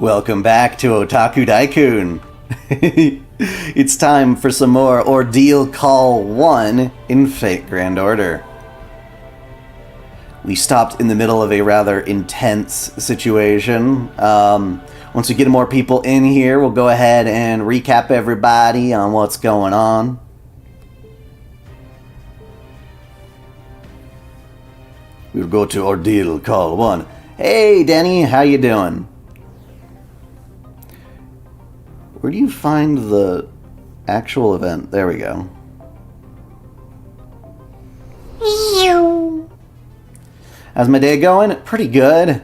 Welcome back to OtakuDaiKun. It's time for some more Ordeal Call I in Fate Grand Order. We stopped in the middle of a rather intense situation. Once we get more people in here, we'll go ahead and recap everybody on what's going on. We'll go to Ordeal Call I. Hey, Denny, how you doing? Where do you find the actual event? There we go. How's my day going? Pretty good.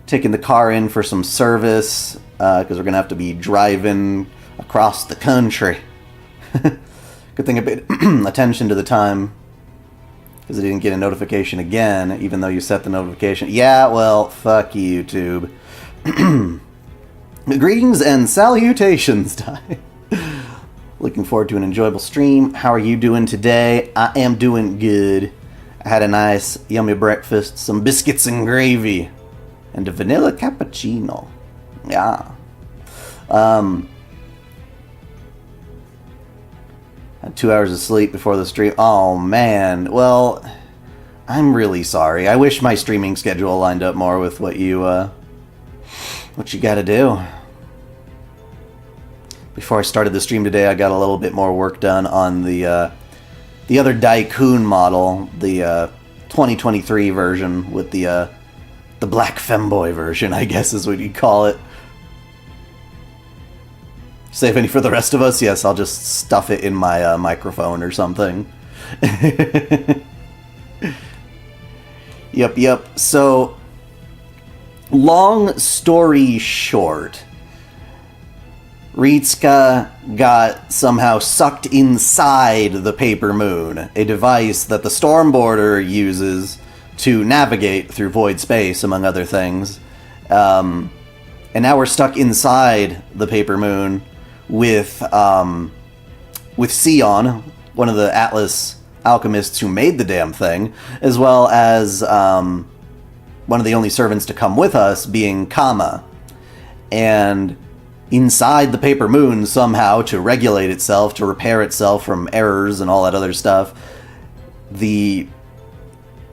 Taking the car in for some service, because we're going to have to be driving across the country. Good thing I paid attention to the time, because I didn't get a notification again, even though you set the notification. Yeah, well, fuck you, YouTube. Greetings and salutations, Dai. Looking forward to an enjoyable stream. How are you doing today? I am doing good. I had a nice, yummy breakfast, some biscuits and gravy, and a vanilla cappuccino. Yeah. Had 2 hours of sleep before the stream. Oh, man. Well, I'm really sorry. I wish my streaming schedule lined up more with what you gotta do. Before I started the stream today, I got a little bit more work done on the other dai-chan model, the 2023 version with the black femboy version, I guess is what you'd call it. Save any for the rest of us? Yes, I'll just stuff it in my microphone or something. Yep. So, long story short, Ritsuka got somehow sucked inside the Paper Moon, a device that the Stormboarder uses to navigate through void space, among other things. And now we're stuck inside the Paper Moon with Sion, one of the Atlas alchemists who made the damn thing, as well as one of the only servants to come with us being Kama. And inside the Paper Moon, somehow, to regulate itself, to repair itself from errors and all that other stuff, the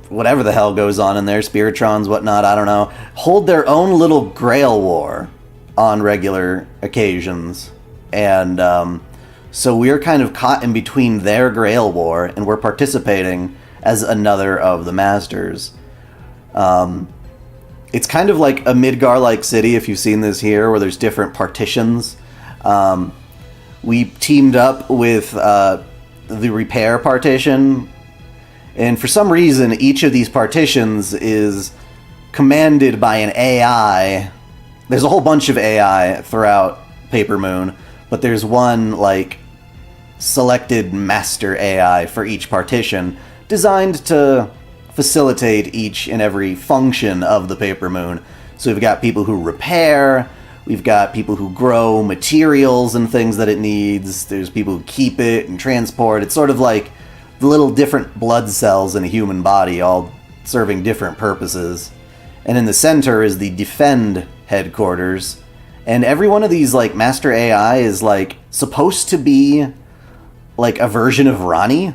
whatever the hell goes on in there, Spiritrons, whatnot, I don't know, hold their own little Grail War on regular occasions. And so we're kind of caught in between their Grail War, and we're participating as another of the Masters. It's kind of like a Midgar-like city, if you've seen this here, where there's different partitions. We teamed up with the repair partition, and for some reason, each of these partitions is commanded by an AI. There's a whole bunch of AI throughout Paper Moon, but there's one, like, selected master AI for each partition, designed to facilitate each and every function of the Paper Moon. So we've got people who repair, we've got people who grow materials and things that it needs, there's people who keep it and transport. It's sort of like the little different blood cells in a human body, all serving different purposes. And in the center is the Defend headquarters. And every one of these, like, Master AI is, like, supposed to be, like, a version of Ronnie.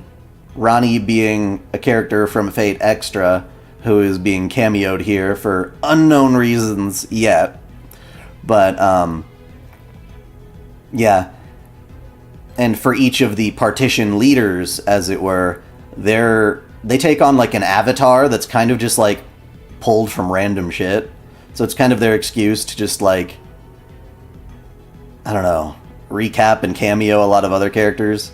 Ronnie being a character from Fate Extra, who is being cameoed here for unknown reasons yet. But, yeah. And for each of the partition leaders, as it were, they take on, like, an avatar that's kind of just, like, pulled from random shit. So it's kind of their excuse to just, like, I don't know, recap and cameo a lot of other characters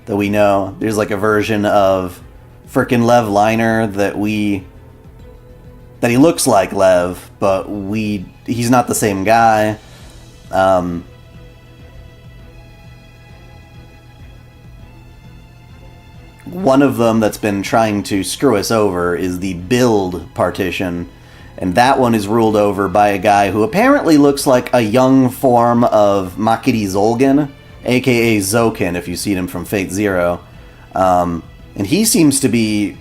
that we know. There's like a version of frickin' Lev Liner that he looks like Lev, but he's not the same guy. One of them that's been trying to screw us over is the Build partition, and that one is ruled over by a guy who apparently looks like a young form of Makiri Zolgan, aka Zokin, if you've seen him from Fate Zero. And he seems to be,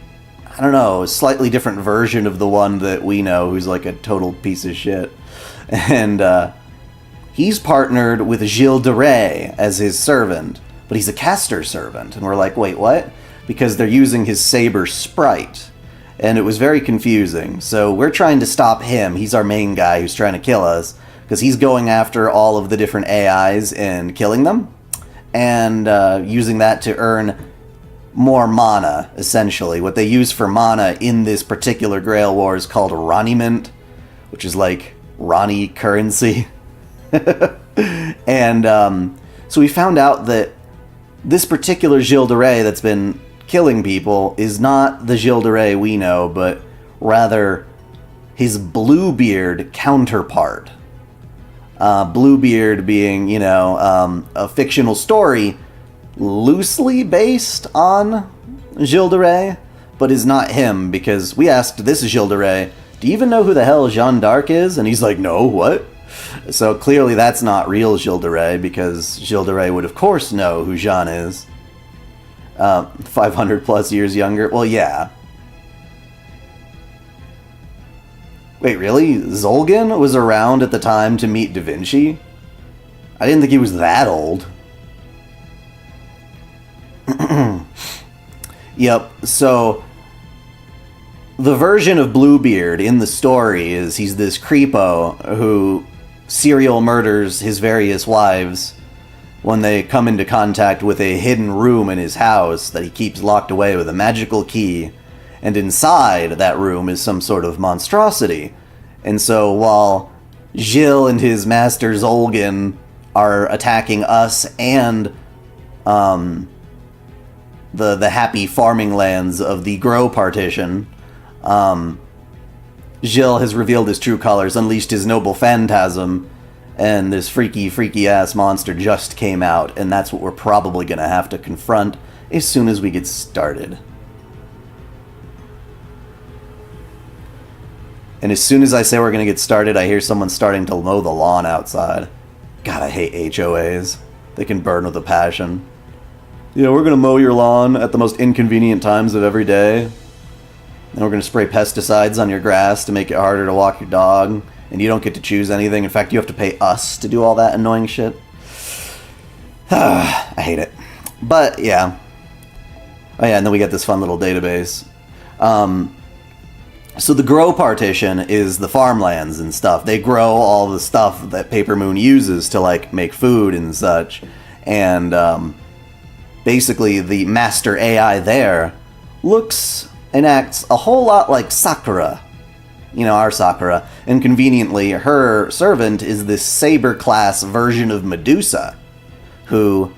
I don't know, a slightly different version of the one that we know, who's like a total piece of shit. And he's partnered with Gilles de Rais as his servant, but he's a caster servant. And we're like, wait, what? Because they're using his saber sprite. And it was very confusing. So we're trying to stop him. He's our main guy who's trying to kill us, because he's going after all of the different AIs and killing them, and using that to earn more mana, essentially. What they use for mana in this particular Grail War is called Roniment, which is like Ronnie currency. And so we found out that this particular Gilles de Rais that's been killing people is not the Gilles de Rais we know, but rather his Bluebeard counterpart. Bluebeard being, you know, a fictional story loosely based on Gilles de Rais, but is not him, because we asked this Gilles de Rais, do you even know who the hell Jeanne d'Arc is? And he's like, no, what? So clearly that's not real Gilles de Rais, because Gilles de Rais would of course know who Jeanne is. 500 plus years younger? Well, yeah. Wait, really? Zolgan was around at the time to meet Da Vinci? I didn't think he was that old. Yep, so the version of Bluebeard in the story is he's this creepo who serial murders his various wives when they come into contact with a hidden room in his house that he keeps locked away with a magical key, and inside that room is some sort of monstrosity. And so while Gilles and his master Zolgan are attacking us and the happy farming lands of the Grow Partition, Gilles has revealed his true colors, unleashed his noble phantasm, and this freaky ass monster just came out, and that's what we're probably gonna have to confront as soon as we get started. And as soon as I say we're gonna get started, I hear someone starting to mow the lawn outside. God, I hate HOAs. They can burn with a passion. You know, we're gonna mow your lawn at the most inconvenient times of every day. And we're gonna spray pesticides on your grass to make it harder to walk your dog. And you don't get to choose anything. In fact, you have to pay us to do all that annoying shit. I hate it. But, yeah. Oh, yeah, and then we get this fun little database. So the Grow Partition is the farmlands and stuff. They grow all the stuff that Paper Moon uses to, like, make food and such. And, basically, the master AI there looks and acts a whole lot like Sakura. You know, our Sakura. And conveniently, her servant is this saber-class version of Medusa, who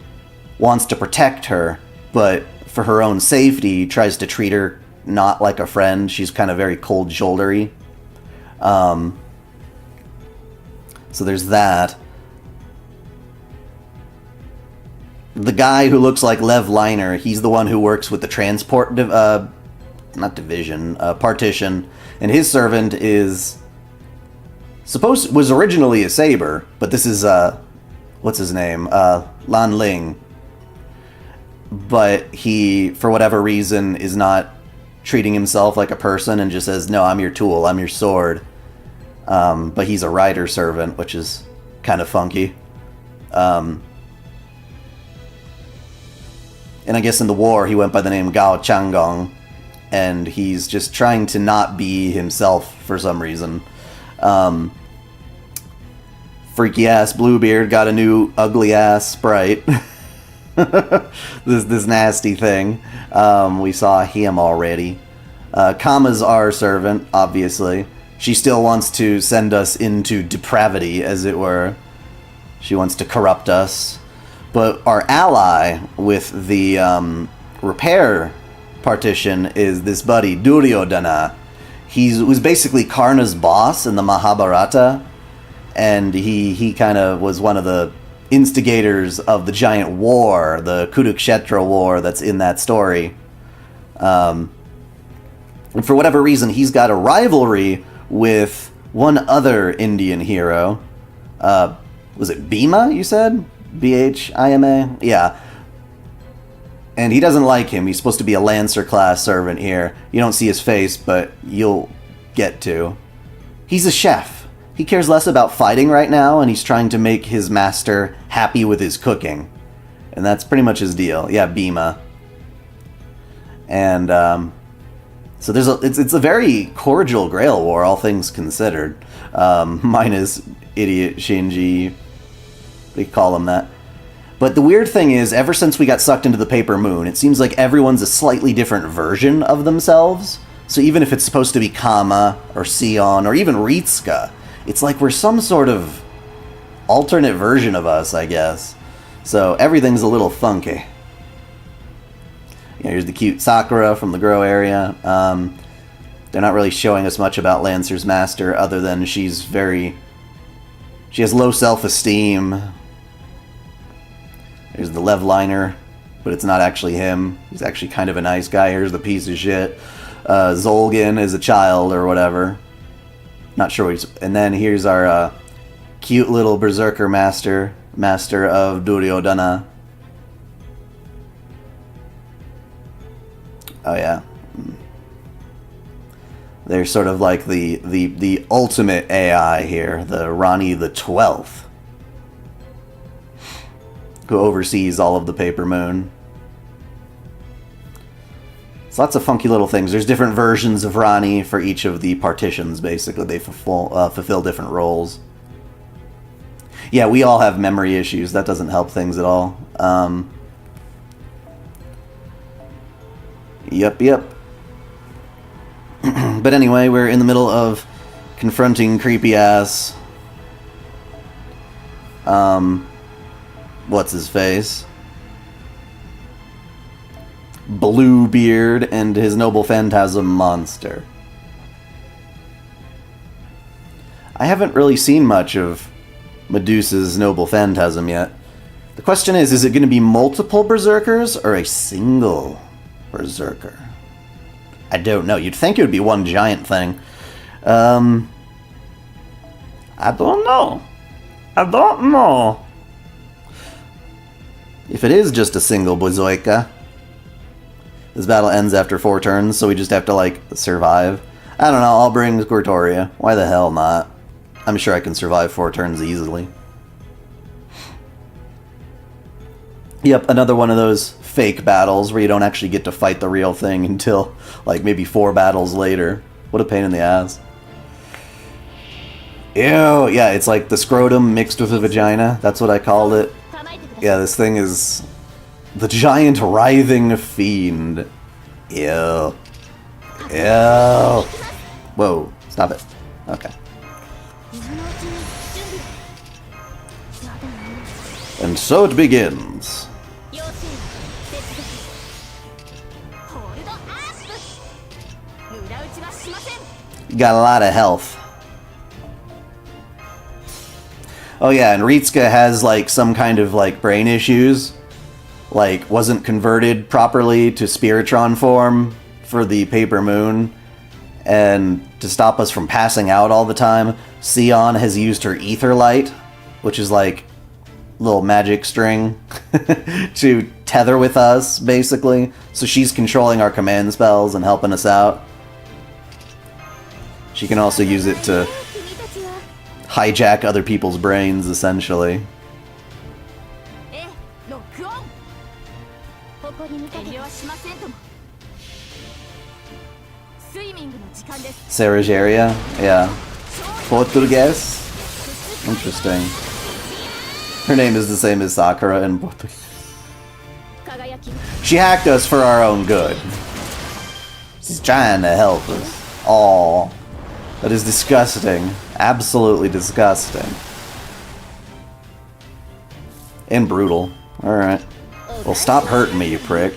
wants to protect her, but for her own safety, tries to treat her not like a friend. She's kind of very cold-shouldery. So there's that. The guy who looks like Lev Liner, he's the one who works with the transport Partition, and his servant was originally a saber, but this is what's his name, Lan Ling, but he, for whatever reason, is not treating himself like a person and just says, no, I'm your tool, I'm your sword. But he's a rider servant, which is kind of funky. And I guess in the war he went by the name Gao Changgong, and he's just trying to not be himself for some reason. Freaky ass Bluebeard got a new ugly ass sprite. this nasty thing. We saw him already. Kama's our servant, obviously. She still wants to send us into depravity, as it were. She wants to corrupt us. But our ally with the repair partition is this buddy, Duryodhana. He was basically Karna's boss in the Mahabharata, and he kind of was one of the instigators of the giant war, the Kurukshetra war that's in that story. And for whatever reason, he's got a rivalry with one other Indian hero. Was it Bhima, you said? Bhima? Yeah. And he doesn't like him. He's supposed to be a Lancer-class servant here. You don't see his face, but you'll get to. He's a chef. He cares less about fighting right now, and he's trying to make his master happy with his cooking. And that's pretty much his deal. Yeah, Bhima. And, so it's a very cordial Grail War, all things considered. Minus idiot Shinji. What do you call him that? But the weird thing is, ever since we got sucked into the Paper Moon, it seems like everyone's a slightly different version of themselves. So even if it's supposed to be Kama, or Sion, or even Ritsuka, it's like we're some sort of alternate version of us, I guess. So everything's a little funky. Here's the cute Sakura from the Grow area. They're not really showing us much about Lancer's master, other than she has low self-esteem. There's the Levliner, but it's not actually him. He's actually kind of a nice guy. Here's the piece of shit. Zolgan is a child or whatever. Not sure what he's... And then here's our cute little Berserker master of Duryodhana. Oh yeah. They're sort of like the ultimate AI here, the Rani the 12th, who oversees all of the Paper Moon. It's lots of funky little things. There's different versions of Rani for each of the partitions, basically. They fulfill different roles. Yeah, we all have memory issues. That doesn't help things at all. Yep. But anyway, we're in the middle of confronting creepy-ass... what's his face? Bluebeard and his noble phantasm monster. I haven't really seen much of Medusa's noble phantasm yet. The question is it going to be multiple berserkers or a single berserker? I don't know. You'd think it would be one giant thing. I don't know. If it is just a single Bozoika, this battle ends after 4 turns, so we just have to, like, survive. I don't know, I'll bring Squirtoria. Why the hell not? I'm sure I can survive 4 turns easily. Yep, another one of those fake battles where you don't actually get to fight the real thing until, like, maybe 4 battles later. What a pain in the ass. Ew, yeah, it's like the scrotum mixed with a vagina. That's what I called it. Yeah, this thing is the giant writhing fiend. Ew. Ew. Whoa, stop it. Okay. And so it begins. You got a lot of health. Oh yeah, and Ritsuka has, like, some kind of, like, brain issues. Like, wasn't converted properly to Spiritron form for the Paper Moon. And to stop us from passing out all the time, Sion has used her Ether Light, which is, like, a little magic string, to tether with us, basically. So she's controlling our command spells and helping us out. She can also use it to hijack other people's brains, essentially. Sarajeria? Yeah. Portuguese? Interesting. Her name is the same as Sakura in Portuguese. She hacked us for our own good. She's trying to help us. Aww. That is disgusting. Absolutely disgusting. And brutal. Alright. Well, stop hurting me, you prick.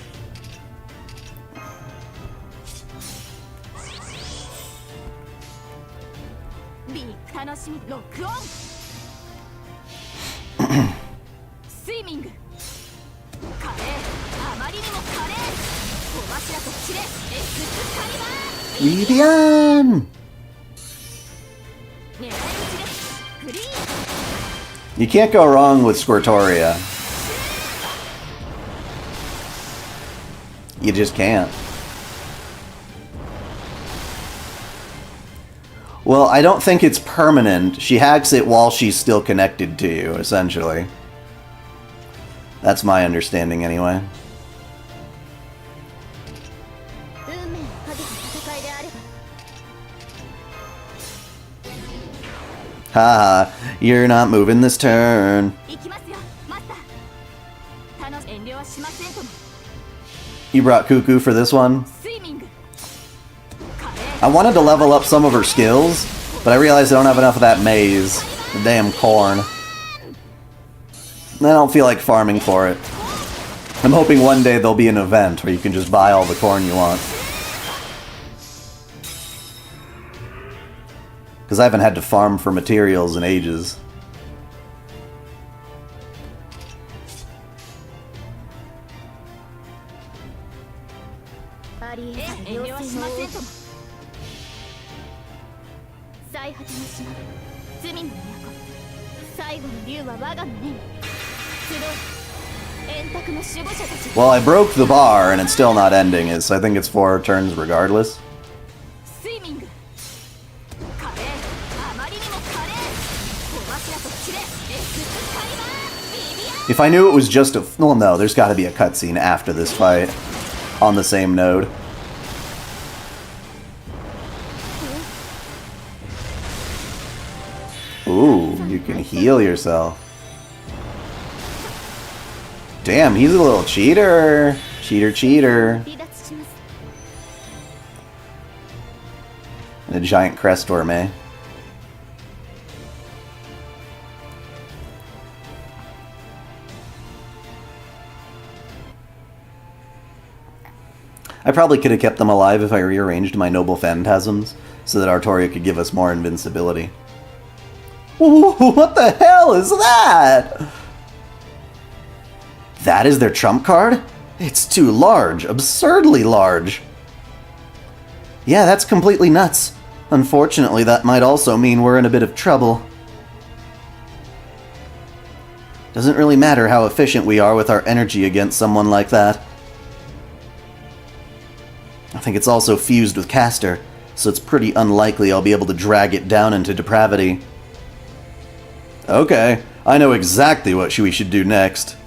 Vivian! You can't go wrong with Squirtoria. You just can't. Well, I don't think it's permanent. She hacks it while she's still connected to you, essentially. That's my understanding, anyway. Haha, you're not moving this turn. You brought Cuckoo for this one? I wanted to level up some of her skills, but I realized I don't have enough of that maze. The damn corn. I don't feel like farming for it. I'm hoping one day there'll be an event where you can just buy all the corn you want. Because I haven't had to farm for materials in ages. Well, I broke the bar and it's still not ending, so I think it's 4 turns regardless. If I knew it was just a... Well, no, there's got to be a cutscene after this fight on the same node. Ooh, you can heal yourself. Damn, he's a little cheater. Cheater, cheater. And a giant crest worm, eh? I probably could have kept them alive if I rearranged my noble phantasms so that Artoria could give us more invincibility. Ooh, what the hell is that? That is their trump card? It's too large, absurdly large. Yeah, that's completely nuts. Unfortunately, that might also mean we're in a bit of trouble. Doesn't really matter how efficient we are with our energy against someone like that. I think it's also fused with Caster, so it's pretty unlikely I'll be able to drag it down into depravity. Okay, I know exactly what we should do next.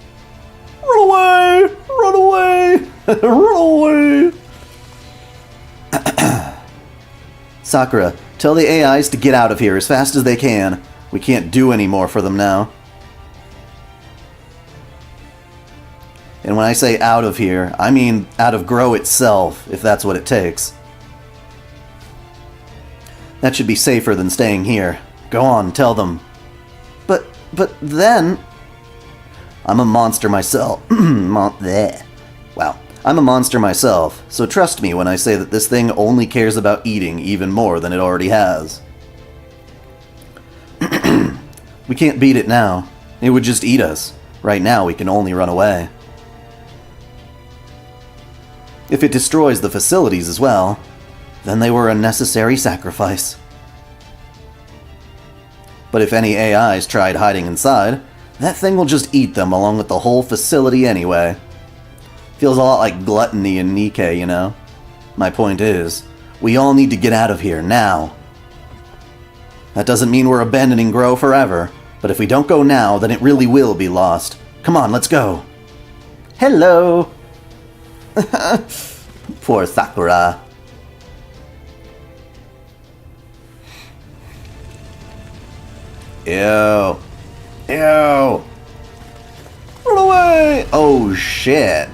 Run away! Run away! Run away! Sakura, tell the AIs to get out of here as fast as they can. We can't do any more for them now. And when I say out of here, I mean out of Grow itself, if that's what it takes. That should be safer than staying here. Go on, tell them. But then... I'm a monster myself. Wow. I'm a monster myself, so trust me when I say that this thing only cares about eating even more than it already has. We can't beat it now. It would just eat us. Right now, we can only run away. If it destroys the facilities as well, then they were a necessary sacrifice. But if any AIs tried hiding inside, that thing will just eat them along with the whole facility anyway. Feels a lot like gluttony in Nikkei, you know? My point is, we all need to get out of here now. That doesn't mean we're abandoning Grow forever, but if we don't go now, then it really will be lost. Come on, let's go. Hello! Poor Sakura. Ew. Ew. Run away! Oh shit.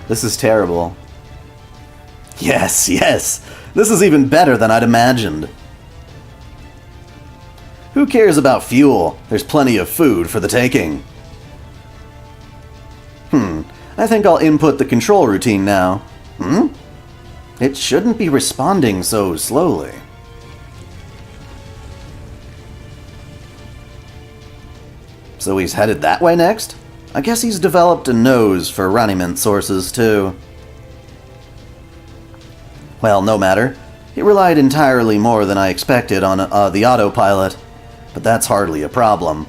This is terrible. Yes, yes. This is even better than I'd imagined. Who cares about fuel? There's plenty of food for the taking. I think I'll input the control routine now. It shouldn't be responding so slowly. So he's headed that way next? I guess he's developed a nose for Raniment sources, too. Well, no matter. It relied entirely more than I expected on the autopilot, but that's hardly a problem.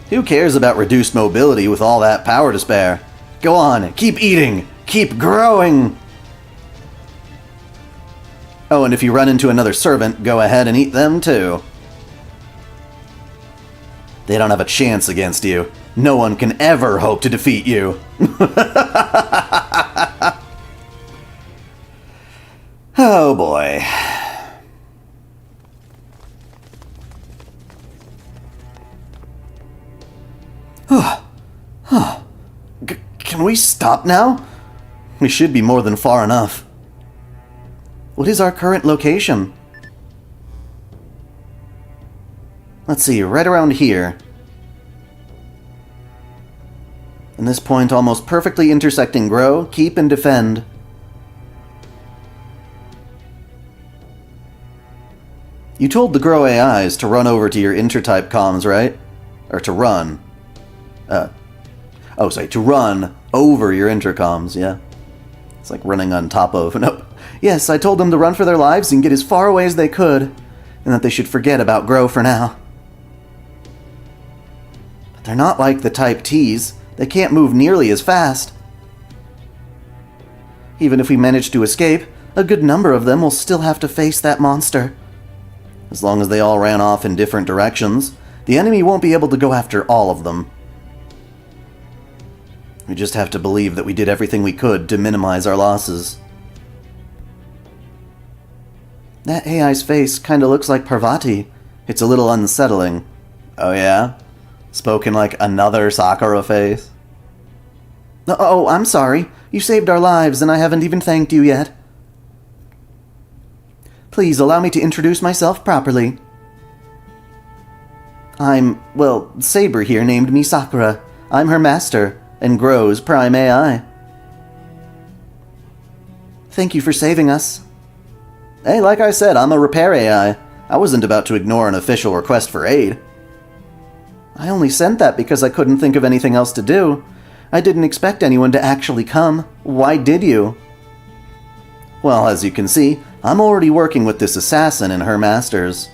Who cares about reduced mobility with all that power to spare? Go on, keep eating, keep growing! Oh, and if you run into another servant, go ahead and eat them too. They don't have a chance against you. No one can ever hope to defeat you. Oh boy. Can we stop now? We should be more than far enough. What is our current location? Let's see, right around here. And this point almost perfectly intersecting grow, keep, and defend. You told the grow AIs to run over to your intertype comms, right? Or to run. To run over your intercoms, yeah. It's like running on top of... Nope. Yes, I told them to run for their lives and get as far away as they could, and that they should forget about grow for now. But they're not like the Type Ts. They can't move nearly as fast. Even if we manage to escape, a good number of them will still have to face that monster. As long as they all ran off in different directions, the enemy won't be able to go after all of them. We just have to believe that we did everything we could to minimize our losses. That AI's face kinda looks like Parvati. It's a little unsettling. Oh yeah? Spoken like another Sakura face? Oh, I'm sorry. You saved our lives and I haven't even thanked you yet. Please allow me to introduce myself properly. Saber here named me Sakura. I'm her master, and Grow's prime AI. Thank you for saving us. Hey, like I said, I'm a repair AI. I wasn't about to ignore an official request for aid. I only sent that because I couldn't think of anything else to do. I didn't expect anyone to actually come. Why did you? Well, as you can see, I'm already working with this assassin and her masters.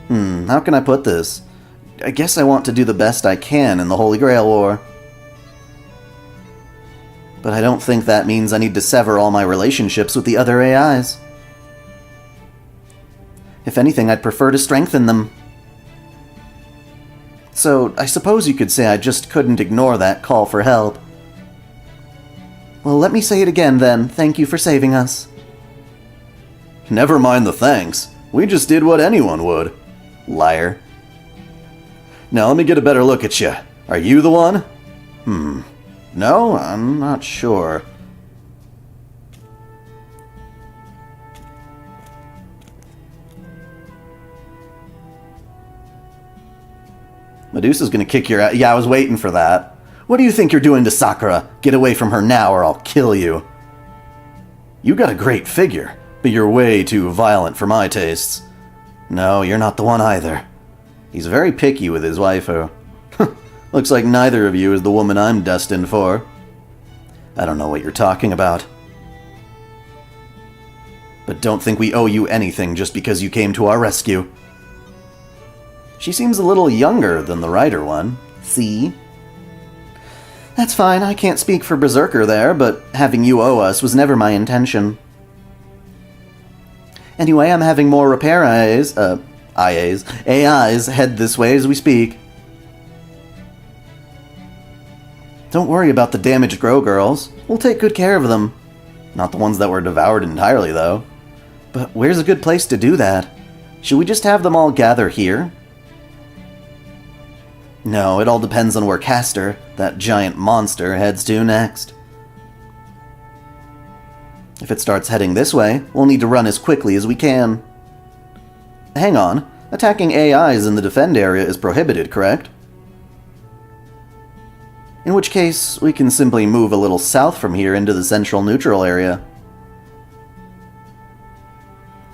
How can I put this? I guess I want to do the best I can in the Holy Grail War. But I don't think that means I need to sever all my relationships with the other AIs. If anything, I'd prefer to strengthen them. So, I suppose you could say I just couldn't ignore that call for help. Well, let me say it again then. Thank you for saving us. Never mind the thanks. We just did what anyone would. Liar. Now let me get a better look at you. Are you the one? No, I'm not sure. Medusa's gonna kick your ass. Yeah, I was waiting for that. What do you think you're doing to Sakura? Get away from her now or I'll kill you. You got a great figure, but you're way too violent for my tastes. No, you're not the one either. He's very picky with his waifu. Looks like neither of you is the woman I'm destined for. I don't know what you're talking about. But don't think we owe you anything just because you came to our rescue. She seems a little younger than the writer one. See? That's fine, I can't speak for Berserker there, but having you owe us was never my intention. Anyway, I'm having more repair AIs head this way as we speak. Don't worry about the damaged grow girls. We'll take good care of them. Not the ones that were devoured entirely, though. But where's a good place to do that? Should we just have them all gather here? No, it all depends on where Castor, that giant monster, heads to next. If it starts heading this way, we'll need to run as quickly as we can. Hang on, attacking AIs in the defend area is prohibited, correct? In which case, we can simply move a little south from here into the central neutral area.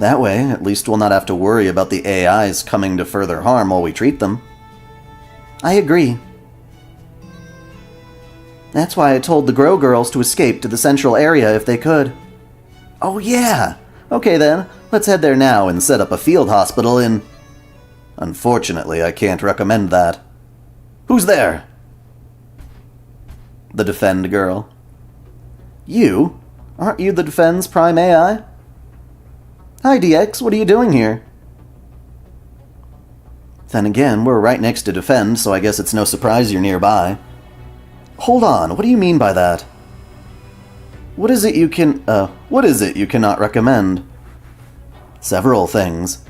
That way, at least we'll not have to worry about the AIs coming to further harm while we treat them. I agree. That's why I told the Grow Girls to escape to the central area if they could. Oh yeah! Okay then, let's head there now and set up a field hospital in... Unfortunately, I can't recommend that. Who's there? The Defend girl. You? Aren't you the Defend's Prime AI? Hi, DX, what are you doing here? Then again, we're right next to Defend, so I guess it's no surprise you're nearby. Hold on, what do you mean by that? What is it you cannot recommend? Several things.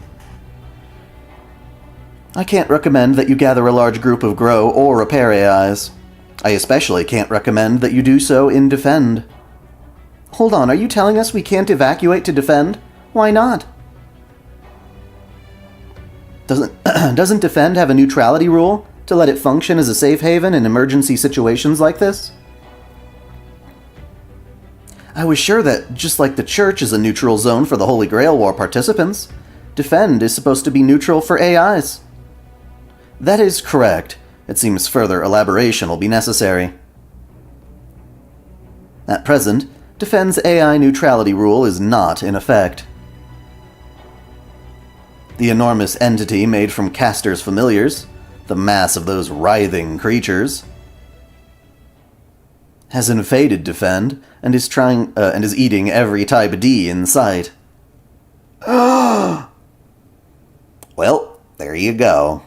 I can't recommend that you gather a large group of grow or repair AIs. I especially can't recommend that you do so in Defend. Hold on, are you telling us we can't evacuate to Defend? Why not? Doesn't Defend have a neutrality rule to let it function as a safe haven in emergency situations like this? I was sure that, just like the Church is a neutral zone for the Holy Grail War participants, Defend is supposed to be neutral for AIs. That is correct. It seems further elaboration will be necessary. At present, Defend's AI neutrality rule is not in effect. The enormous entity made from Caster's familiars, the mass of those writhing creatures, has invaded Defend and is eating every type D in sight. Well, there you go.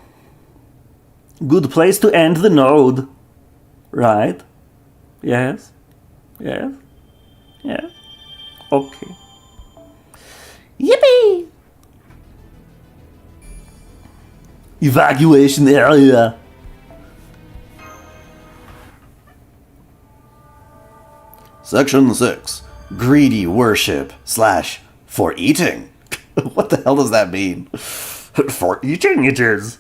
Good place to end the node. Right? Yes? Yes? Yes? Okay. Yippee! Evacuation area. Section 6. Greedy worship / for eating. What the hell does that mean? For eating it is.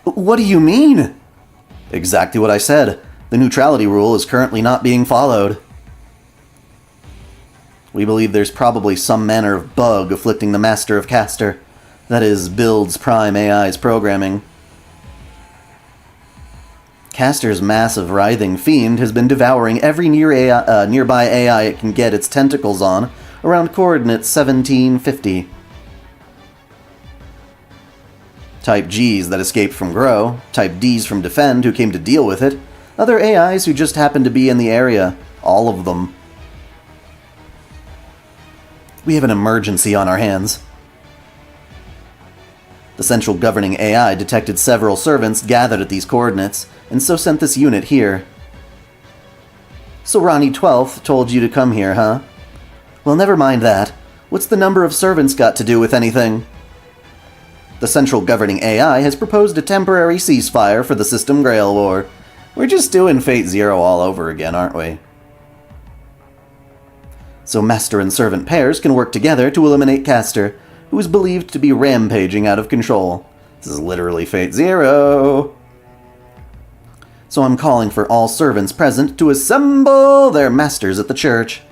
What do you mean? Exactly what I said. The neutrality rule is currently not being followed. We believe there's probably some manner of bug afflicting the Master of Caster. That is, builds Prime AI's programming. Caster's massive writhing fiend has been devouring every nearby AI it can get its tentacles on around coordinate 1750. Type Gs that escaped from Grow, Type Ds from Defend who came to deal with it, other AIs who just happened to be in the area, all of them. We have an emergency on our hands. The central governing AI detected several servants gathered at these coordinates, and so sent this unit here. So Ronnie 12th told you to come here, huh? Well, never mind that. What's the number of servants got to do with anything? The central governing AI has proposed a temporary ceasefire for the System Grail War. We're just doing Fate Zero all over again, aren't we? So master and servant pairs can work together to eliminate Caster, who is believed to be rampaging out of control. This is literally Fate Zero. So I'm calling for all servants present to assemble their masters at the church.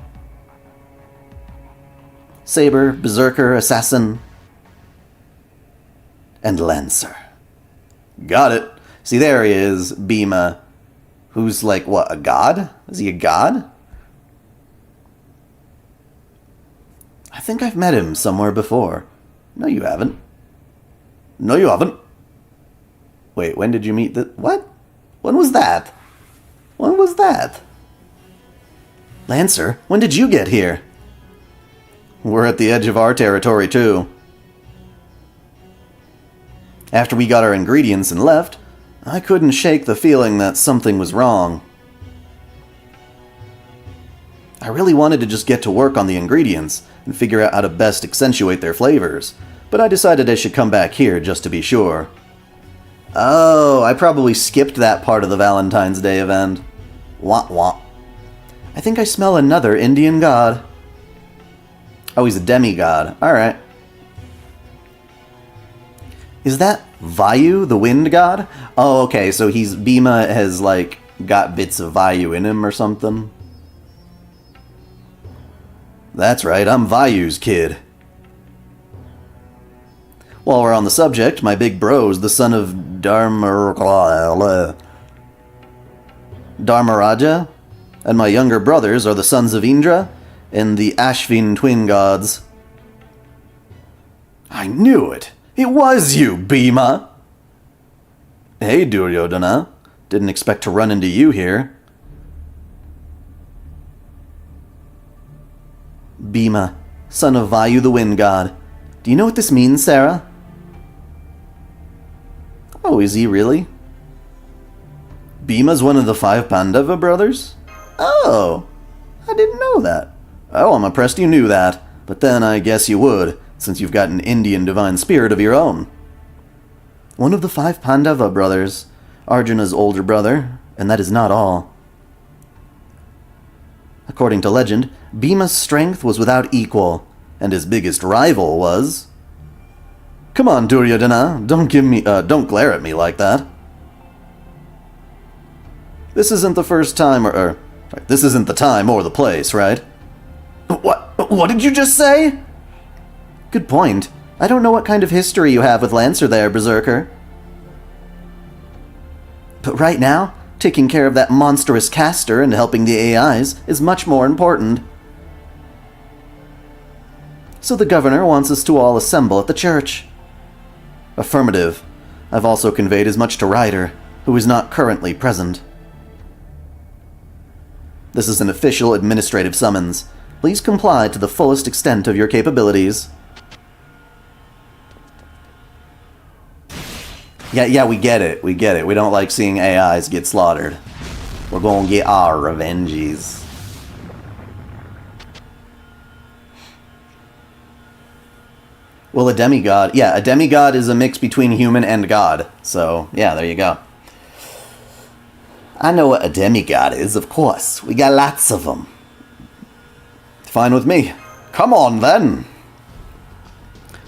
Saber, Berserker, Assassin, and Lancer. Got it. See, there he is, Bhima. Who's like, what, a god? Is he a god? I think I've met him somewhere before. No, you haven't. No, you haven't. Wait, when did you meet the... What? When was that? When was that? Lancer, when did you get here? We're at the edge of our territory, too. After we got our ingredients and left, I couldn't shake the feeling that something was wrong. I really wanted to just get to work on the ingredients and figure out how to best accentuate their flavors, but I decided I should come back here just to be sure. Oh, I probably skipped that part of the Valentine's Day event. Wah wah. I think I smell another Indian god. Oh, he's a demigod. Alright. Is that Vayu, the wind god? Oh, okay, so Bhima has, like, got bits of Vayu in him or something. That's right, I'm Vayu's kid. While we're on the subject, my big bro's the son of Dharmaraja, and my younger brothers are the sons of Indra and the Ashvin twin gods. I knew it! It was you, Bhima! Hey, Duryodhana. Didn't expect to run into you here. Bhima, son of Vayu the Wind God. Do you know what this means, Sarah? Oh, is he really? Bhima's one of the 5 Pandava brothers? Oh, I didn't know that. Oh, I'm impressed you knew that. But then I guess you would, since you've got an Indian divine spirit of your own. One of the 5 Pandava brothers, Arjuna's older brother, and that is not all. According to legend, Bhima's strength was without equal, and his biggest rival was... Come on, Duryodhana, don't glare at me like that. This isn't the first time, this isn't the time or the place, right? What did you just say? Good point. I don't know what kind of history you have with Lancer there, Berserker. But right now, taking care of that monstrous caster and helping the AIs is much more important. So the governor wants us to all assemble at the church. Affirmative. I've also conveyed as much to Ryder, who is not currently present. This is an official administrative summons. Please comply to the fullest extent of your capabilities. Yeah, we get it. We don't like seeing AIs get slaughtered. We're gonna get our revenges. Well, a demigod... Yeah, a demigod is a mix between human and god. So, yeah, there you go. I know what a demigod is, of course. We got lots of them. Fine with me. Come on, then.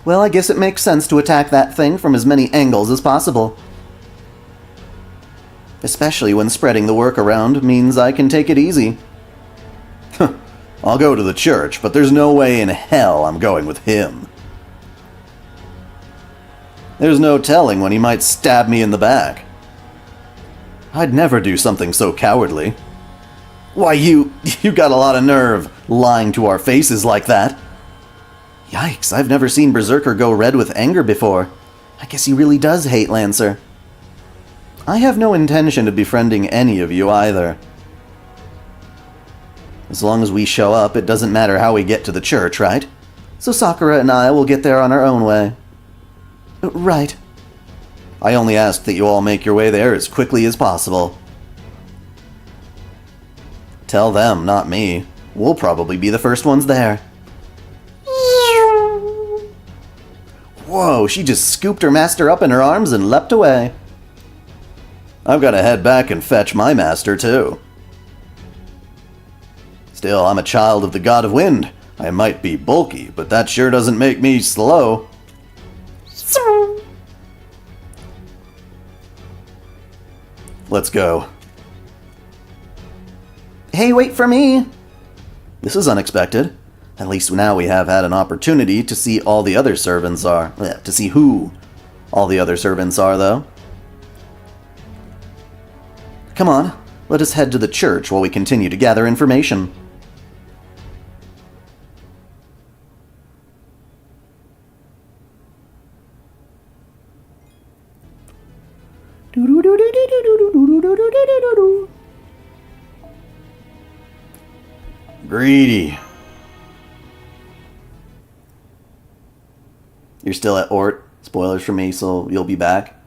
Well, I guess it makes sense to attack that thing from as many angles as possible. Especially when spreading the work around means I can take it easy. I'll go to the church, but there's no way in hell I'm going with him. There's no telling when he might stab me in the back. I'd never do something so cowardly. Why, you got a lot of nerve, lying to our faces like that. Yikes, I've never seen Berserker go red with anger before. I guess he really does hate Lancer. I have no intention of befriending any of you either. As long as we show up, it doesn't matter how we get to the church, right? So Sakura and I will get there on our own way. Right. I only ask that you all make your way there as quickly as possible. Tell them, not me. We'll probably be the first ones there. Whoa, she just scooped her master up in her arms and leapt away. I've got to head back and fetch my master, too. Still, I'm a child of the god of wind. I might be bulky, but that sure doesn't make me slow. Let's go. Hey, wait for me! This is unexpected. At least now we have had an opportunity to see all the other servants are. To see who all the other servants are, though. Come on, let us head to the church while we continue to gather information. Greedy. You're still at Ort. Spoilers for me, so you'll be back.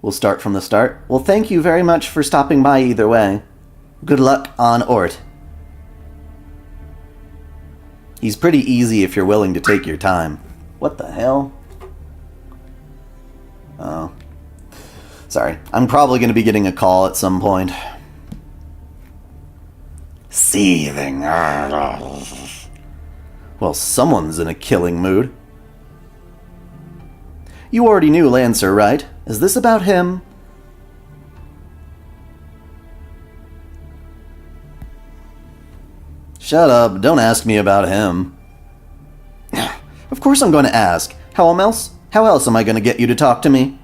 We'll start from the start. Well, thank you very much for stopping by either way. Good luck on Ort. He's pretty easy if you're willing to take your time. What the hell? Oh. Sorry. I'm probably going to be getting a call at some point. Seething. Well, someone's in a killing mood. You already knew Lancer, right? Is this about him? Shut up. Don't ask me about him. Of course I'm going to ask. How else am I going to get you to talk to me?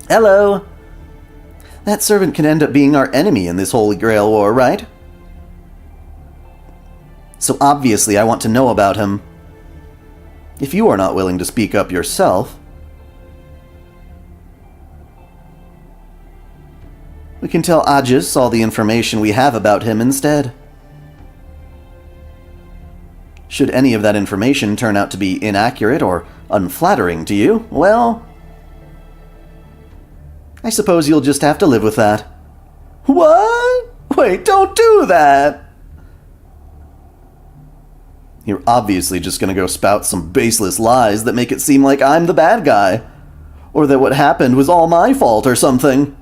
Hello. That servant can end up being our enemy in this Holy Grail war, right? So obviously I want to know about him. If you are not willing to speak up yourself... We can tell Aegis all the information we have about him instead. Should any of that information turn out to be inaccurate or unflattering to you, well, I suppose you'll just have to live with that. What? Wait, don't do that! You're obviously just gonna go spout some baseless lies that make it seem like I'm the bad guy, or that what happened was all my fault or something.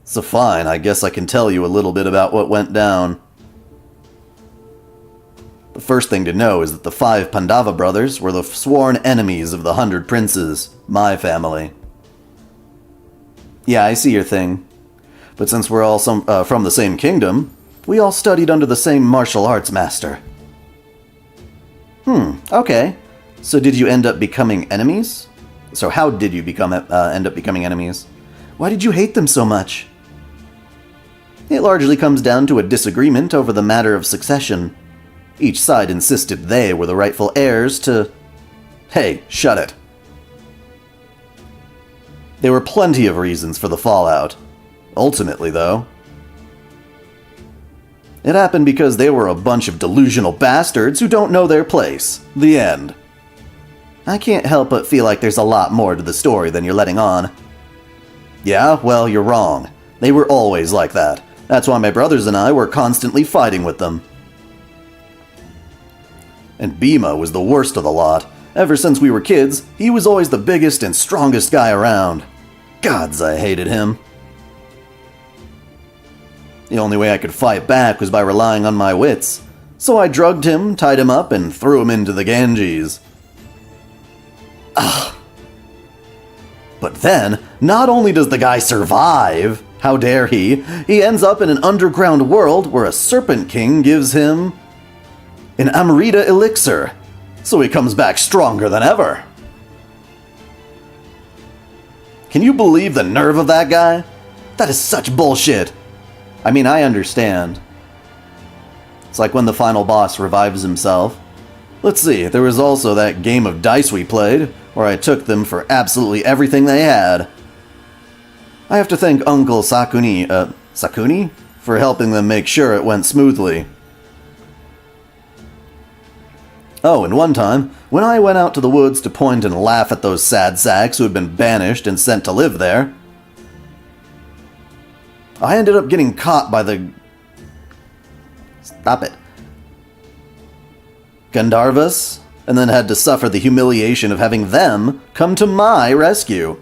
So fine, I guess I can tell you a little bit about what went down. The first thing to know is that the 5 Pandava brothers were the sworn enemies of the 100 Princes, my family. Yeah, I see your thing. But since we're all from the same kingdom, we all studied under the same martial arts master. Okay. So did you end up becoming enemies? So how did you end up becoming enemies? Why did you hate them so much? It largely comes down to a disagreement over the matter of succession. Each side insisted they were the rightful heirs to... Hey, shut it. There were plenty of reasons for the fallout. Ultimately, though, it happened because they were a bunch of delusional bastards who don't know their place. The end. I can't help but feel like there's a lot more to the story than you're letting on. Yeah, well, you're wrong. They were always like that. That's why my brothers and I were constantly fighting with them. And Bhima was the worst of the lot. Ever since we were kids, he was always the biggest and strongest guy around. Gods, I hated him. The only way I could fight back was by relying on my wits. So I drugged him, tied him up, and threw him into the Ganges. Ugh. But then, not only does the guy survive, how dare he ends up in an underground world where a Serpent King gives him an Amrita elixir, so he comes back stronger than ever. Can you believe the nerve of that guy? That is such bullshit. I mean, I understand. It's like when the final boss revives himself. Let's see, there was also that game of dice we played, where I took them for absolutely everything they had. I have to thank Uncle Sakuni, for helping them make sure it went smoothly. Oh, and one time, when I went out to the woods to point and laugh at those sad sacks who had been banished and sent to live there, I ended up getting caught by the... Stop it. Gandharvas, and then had to suffer the humiliation of having them come to my rescue.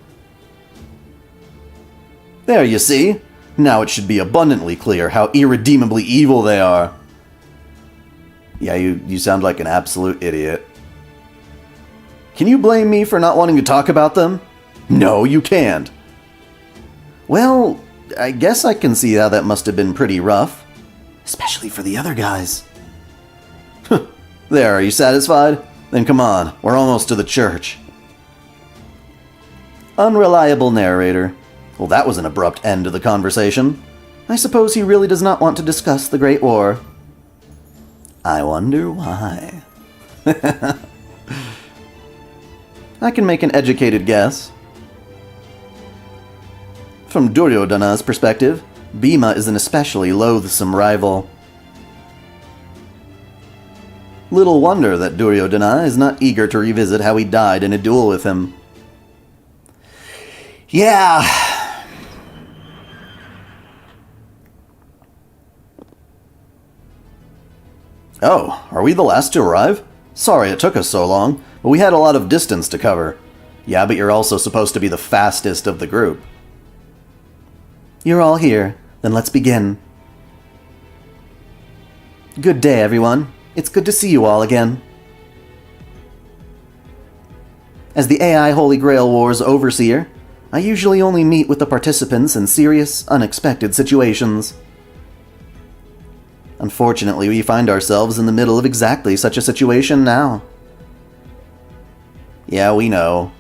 There, you see? Now it should be abundantly clear how irredeemably evil they are. Yeah, you sound like an absolute idiot. Can you blame me for not wanting to talk about them? No, you can't. Well, I guess I can see how that must have been pretty rough. Especially for the other guys. There, are you satisfied? Then come on, we're almost to the church. Unreliable narrator. Well, that was an abrupt end to the conversation. I suppose he really does not want to discuss the Great War. I wonder why. I can make an educated guess. From Duryodhana's perspective, Bhima is an especially loathsome rival. Little wonder that Duryodhana is not eager to revisit how he died in a duel with him. Yeah. Oh, are we the last to arrive? Sorry it took us so long, but we had a lot of distance to cover. Yeah, but you're also supposed to be the fastest of the group. You're all here, then let's begin. Good day, everyone. It's good to see you all again. As the AI Holy Grail Wars overseer, I usually only meet with the participants in serious, unexpected situations. Unfortunately, we find ourselves in the middle of exactly such a situation now. Yeah, we know.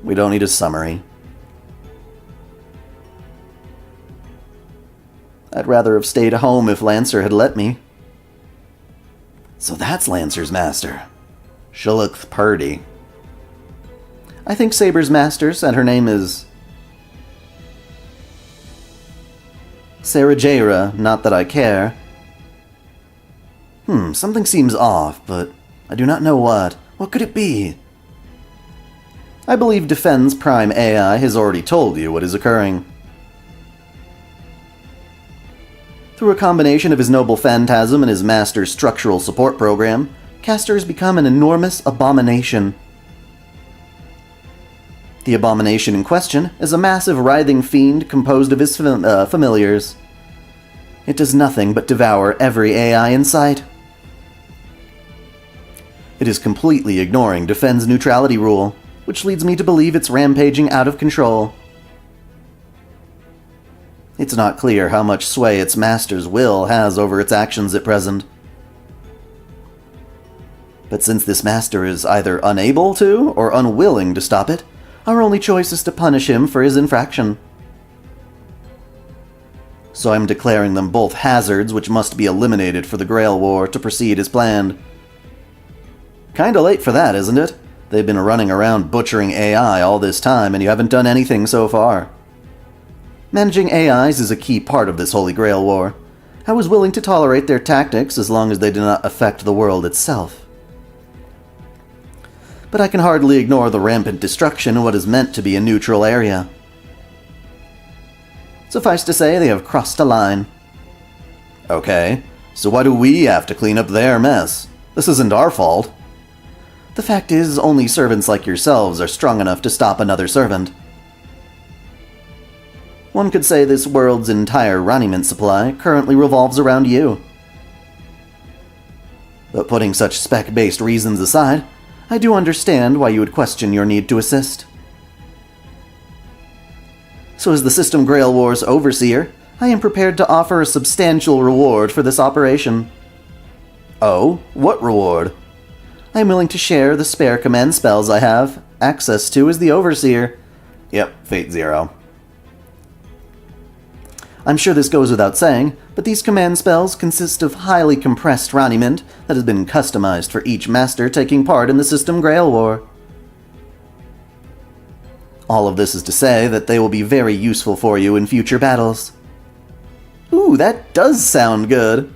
We don't need a summary. I'd rather have stayed home if Lancer had let me. So that's Lancer's master. She looks purty. I think Saber's master said her name is Sarah Jaira, not that I care. Something seems off, but I do not know what. What could it be? I believe Defen's Prime AI has already told you what is occurring. Through a combination of his noble phantasm and his master's structural support program, Castor has become an enormous abomination. The abomination in question is a massive writhing fiend composed of his familiars. It does nothing but devour every AI in sight. It is completely ignoring Defen's neutrality rule, which leads me to believe it's rampaging out of control. It's not clear how much sway its master's will has over its actions at present. But since this master is either unable to or unwilling to stop it, our only choice is to punish him for his infraction. So I'm declaring them both hazards which must be eliminated for the Grail War to proceed as planned. Kinda late for that, isn't it? They've been running around butchering AI all this time and you haven't done anything so far. Managing AIs is a key part of this Holy Grail War. I was willing to tolerate their tactics as long as they did not affect the world itself. But I can hardly ignore the rampant destruction in what is meant to be a neutral area. Suffice to say, they have crossed a line. Okay, so why do we have to clean up their mess? This isn't our fault. The fact is, only servants like yourselves are strong enough to stop another servant. One could say this world's entire Raniment supply currently revolves around you. But putting such spec-based reasons aside, I do understand why you would question your need to assist. So as the System Grail War's overseer, I am prepared to offer a substantial reward for this operation. Oh, what reward? I am willing to share the spare command spells I have access to as the overseer. Yep, Fate 0. I'm sure this goes without saying, but these command spells consist of highly compressed raniment that has been customized for each master taking part in the System Grail War. All of this is to say that they will be very useful for you in future battles. Ooh, that does sound good.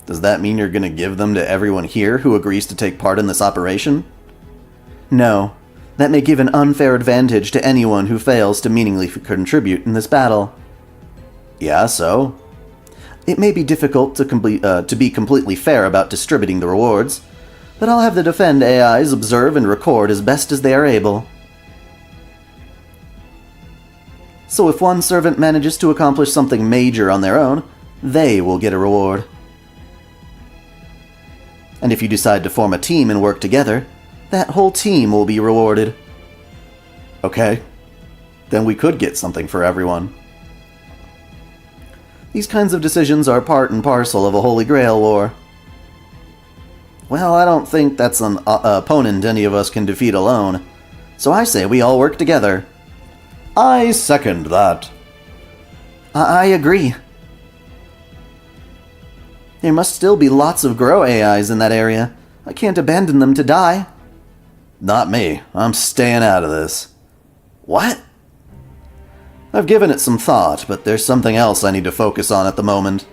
Does that mean you're gonna give them to everyone here who agrees to take part in this operation? No, that may give an unfair advantage to anyone who fails to meaningfully contribute in this battle. Yeah, so? It may be difficult to be completely fair about distributing the rewards, but I'll have the Defend AIs observe and record as best as they are able. So if one servant manages to accomplish something major on their own, they will get a reward. And if you decide to form a team and work together, that whole team will be rewarded. Okay, then we could get something for everyone. These kinds of decisions are part and parcel of a Holy Grail War. Well, I don't think that's an opponent any of us can defeat alone, so I say we all work together. I second that. I agree. There must still be lots of grow AIs in that area. I can't abandon them to die. Not me. I'm staying out of this. What? I've given it some thought, but there's something else I need to focus on at the moment.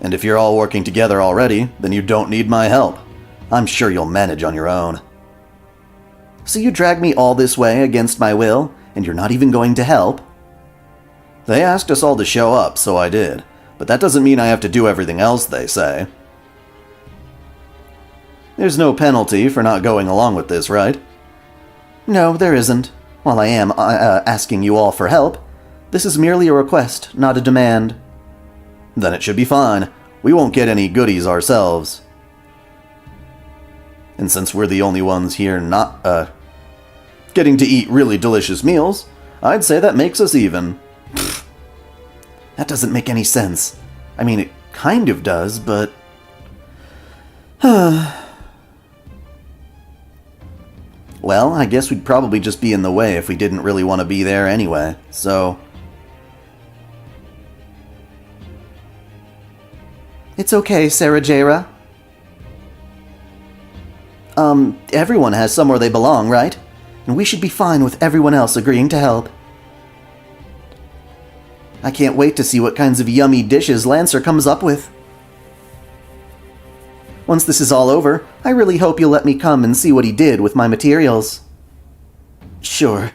And if you're all working together already, then you don't need my help. I'm sure you'll manage on your own. So you dragged me all this way against my will, and you're not even going to help? They asked us all to show up, so I did. But that doesn't mean I have to do everything else they say. There's no penalty for not going along with this, right? No, there isn't. While I am asking you all for help, this is merely a request, not a demand. Then it should be fine. We won't get any goodies ourselves. And since we're the only ones here not, getting to eat really delicious meals, I'd say that makes us even. Pfft. That doesn't make any sense. I mean, it kind of does, but... Well, I guess we'd probably just be in the way if we didn't really want to be there anyway, so... It's okay, Sarah Jaira. Everyone has somewhere they belong, right? And we should be fine with everyone else agreeing to help. I can't wait to see what kinds of yummy dishes Lancer comes up with. Once this is all over, I really hope you'll let me come and see what he did with my materials. Sure.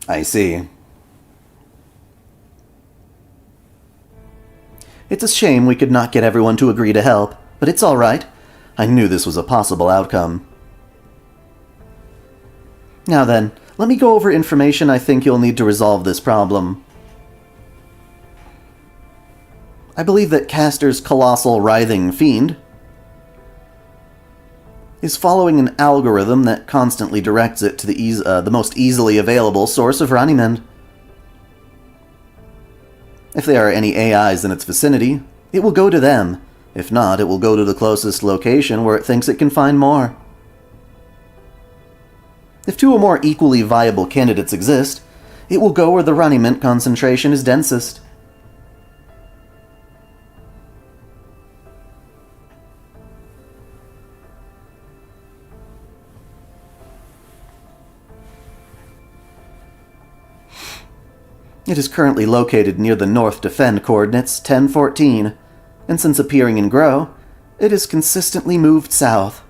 I see. It's a shame we could not get everyone to agree to help, but it's all right. I knew this was a possible outcome. Now then, let me go over information I think you'll need to resolve this problem. I believe that Castor's colossal writhing fiend is following an algorithm that constantly directs it to the most easily available source of Runnymede. If there are any AIs in its vicinity, it will go to them. If not, it will go to the closest location where it thinks it can find more. If two or more equally viable candidates exist, it will go where the Runnymede concentration is densest. It is currently located near the North Defend coordinates 1014, and since appearing in Grow, it has consistently moved south.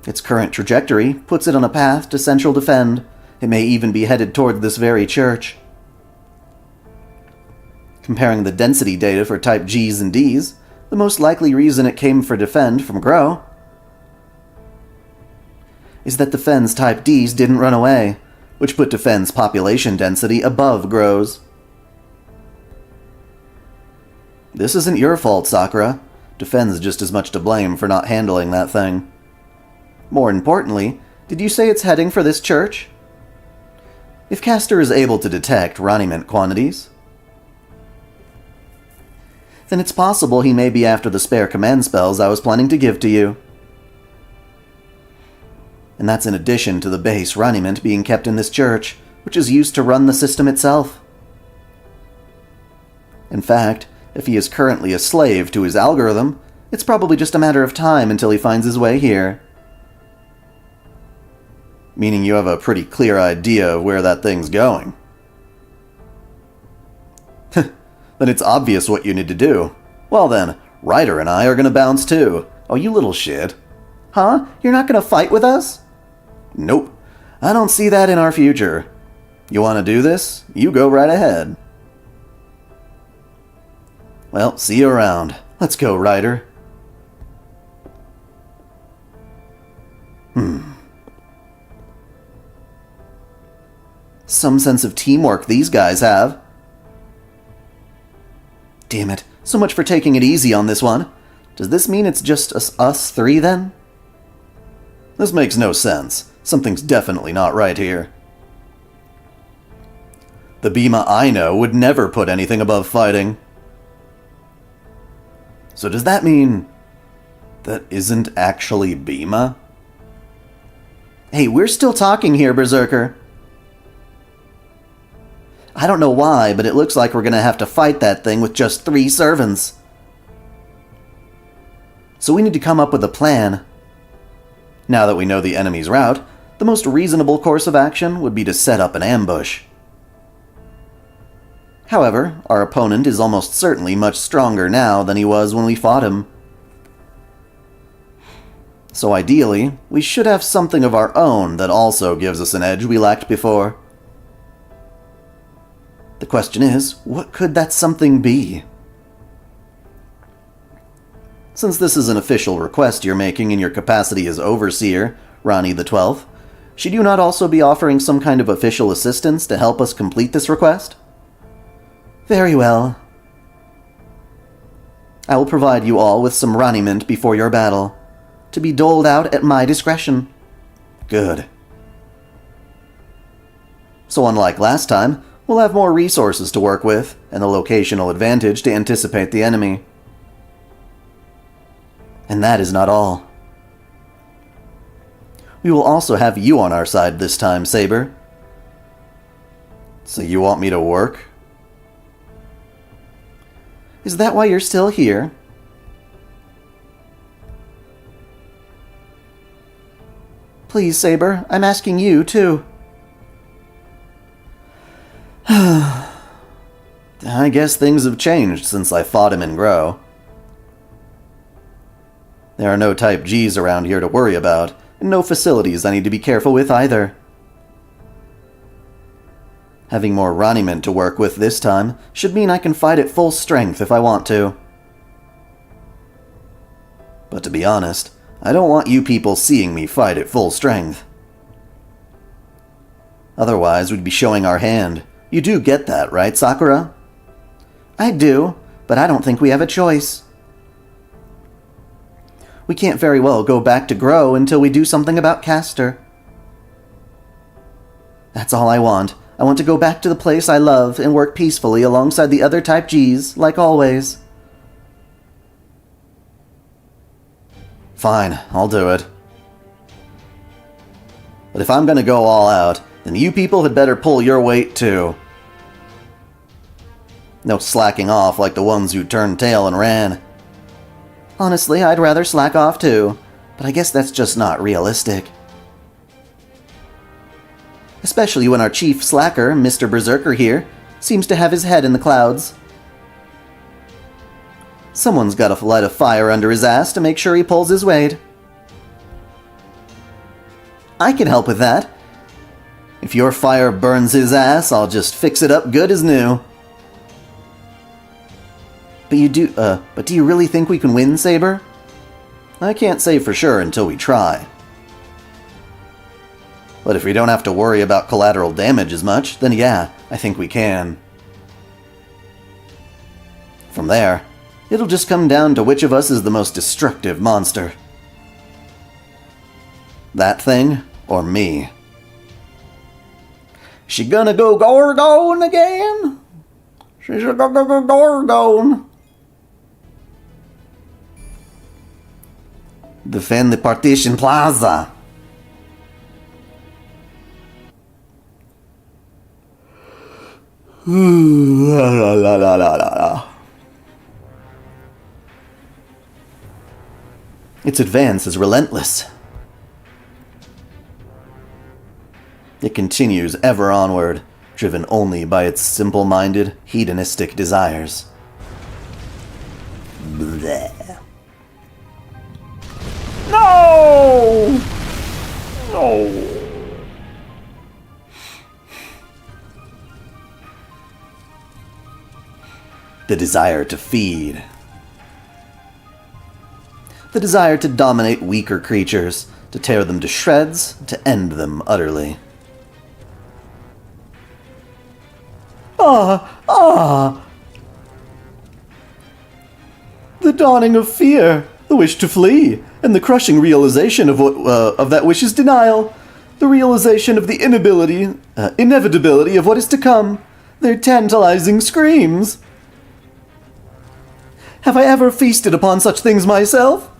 Its current trajectory puts it on a path to Central Defend. It may even be headed toward this very church. Comparing the density data for Type Gs and Ds, the most likely reason it came for Defend from Grow is that Defend's Type Ds didn't run away, which put Defend's population density above Grow's. This isn't your fault, Sakura. Defend's just as much to blame for not handling that thing. More importantly, did you say it's heading for this church? If Castor is able to detect Runnymede quantities, then it's possible he may be after the spare command spells I was planning to give to you. And that's in addition to the base Runnymede being kept in this church, which is used to run the system itself. In fact, if he is currently a slave to his algorithm, it's probably just a matter of time until he finds his way here. Meaning you have a pretty clear idea of where that thing's going. Then it's obvious what you need to do. Well then, Ryder and I are gonna bounce too. Oh, you little shit. Huh? You're not gonna fight with us? Nope. I don't see that in our future. You want to do this? You go right ahead. Well, see you around. Let's go, Ryder. Some sense of teamwork these guys have. Damn it. So much for taking it easy on this one. Does this mean it's just us three then? This makes no sense. Something's definitely not right here. The Bima I know would never put anything above fighting. So does that mean that isn't actually Bima? Hey, we're still talking here, Berserker. I don't know why, but it looks like we're gonna have to fight that thing with just 3 servants. So we need to come up with a plan. Now that we know the enemy's route, the most reasonable course of action would be to set up an ambush. However, our opponent is almost certainly much stronger now than he was when we fought him. So ideally, we should have something of our own that also gives us an edge we lacked before. The question is, what could that something be? Since this is an official request you're making in your capacity as Overseer, Rani the 12th, should you not also be offering some kind of official assistance to help us complete this request? Very well. I will provide you all with some Runnymede before your battle, to be doled out at my discretion. Good. So unlike last time, we'll have more resources to work with, and the locational advantage to anticipate the enemy. And that is not all. We will also have you on our side this time, Saber. So you want me to work? Is that why you're still here? Please, Saber, I'm asking you, too. I guess things have changed since I fought him in Grow. There are no Type Gs around here to worry about, and no facilities I need to be careful with either. Having more Ranimen to work with this time should mean I can fight at full strength if I want to. But to be honest, I don't want you people seeing me fight at full strength. Otherwise, we'd be showing our hand. You do get that, right, Sakura? I do, but I don't think we have a choice. We can't very well go back to Grow until we do something about Castor. That's all I want. I want to go back to the place I love and work peacefully alongside the other Type Gs, like always. Fine, I'll do it. But if I'm gonna go all out, then you people had better pull your weight too. No slacking off like the ones who turned tail and ran. Honestly, I'd rather slack off too, but I guess that's just not realistic. Especially when our chief slacker, Mr. Berserker here, seems to have his head in the clouds. Someone's gotta light a fire under his ass to make sure he pulls his weight. I can help with that. If your fire burns his ass, I'll just fix it up good as new. But do you really think we can win, Saber? I can't say for sure until we try. But if we don't have to worry about collateral damage as much, then yeah, I think we can. From there, it'll just come down to which of us is the most destructive monster. That thing, or me. She gonna go Gorgon again? She's a Gorgon. Defend the Partition Plaza. Its advance is relentless. It continues ever onward, driven only by its simple-minded, hedonistic desires. Bleh. No! No! The desire to feed. The desire to dominate weaker creatures, to tear them to shreds, to end them utterly. The dawning of fear, the wish to flee, and the crushing realization of that wish's denial, the realization of the inevitability of what is to come, their tantalizing screams. Have I ever feasted upon such things myself?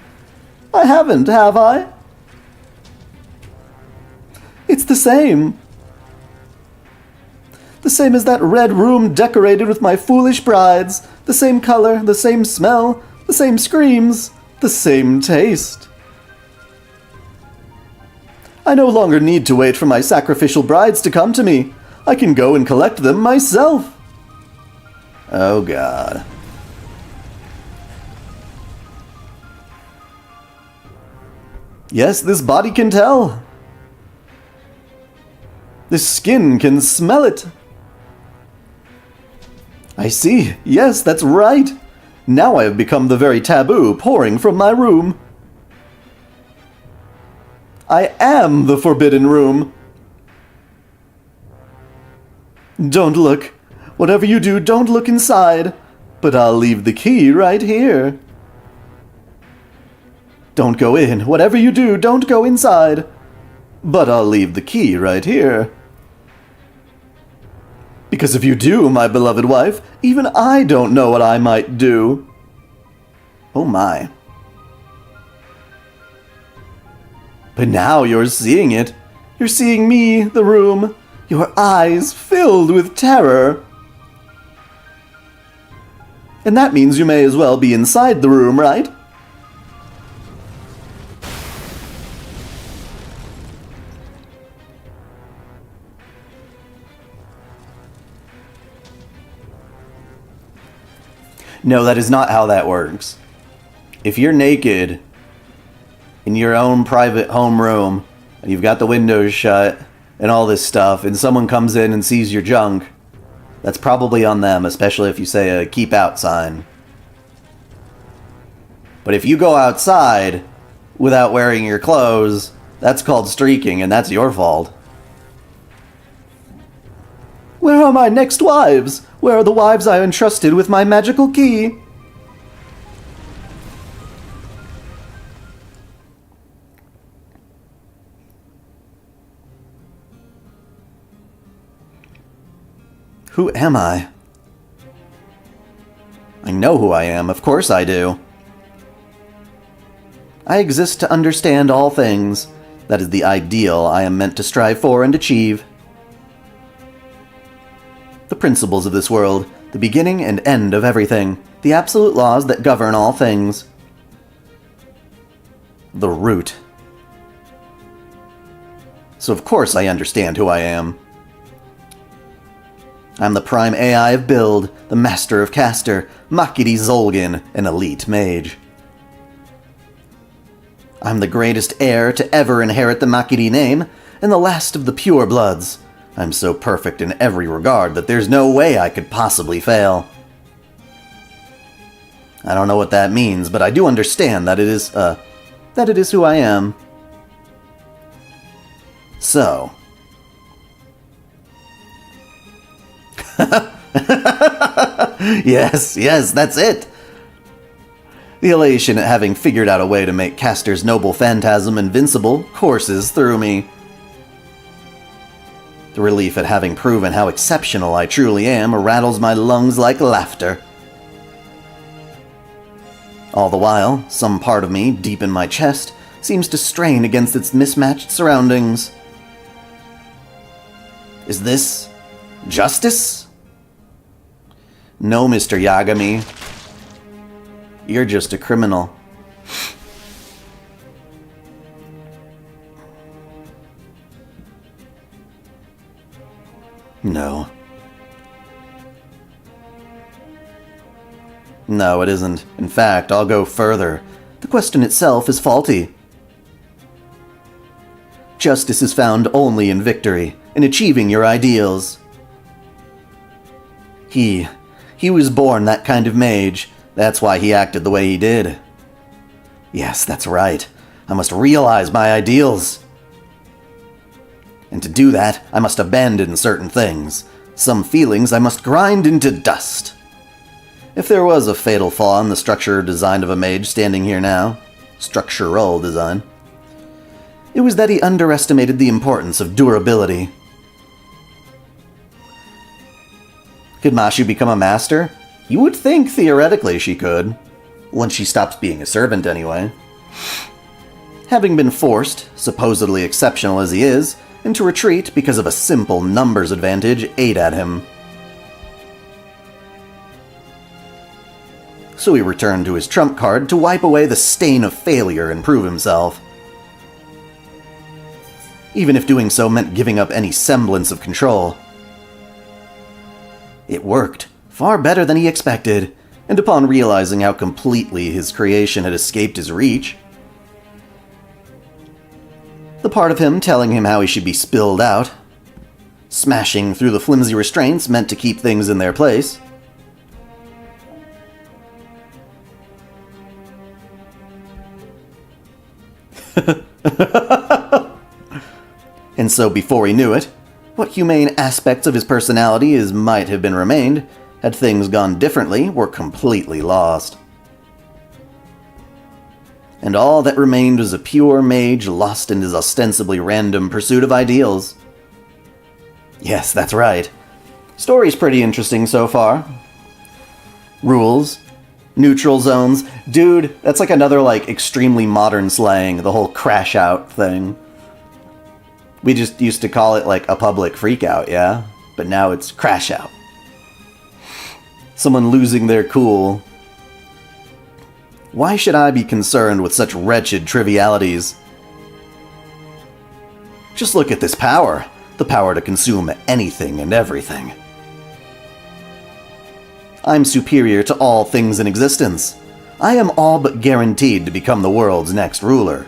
I haven't, have I? It's the same. The same as that red room decorated with my foolish brides. The same color, the same smell, the same screams, the same taste. I no longer need to wait for my sacrificial brides to come to me. I can go and collect them myself. Oh God. Yes, this body can tell. This skin can smell it. I see. Yes, that's right. Now I have become the very taboo pouring from my room. I am the forbidden room. Don't look. Whatever you do, don't look inside. But I'll leave the key right here. Don't go in. Whatever you do, don't go inside. But I'll leave the key right here. Because if you do, my beloved wife, even I don't know what I might do. Oh my. But now you're seeing it. You're seeing me, the room, your eyes filled with terror. And that means you may as well be inside the room, right? No, that is not how that works. If you're naked in your own private homeroom, and you've got the windows shut, and all this stuff, and someone comes in and sees your junk, that's probably on them, especially if you say a keep out sign. But if you go outside without wearing your clothes, that's called streaking, and that's your fault. Where are my next wives? Where are the wives I entrusted with my magical key? Who am I? I know who I am, of course I do. I exist to understand all things. That is the ideal I am meant to strive for and achieve. The principles of this world, the beginning and end of everything, the absolute laws that govern all things. The root. So of course I understand who I am. I'm the prime AI of Build, the master of caster, Makiri Zolgin, an elite mage. I'm the greatest heir to ever inherit the Makiri name, and the last of the pure bloods. I'm so perfect in every regard that there's no way I could possibly fail. I don't know what that means, but I do understand that it is who I am. So. Yes, that's it. The elation at having figured out a way to make Caster's noble phantasm invincible courses through me. The relief at having proven how exceptional I truly am rattles my lungs like laughter. All the while, some part of me, deep in my chest, seems to strain against its mismatched surroundings. Is this justice? No, Mr. Yagami. You're just a criminal. No. No, it isn't. In fact, I'll go further. The question itself is faulty. Justice is found only in victory, in achieving your ideals. He was born that kind of mage. That's why he acted the way he did. Yes, that's right. I must realize my ideals. And to do that, I must abandon certain things. Some feelings I must grind into dust. If there was a fatal flaw in the structure or design of a mage standing here now, structural design, it was that he underestimated the importance of durability. Could Mashu become a master? You would think, theoretically, she could. Once she stops being a servant, anyway. Having been forced, supposedly exceptional as he is, into retreat because of a simple numbers advantage ate at him. So he returned to his trump card to wipe away the stain of failure and prove himself. Even if doing so meant giving up any semblance of control. It worked. Far better than he expected, and upon realizing how completely his creation had escaped his reach, the part of him telling him how he should be spilled out, smashing through the flimsy restraints meant to keep things in their place, and so before he knew it, what humane aspects of his personality as might have been remained, had things gone differently, were completely lost. And all that remained was a pure mage lost in his ostensibly random pursuit of ideals. Yes, that's right. Story's pretty interesting so far. Rules, neutral zones. Dude, that's like another extremely modern slang, the whole crash out thing. We just used to call it like a public freakout, yeah? But now it's crash out. Someone losing their cool. Why should I be concerned with such wretched trivialities? Just look at this power. The power to consume anything and everything. I'm superior to all things in existence. I am all but guaranteed to become the world's next ruler.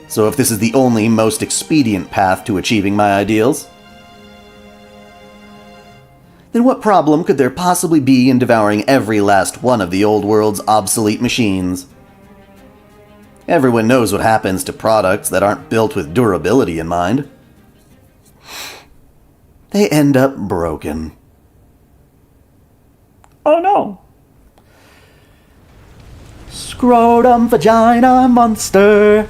So if this is the only most expedient path to achieving my ideals, then what problem could there possibly be in devouring every last one of the old world's obsolete machines? Everyone knows what happens to products that aren't built with durability in mind. They end up broken. Oh no! Scrotum vagina monster!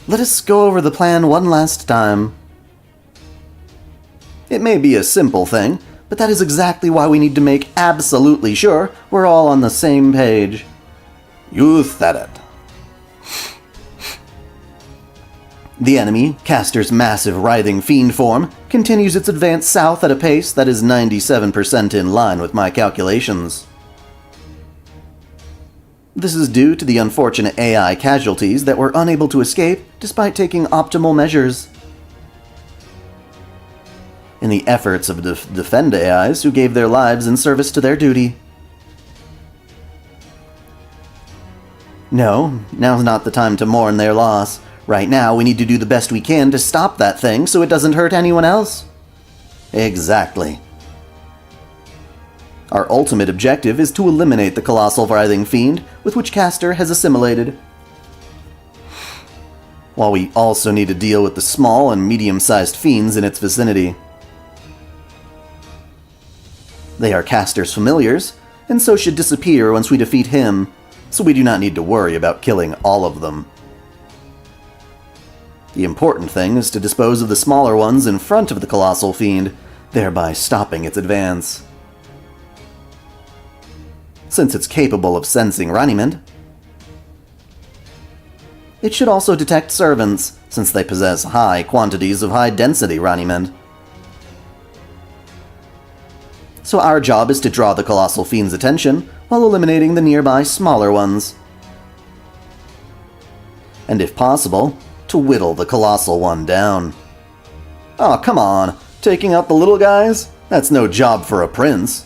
Let us go over the plan one last time. It may be a simple thing, but that is exactly why we need to make absolutely sure we're all on the same page. You said it. The enemy, Caster's massive writhing fiend form, continues its advance south at a pace that is 97% in line with my calculations. This is due to the unfortunate AI casualties that were unable to escape despite taking optimal measures. In the efforts of defend AIs who gave their lives in service to their duty. No, now's not the time to mourn their loss. Right now, we need to do the best we can to stop that thing so it doesn't hurt anyone else. Exactly. Our ultimate objective is to eliminate the colossal writhing fiend with which Caster has assimilated. While we also need to deal with the small and medium-sized fiends in its vicinity. They are Caster's familiars, and so should disappear once we defeat him, so we do not need to worry about killing all of them. The important thing is to dispose of the smaller ones in front of the colossal fiend, thereby stopping its advance. Since it's capable of sensing Runnymede, it should also detect servants, since they possess high quantities of high-density Runnymede. So our job is to draw the colossal fiend's attention while eliminating the nearby smaller ones. And if possible, to whittle the colossal one down. Oh, come on, taking out the little guys? That's no job for a prince.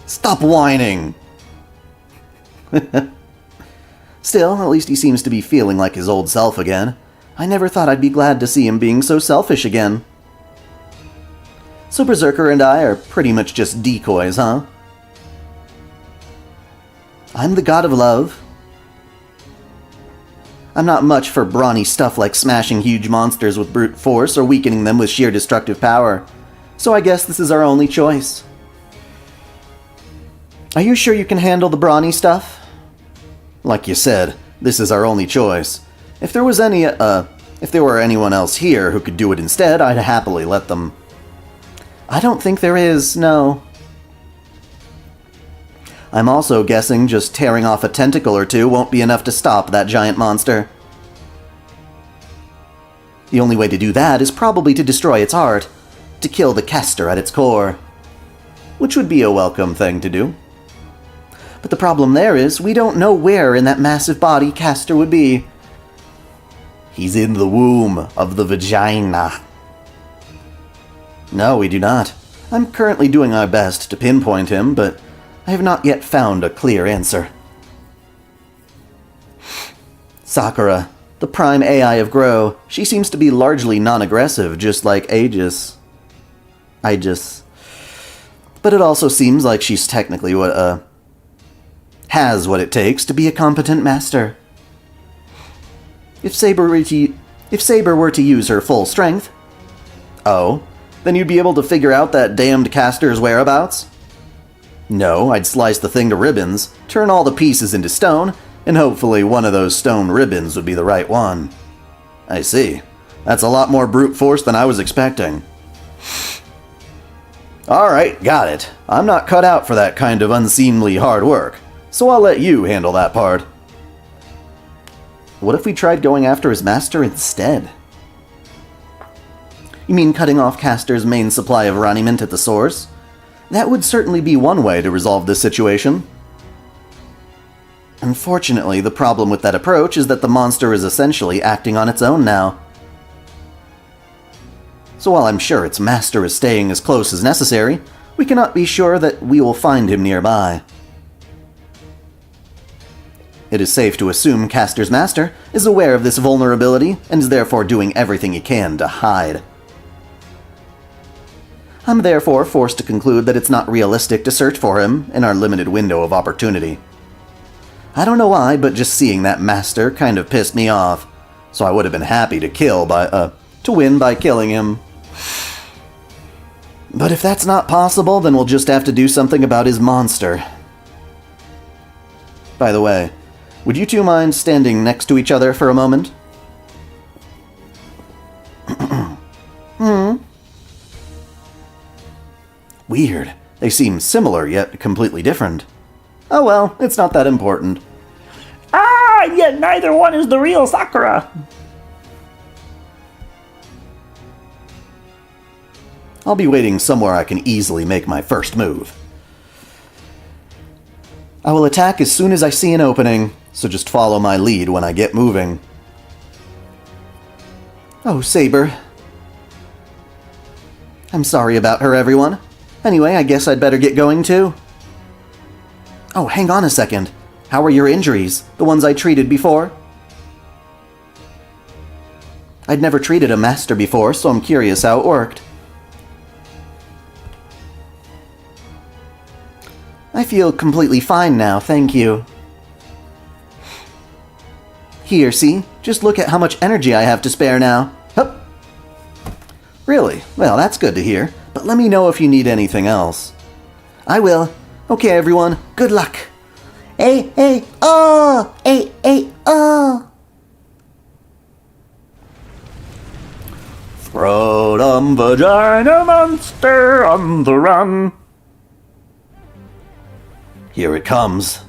Stop whining! Still, at least he seems to be feeling like his old self again. I never thought I'd be glad to see him being so selfish again. So Berserker and I are pretty much just decoys, huh? I'm the god of love. I'm not much for brawny stuff like smashing huge monsters with brute force or weakening them with sheer destructive power, so I guess this is our only choice. Are you sure you can handle the brawny stuff? Like you said, this is our only choice. If there were anyone else here who could do it instead, I'd happily let them. I don't think there is, no. I'm also guessing just tearing off a tentacle or two won't be enough to stop that giant monster. The only way to do that is probably to destroy its heart, to kill the caster at its core. Which would be a welcome thing to do. But the problem there is, we don't know where in that massive body Caster would be. He's in the womb of the vagina. No, we do not. I'm currently doing my best to pinpoint him, but I have not yet found a clear answer. Sakura, the prime AI of Grow, she seems to be largely non-aggressive, just like Aegis. But it also seems like she's technically has what it takes to be a competent master. If Saber were to use her full strength, oh, then you'd be able to figure out that damned caster's whereabouts? No, I'd slice the thing to ribbons, turn all the pieces into stone, and hopefully one of those stone ribbons would be the right one. I see. That's a lot more brute force than I was expecting. Alright, got it. I'm not cut out for that kind of unseemly hard work, so I'll let you handle that part. What if we tried going after his master instead? You mean cutting off Castor's main supply of Raniment at the source? That would certainly be one way to resolve this situation. Unfortunately, the problem with that approach is that the monster is essentially acting on its own now. So while I'm sure its master is staying as close as necessary, we cannot be sure that we will find him nearby. It is safe to assume Castor's master is aware of this vulnerability and is therefore doing everything he can to hide. I'm therefore forced to conclude that it's not realistic to search for him in our limited window of opportunity. I don't know why, but just seeing that master kind of pissed me off, so I would have been happy to win by killing him. But if that's not possible, then we'll just have to do something about his monster. By the way, would you two mind standing next to each other for a moment? Weird. They seem similar, yet completely different. Oh well, it's not that important. Ah, yet neither one is the real Sakura. I'll be waiting somewhere I can easily make my first move. I will attack as soon as I see an opening, so just follow my lead when I get moving. Oh, Saber. I'm sorry about her, everyone. Anyway, I guess I'd better get going too. Oh, hang on a second. How are your injuries? The ones I treated before? I'd never treated a master before, so I'm curious how it worked. I feel completely fine now, thank you. Here, see? Just look at how much energy I have to spare now. Hup. Really? Well, that's good to hear. But let me know if you need anything else. I will. Okay, everyone. Good luck. Oh! Scrotum vagina monster on the run. Here it comes.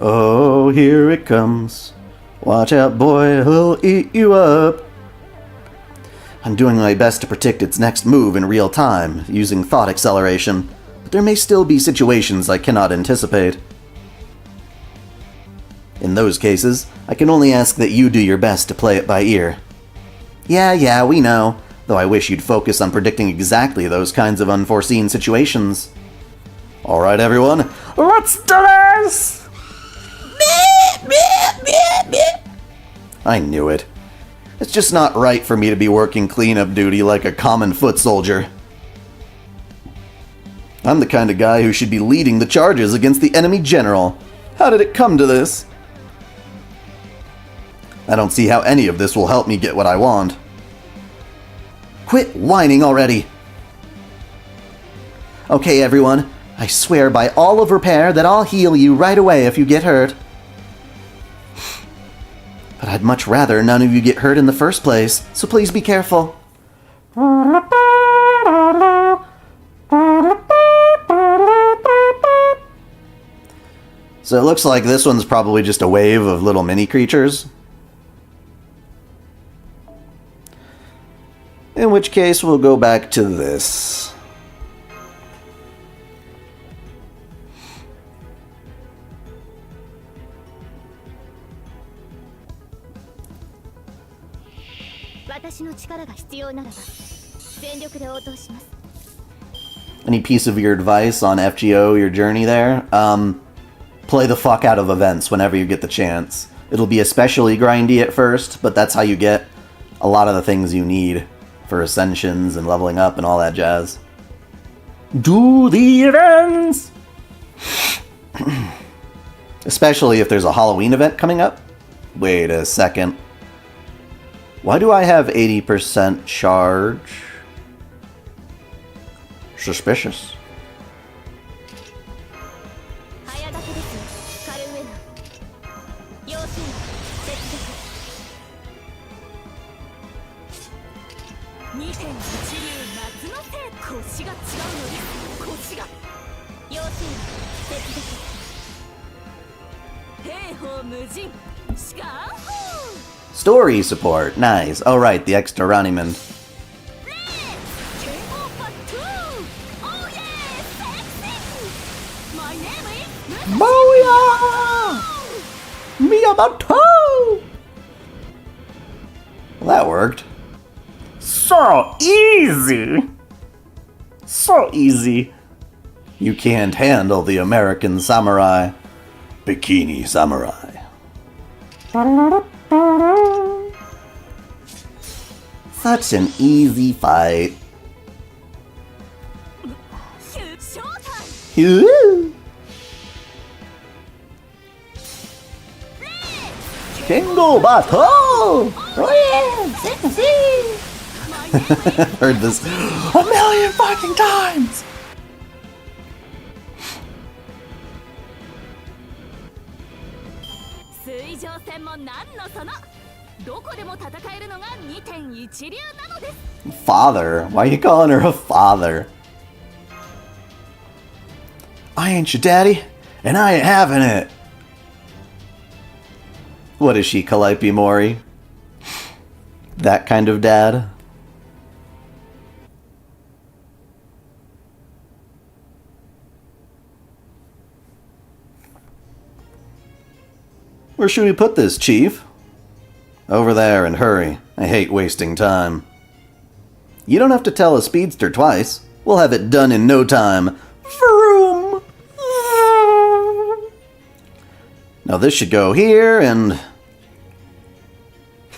Oh, here it comes. Watch out, boy, he'll eat you up. I'm doing my best to predict its next move in real time, using thought acceleration, but there may still be situations I cannot anticipate. In those cases, I can only ask that you do your best to play it by ear. Yeah, we know, though I wish you'd focus on predicting exactly those kinds of unforeseen situations. Alright, everyone, let's do this! I knew it. It's just not right for me to be working cleanup duty like a common foot soldier. I'm the kind of guy who should be leading the charges against the enemy general. How did it come to this? I don't see how any of this will help me get what I want. Quit whining already! Okay, everyone. I swear by all of repair that I'll heal you right away if you get hurt. But I'd much rather none of you get hurt in the first place, so please be careful. So it looks like this one's probably just a wave of little mini creatures. In which case, we'll go back to this. Any piece of your advice on FGO, your journey there? Play the fuck out of events whenever you get the chance. It'll be especially grindy at first, but that's how you get a lot of the things you need for ascensions and leveling up and all that jazz. Do the events! Especially if there's a Halloween event coming up. Wait a second. Why do I have 80% charge? Suspicious. Story support, nice. Oh right, the extra Raniman. Booyah! Miyamoto! Well, that worked. So easy! So easy. You can't handle the American samurai. Bikini samurai. Such an easy fight. Kengo Bato! Heard this a million fucking times! Father? Why are you calling her a father? I ain't your daddy, and I ain't having it. What is she, Calliope Mori? That kind of dad? Where should we put this, Chief? Over there, and hurry. I hate wasting time. You don't have to tell a speedster twice. We'll have it done in no time. Vroom! Now this should go here, and...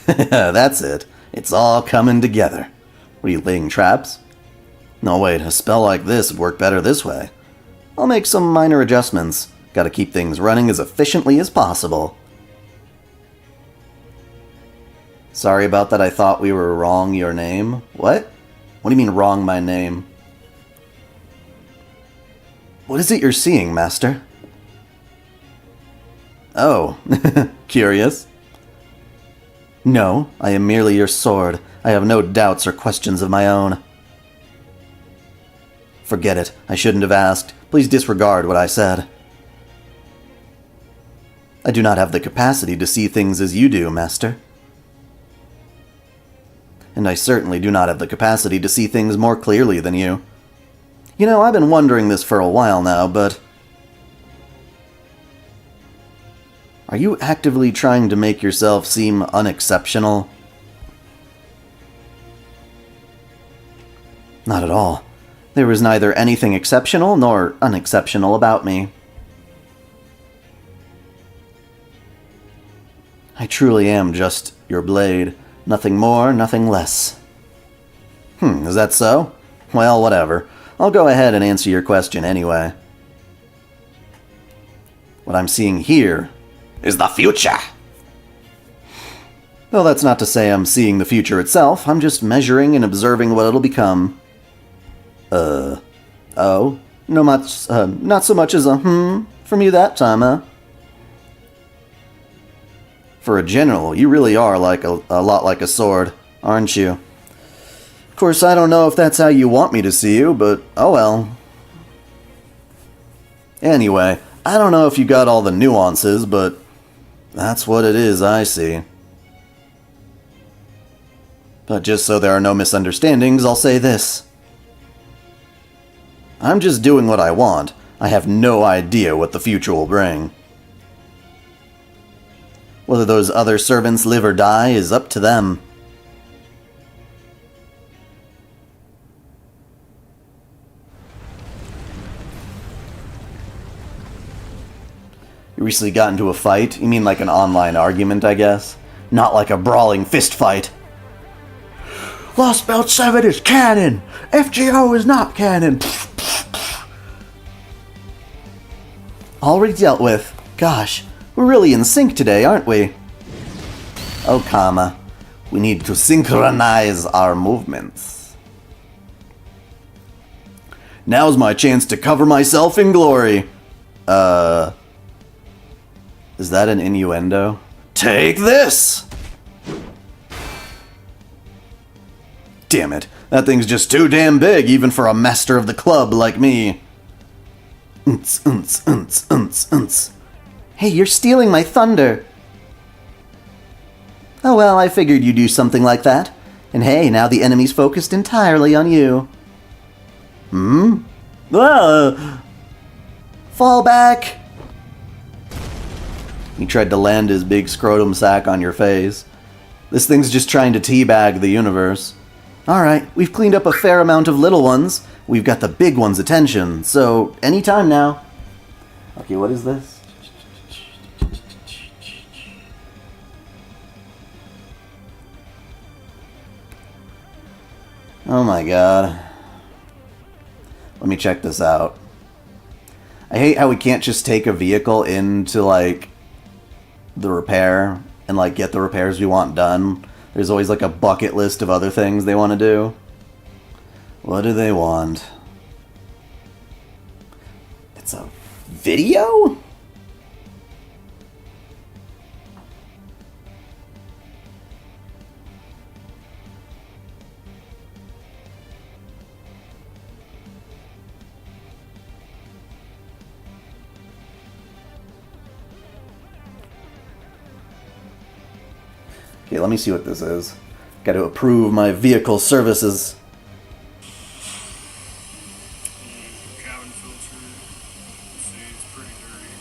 That's it. It's all coming together. What are you, laying traps? No, wait, a spell like this would work better this way. I'll make some minor adjustments. Gotta keep things running as efficiently as possible. Sorry about that, I thought we were wrong your name. What? What do you mean wrong my name? What is it you're seeing, Master? Oh, curious. No, I am merely your sword. I have no doubts or questions of my own. Forget it. I shouldn't have asked. Please disregard what I said. I do not have the capacity to see things as you do, Master. And I certainly do not have the capacity to see things more clearly than you. You know, I've been wondering this for a while now, but... Are you actively trying to make yourself seem unexceptional? Not at all. There is neither anything exceptional nor unexceptional about me. I truly am just your blade. Nothing more, nothing less. Is that so? Well, whatever. I'll go ahead and answer your question anyway. What I'm seeing here is the future. Though that's not to say I'm seeing the future itself, I'm just measuring and observing what it'll become. Oh? No much, not so much as a from you that time, huh? For a general, you really are like a lot like a sword, aren't you? Of course, I don't know if that's how you want me to see you, but oh well. Anyway, I don't know if you got all the nuances, but that's what it is I see. But just so there are no misunderstandings, I'll say this. I'm just doing what I want. I have no idea what the future will bring. Whether those other servants live or die is up to them. You recently got into a fight? You mean like an online argument, I guess? Not like a brawling fist fight. Lost Belt 7 is canon! FGO is not canon! Already dealt with. Gosh, we're really in sync today, aren't we? Oh, Kama. We need to synchronize our movements. Now's my chance to cover myself in glory. Is that an innuendo? Take this! Damn it. That thing's just too damn big, even for a master of the club like me. Hey, you're stealing my thunder! Oh well, I figured you'd do something like that. And hey, now the enemy's focused entirely on you. Hmm? Fall back! He tried to land his big scrotum sack on your face. This thing's just trying to teabag the universe. Alright, we've cleaned up a fair amount of little ones. We've got the big one's attention, so anytime now. Okay, what is this? Oh my god. Let me check this out. I hate how we can't just take a vehicle into, like, the repair and, like, get the repairs we want done. There's always, like, a bucket list of other things they want to do. What do they want? It's a video? Okay, let me see what this is. Got to approve my vehicle services. Cabin filter. See, it's pretty dirty.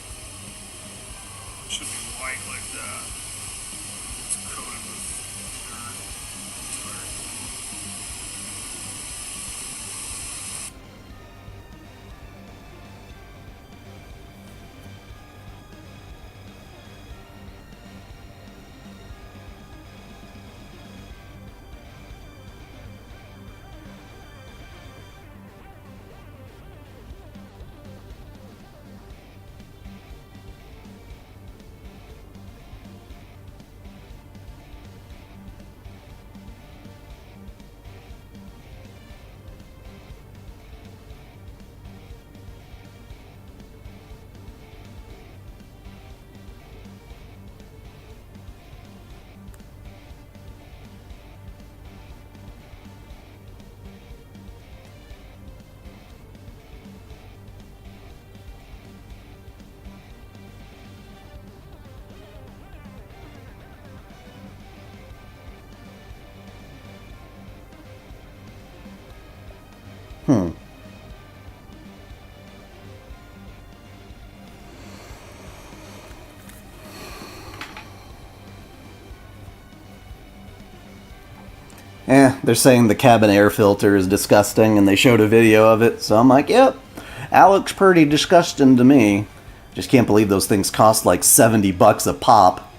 It should be white like that. It's coated with dirt. They're saying the cabin air filter is disgusting, and they showed a video of it, so I'm like, yep, that looks pretty disgusting to me. Just can't believe those things cost like $70 a pop.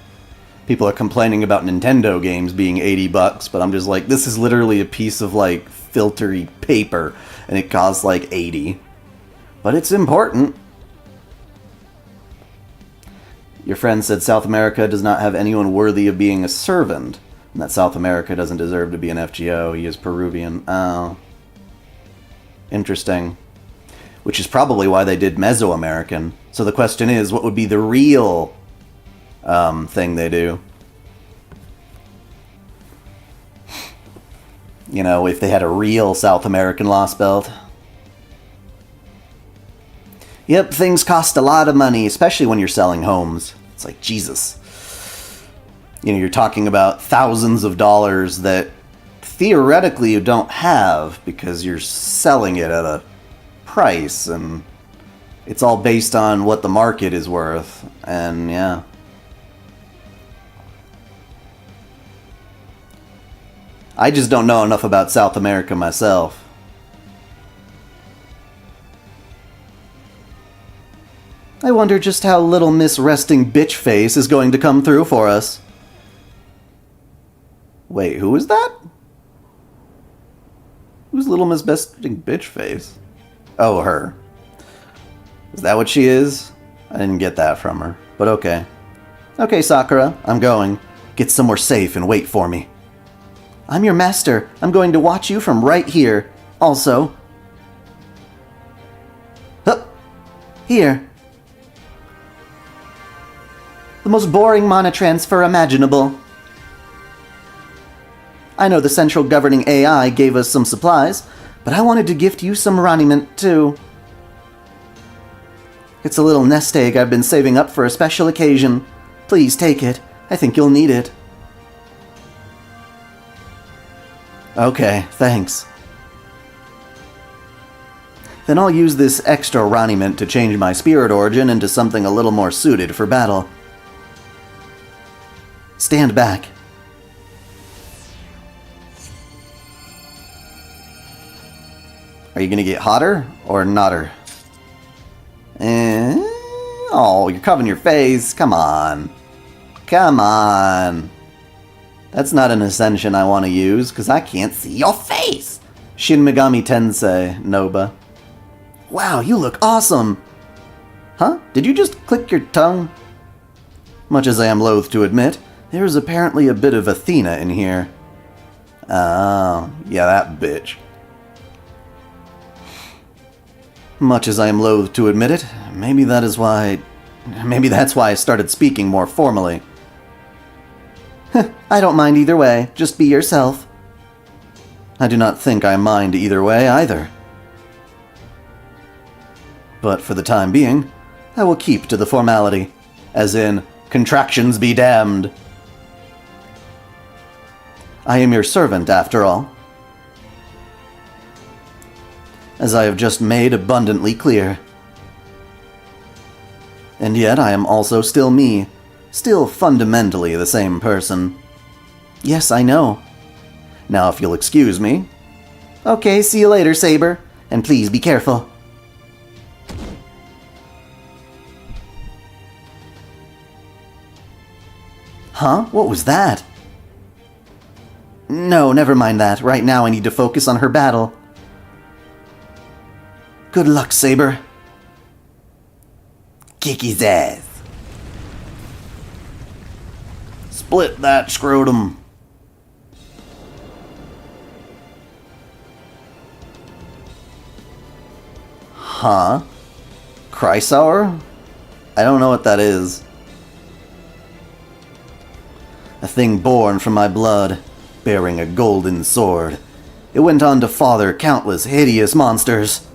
People are complaining about Nintendo games being $80, but I'm just like, this is literally a piece of, like, filtery paper, and it costs like $80. But it's important. Your friend said South America does not have anyone worthy of being a servant, and that South America doesn't deserve to be an FGO. He is Peruvian. Oh. Interesting. Which is probably why they did Mesoamerican. So the question is, what would be the real thing they do? You know, if they had a real South American Lost Belt. Yep, things cost a lot of money, especially when you're selling homes. It's like, Jesus. You know, you're talking about thousands of dollars that theoretically you don't have because you're selling it at a price, and it's all based on what the market is worth, and yeah. I just don't know enough about South America myself. I wonder just how Little Miss Resting Bitch Face is going to come through for us. Wait, who is that? Who's Little Miss Resting Bitch Face? Oh, her. Is that what she is? I didn't get that from her, but okay. Okay, Sakura, I'm going. Get somewhere safe and wait for me. I'm your master. I'm going to watch you from right here. Also. Hup. Here. The most boring mana transfer imaginable. I know the central governing AI gave us some supplies, but I wanted to gift you some raiment too. It's a little nest egg I've been saving up for a special occasion. Please take it. I think you'll need it. Okay, thanks. Then I'll use this extra raniment to change my spirit origin into something a little more suited for battle. Stand back. Are you gonna get hotter or notter? Oh, you're covering your face. Come on. Come on. That's not an ascension I want to use, because I can't see your face. Shin Megami Tensei, Noba. Wow, you look awesome. Huh? Did you just click your tongue? Much as I am loath to admit, there is apparently a bit of Athena in here. Oh, yeah, that bitch. Much as I am loath to admit it, maybe that's why I started speaking more formally. I don't mind either way, just be yourself. I do not think I mind either way either. But for the time being, I will keep to the formality, as in, contractions be damned. I am your servant, after all. As I have just made abundantly clear. And yet I am also still me, still fundamentally the same person. Yes, I know. Now if you'll excuse me. Okay, see you later, Saber, and please be careful. Huh? What was that? No, never mind that. Right now I need to focus on her battle. Good luck, Saber. Kick his ass. Split that scrotum. Huh? Chrysaor? I don't know what that is. A thing born from my blood, bearing a golden sword. It went on to father countless hideous monsters.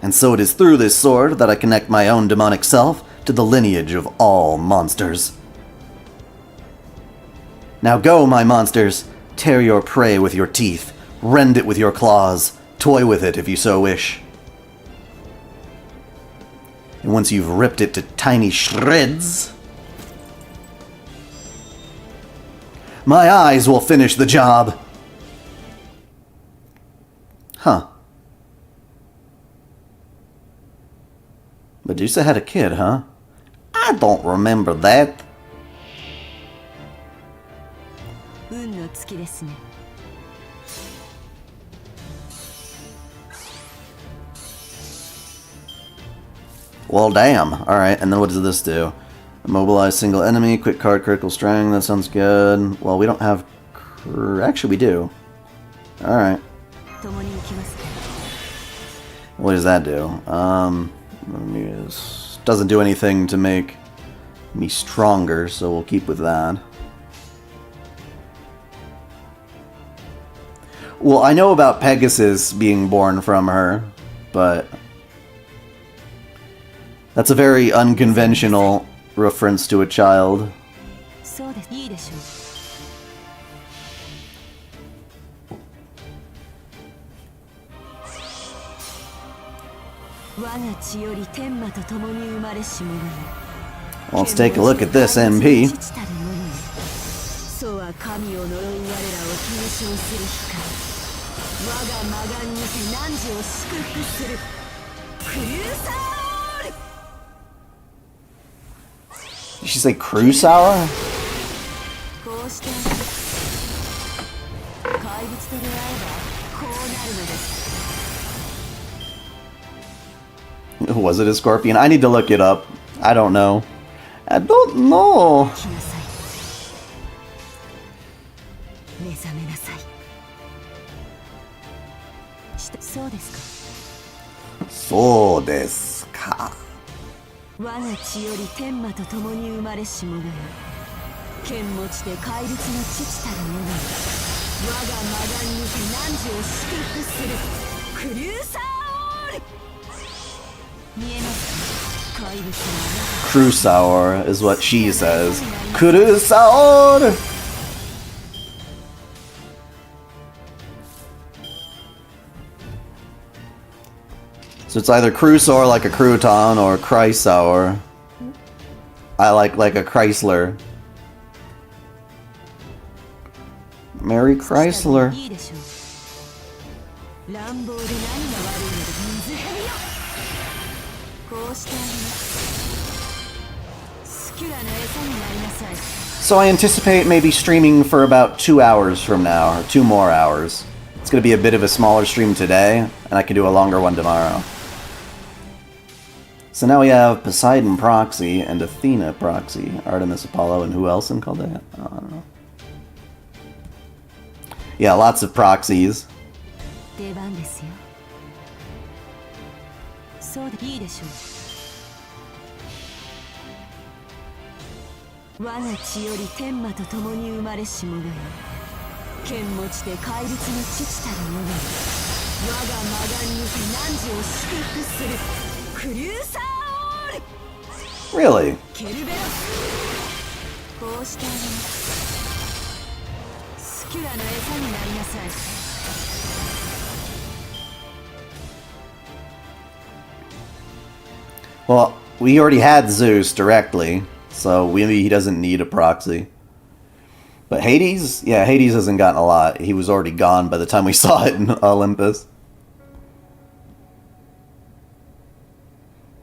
And so it is through this sword that I connect my own demonic self to the lineage of all monsters. Now go, my monsters, tear your prey with your teeth, rend it with your claws, toy with it if you so wish. And once you've ripped it to tiny shreds, my eyes will finish the job. Huh. Medusa had a kid, huh? I don't remember that. Well, damn. Alright, and then what does this do? Immobilize single enemy, quick card, critical strength. That sounds good. Well, we don't have... Actually, we do. Alright. What does that do? Doesn't do anything to make me stronger, so we'll keep with that. Well, I know about Pegasus being born from her, but that's a very unconventional reference to a child. Well, let's take a look at this MP. Did she say Crusour? Was it a scorpion? I need to look it up. I don't know. I don't know. So desu ka. Kurusaur is what she says. Kurusaur! So it's either Kurusaur like a crouton or Chrysaor. I like a Chrysler. Merry Chrysler. So I anticipate maybe streaming for about 2 hours from now, or 2 more hours. It's going to be a bit of a smaller stream today, and I can do a longer one tomorrow. So now we have Poseidon Proxy and Athena Proxy, Artemis Apollo, and who else in called that? Oh, I don't know. Yeah, lots of proxies. Really? Well, we already had Zeus directly, so maybe he doesn't need a proxy. But Hades? Yeah, Hades hasn't gotten a lot. He was already gone by the time we saw it in Olympus.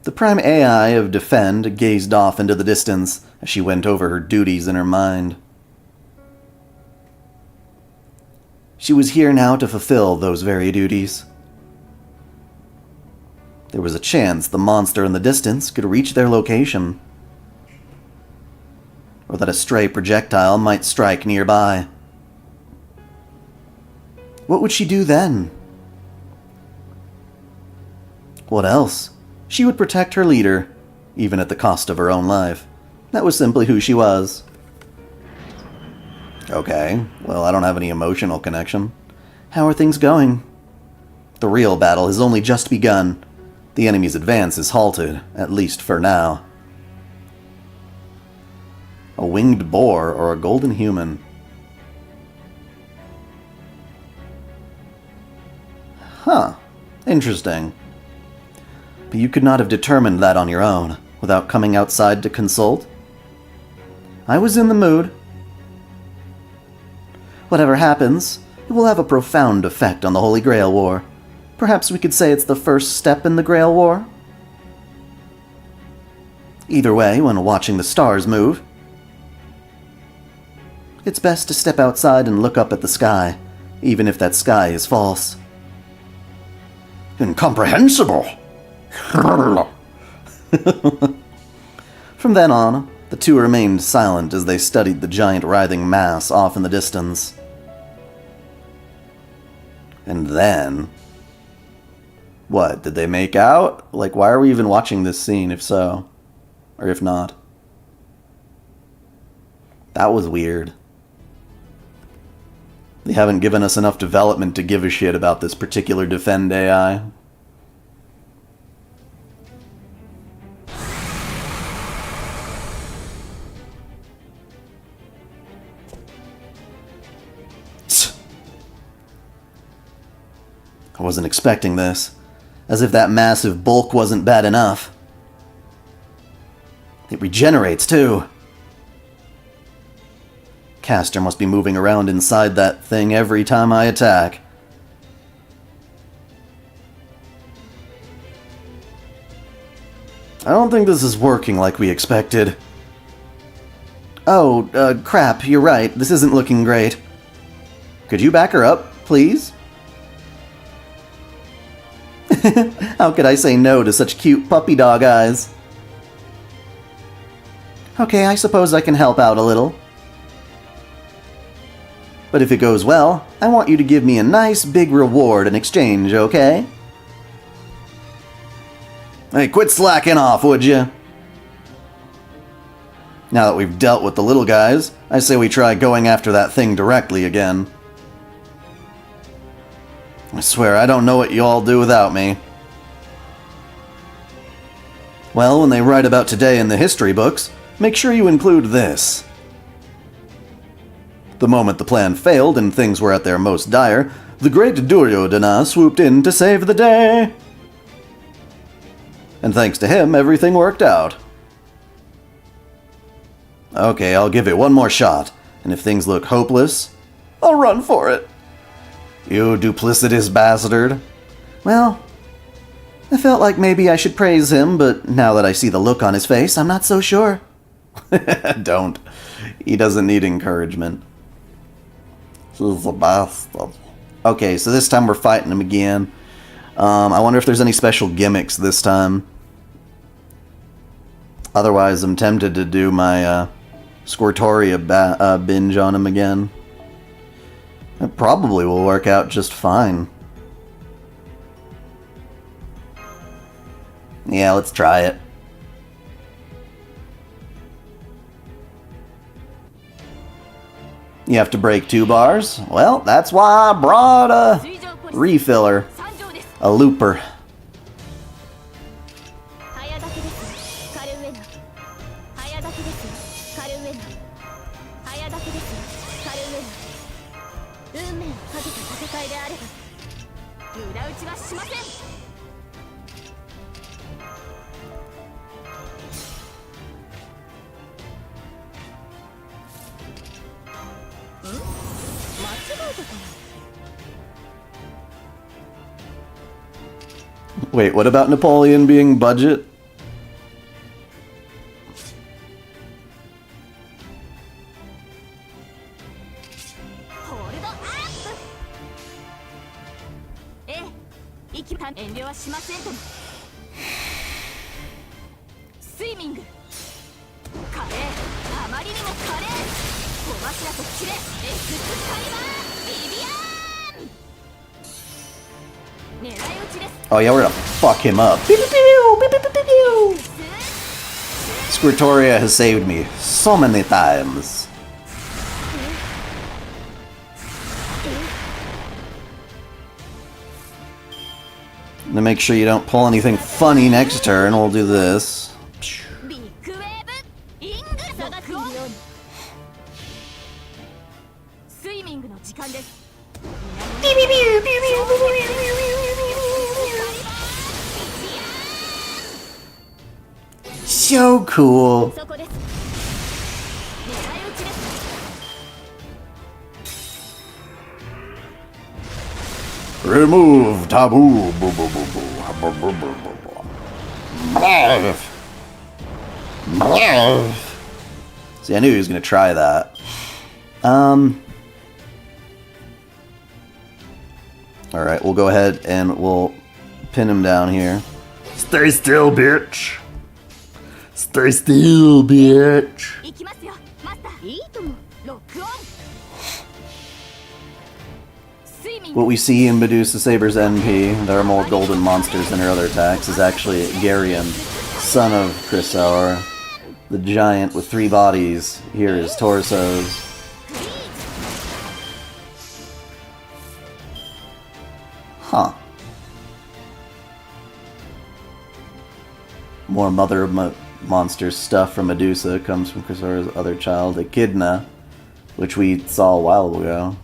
The prime AI of Defend gazed off into the distance as she went over her duties in her mind. She was here now to fulfill those very duties. There was a chance the monster in the distance could reach their location, or that a stray projectile might strike nearby. What would she do then? What else? She would protect her leader, even at the cost of her own life. That was simply who she was. Okay, well, I don't have any emotional connection. How are things going? The real battle has only just begun. The enemy's advance is halted, at least for now. A winged boar or a golden human? Huh, interesting. But you could not have determined that on your own, without coming outside to consult? I was in the mood. Whatever happens, it will have a profound effect on the Holy Grail War. Perhaps we could say it's the first step in the Grail War? Either way, when watching the stars move, it's best to step outside and look up at the sky, even if that sky is false. Incomprehensible! From then on, the two remained silent as they studied the giant writhing mass off in the distance. And then... What, did they make out? Like, why are we even watching this scene, if so? Or if not? That was weird. They haven't given us enough development to give a shit about this particular Defend AI. I wasn't expecting this. As if that massive bulk wasn't bad enough. It regenerates, too. Caster must be moving around inside that thing every time I attack. I don't think this is working like we expected. Oh, crap, you're right. This isn't looking great. Could you back her up, please? How could I say no to such cute puppy dog eyes? Okay, I suppose I can help out a little. But if it goes well, I want you to give me a nice big reward in exchange, okay? Hey, quit slacking off, would you? Now that we've dealt with the little guys, I say we try going after that thing directly again. I swear, I don't know what you all do without me. Well, when they write about today in the history books, make sure you include this. The moment the plan failed and things were at their most dire, the great Duryodhana swooped in to save the day. And thanks to him, everything worked out. Okay, I'll give it one more shot, and if things look hopeless, I'll run for it. You duplicitous bastard. Well, I felt like maybe I should praise him, but now that I see the look on his face, I'm not so sure. Don't. He doesn't need encouragement. He's a bastard. Okay, so this time we're fighting him again. I wonder if there's any special gimmicks this time. Otherwise, I'm tempted to do my Squirtoria binge on him again. It probably will work out just fine. Yeah, let's try it. You have to break 2 bars? Well, that's why I brought a refiller. A looper. Wait, what about Napoleon being budget? Oh yeah, we're gonna fuck him up. Squirtoria has saved me so many times. To make sure you don't pull anything funny next turn, we'll do this. So cool. Remove taboo. See, I knew he was gonna try that. Alright, we'll go ahead and we'll pin him down here. Stay still, bitch. Stay still, bitch. What we see in Medusa Saber's NP, there are more golden monsters than her other attacks, is actually Garion, son of Chrysaor, the giant with 3 bodies. Here is torsos. Huh. More Mother of Monsters stuff from Medusa comes from Chrysaor's other child, Echidna, which we saw a while ago.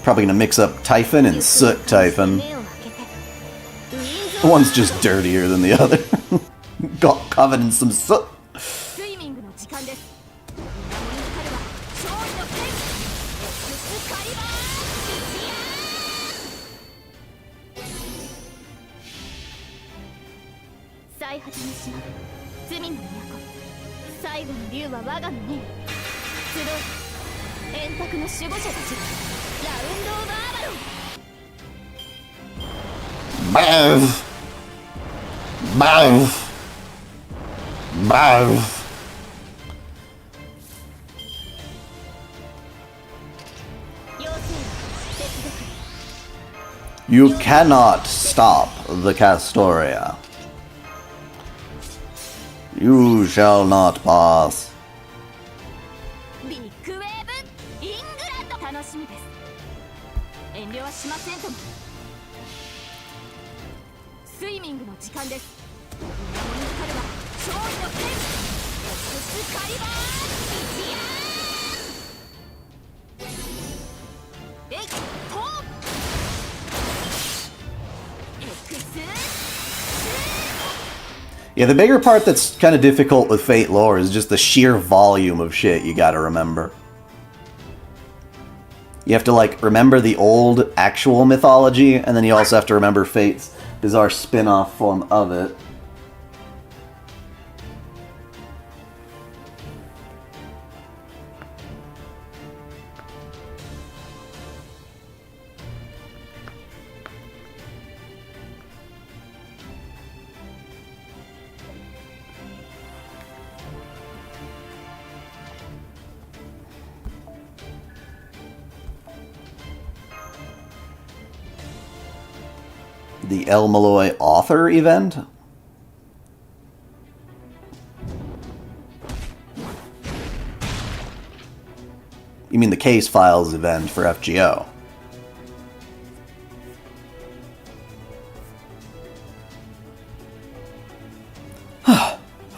Probably gonna mix up Typhon and Soot Typhon. One's just dirtier than the other. Got covered in some soot. Bav. Bav. Bav. You cannot stop the Castoria. You shall not pass. ビッグウェーブイングランド楽しみです。遠慮はしませんとも。スイミングの時間です。源の彼は勝利の剣エクスカリバービアーンえいとエクス Yeah, the bigger part that's kind of difficult with Fate lore is just the sheer volume of shit you gotta remember. You have to, like, remember the old actual mythology, and then you also have to remember Fate's bizarre spin-off form of it. The El Malloy Author event? You mean the Case Files event for FGO?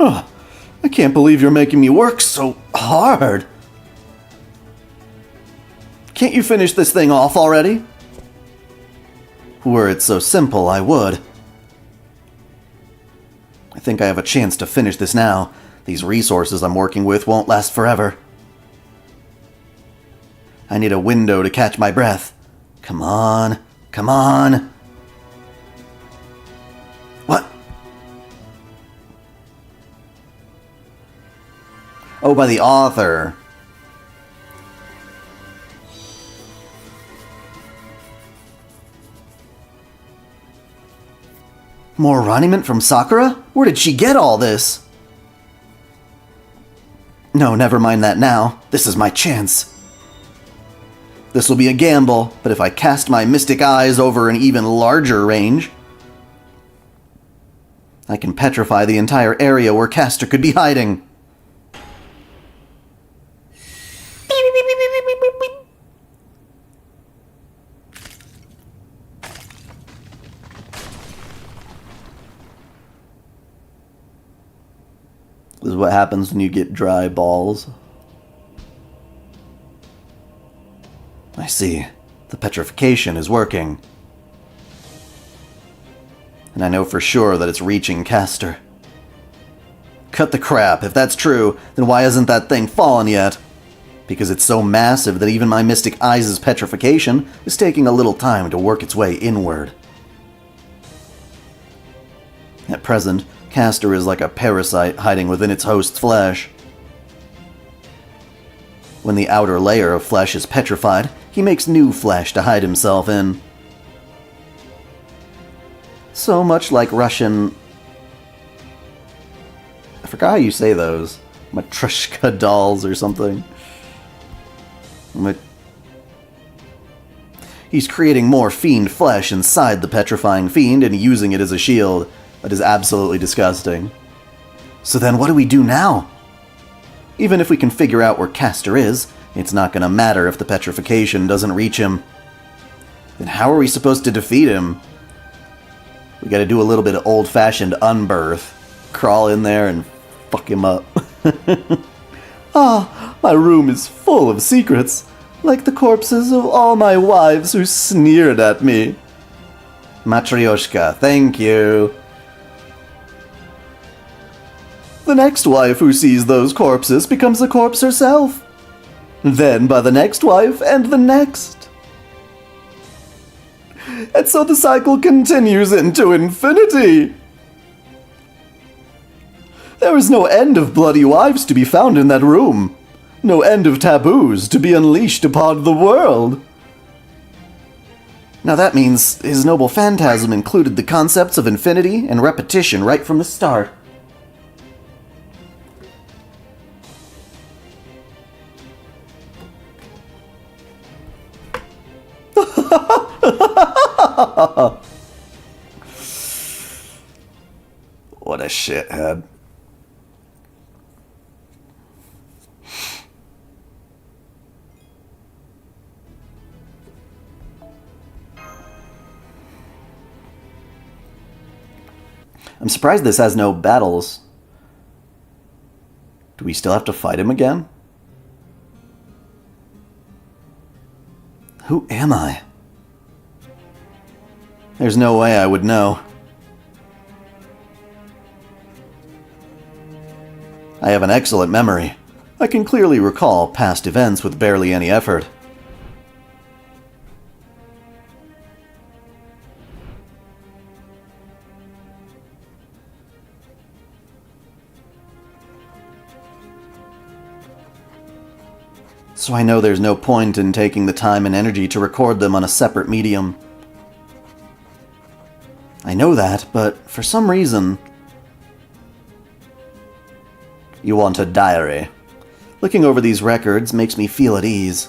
I can't believe you're making me work so hard. Can't you finish this thing off already? Were it so simple, I would. I think I have a chance to finish this now. These resources I'm working with won't last forever. I need a window to catch my breath. Come on, come on. What? Oh, by the author. More monument from Sakura? Where did she get all this? No, never mind that now. This is my chance. This will be a gamble, but if I cast my mystic eyes over an even larger range, I can petrify the entire area where Castor could be hiding. This is what happens when you get dry balls. I see. The petrification is working. And I know for sure that it's reaching Castor. Cut the crap. If that's true, then why hasn't that thing fallen yet? Because it's so massive that even my Mystic Eyes' petrification is taking a little time to work its way inward. At present, Castor is like a parasite hiding within its host's flesh. When the outer layer of flesh is petrified, he makes new flesh to hide himself in. So much like Russian... I forgot how you say those. Matryoshka dolls or something. He's creating more fiend flesh inside the petrifying fiend and using it as a shield. That is absolutely disgusting. So then what do we do now? Even if we can figure out where Castor is, it's not going to matter if the petrification doesn't reach him. Then how are we supposed to defeat him? We gotta do a little bit of old-fashioned unbirth. Crawl in there and fuck him up. Ah, my room is full of secrets, like the corpses of all my wives who sneered at me. Matryoshka, thank you. The next wife who sees those corpses becomes a corpse herself. Then by the next wife and the next. And so the cycle continues into infinity. There is no end of bloody wives to be found in that room. No end of taboos to be unleashed upon the world. Now that means his noble phantasm included the concepts of infinity and repetition right from the start. What a shithead. I'm surprised this has no battles. Do we still have to fight him again? Who am I? There's no way I would know. I have an excellent memory. I can clearly recall past events with barely any effort. So I know there's no point in taking the time and energy to record them on a separate medium. I know that, but for some reason... You want a diary. Looking over these records makes me feel at ease.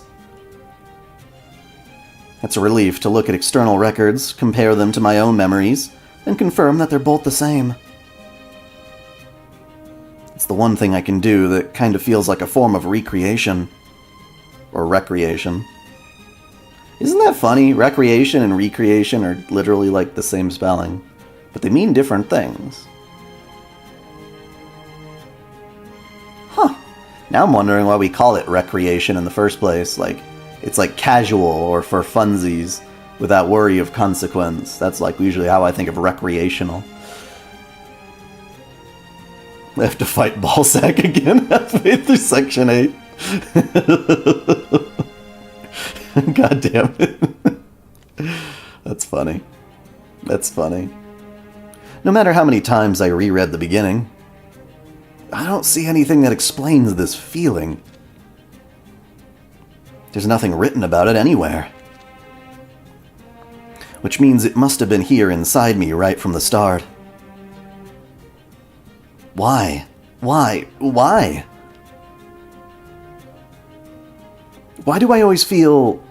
It's a relief to look at external records, compare them to my own memories, and confirm that they're both the same. It's the one thing I can do that kind of feels like a form of recreation. Or recreation. Isn't that funny? Recreation and recreation are literally like the same spelling, but they mean different things. Huh. Now I'm wondering why we call it recreation in the first place. Like, it's like casual or for funsies without worry of consequence. That's like usually how I think of recreational. I have to fight Ballsack again halfway through Section 8. God damn it. That's funny. That's funny. No matter how many times I reread the beginning, I don't see anything that explains this feeling. There's nothing written about it anywhere. Which means it must have been here inside me right from the start. Why? Why? Why? Why do I always feel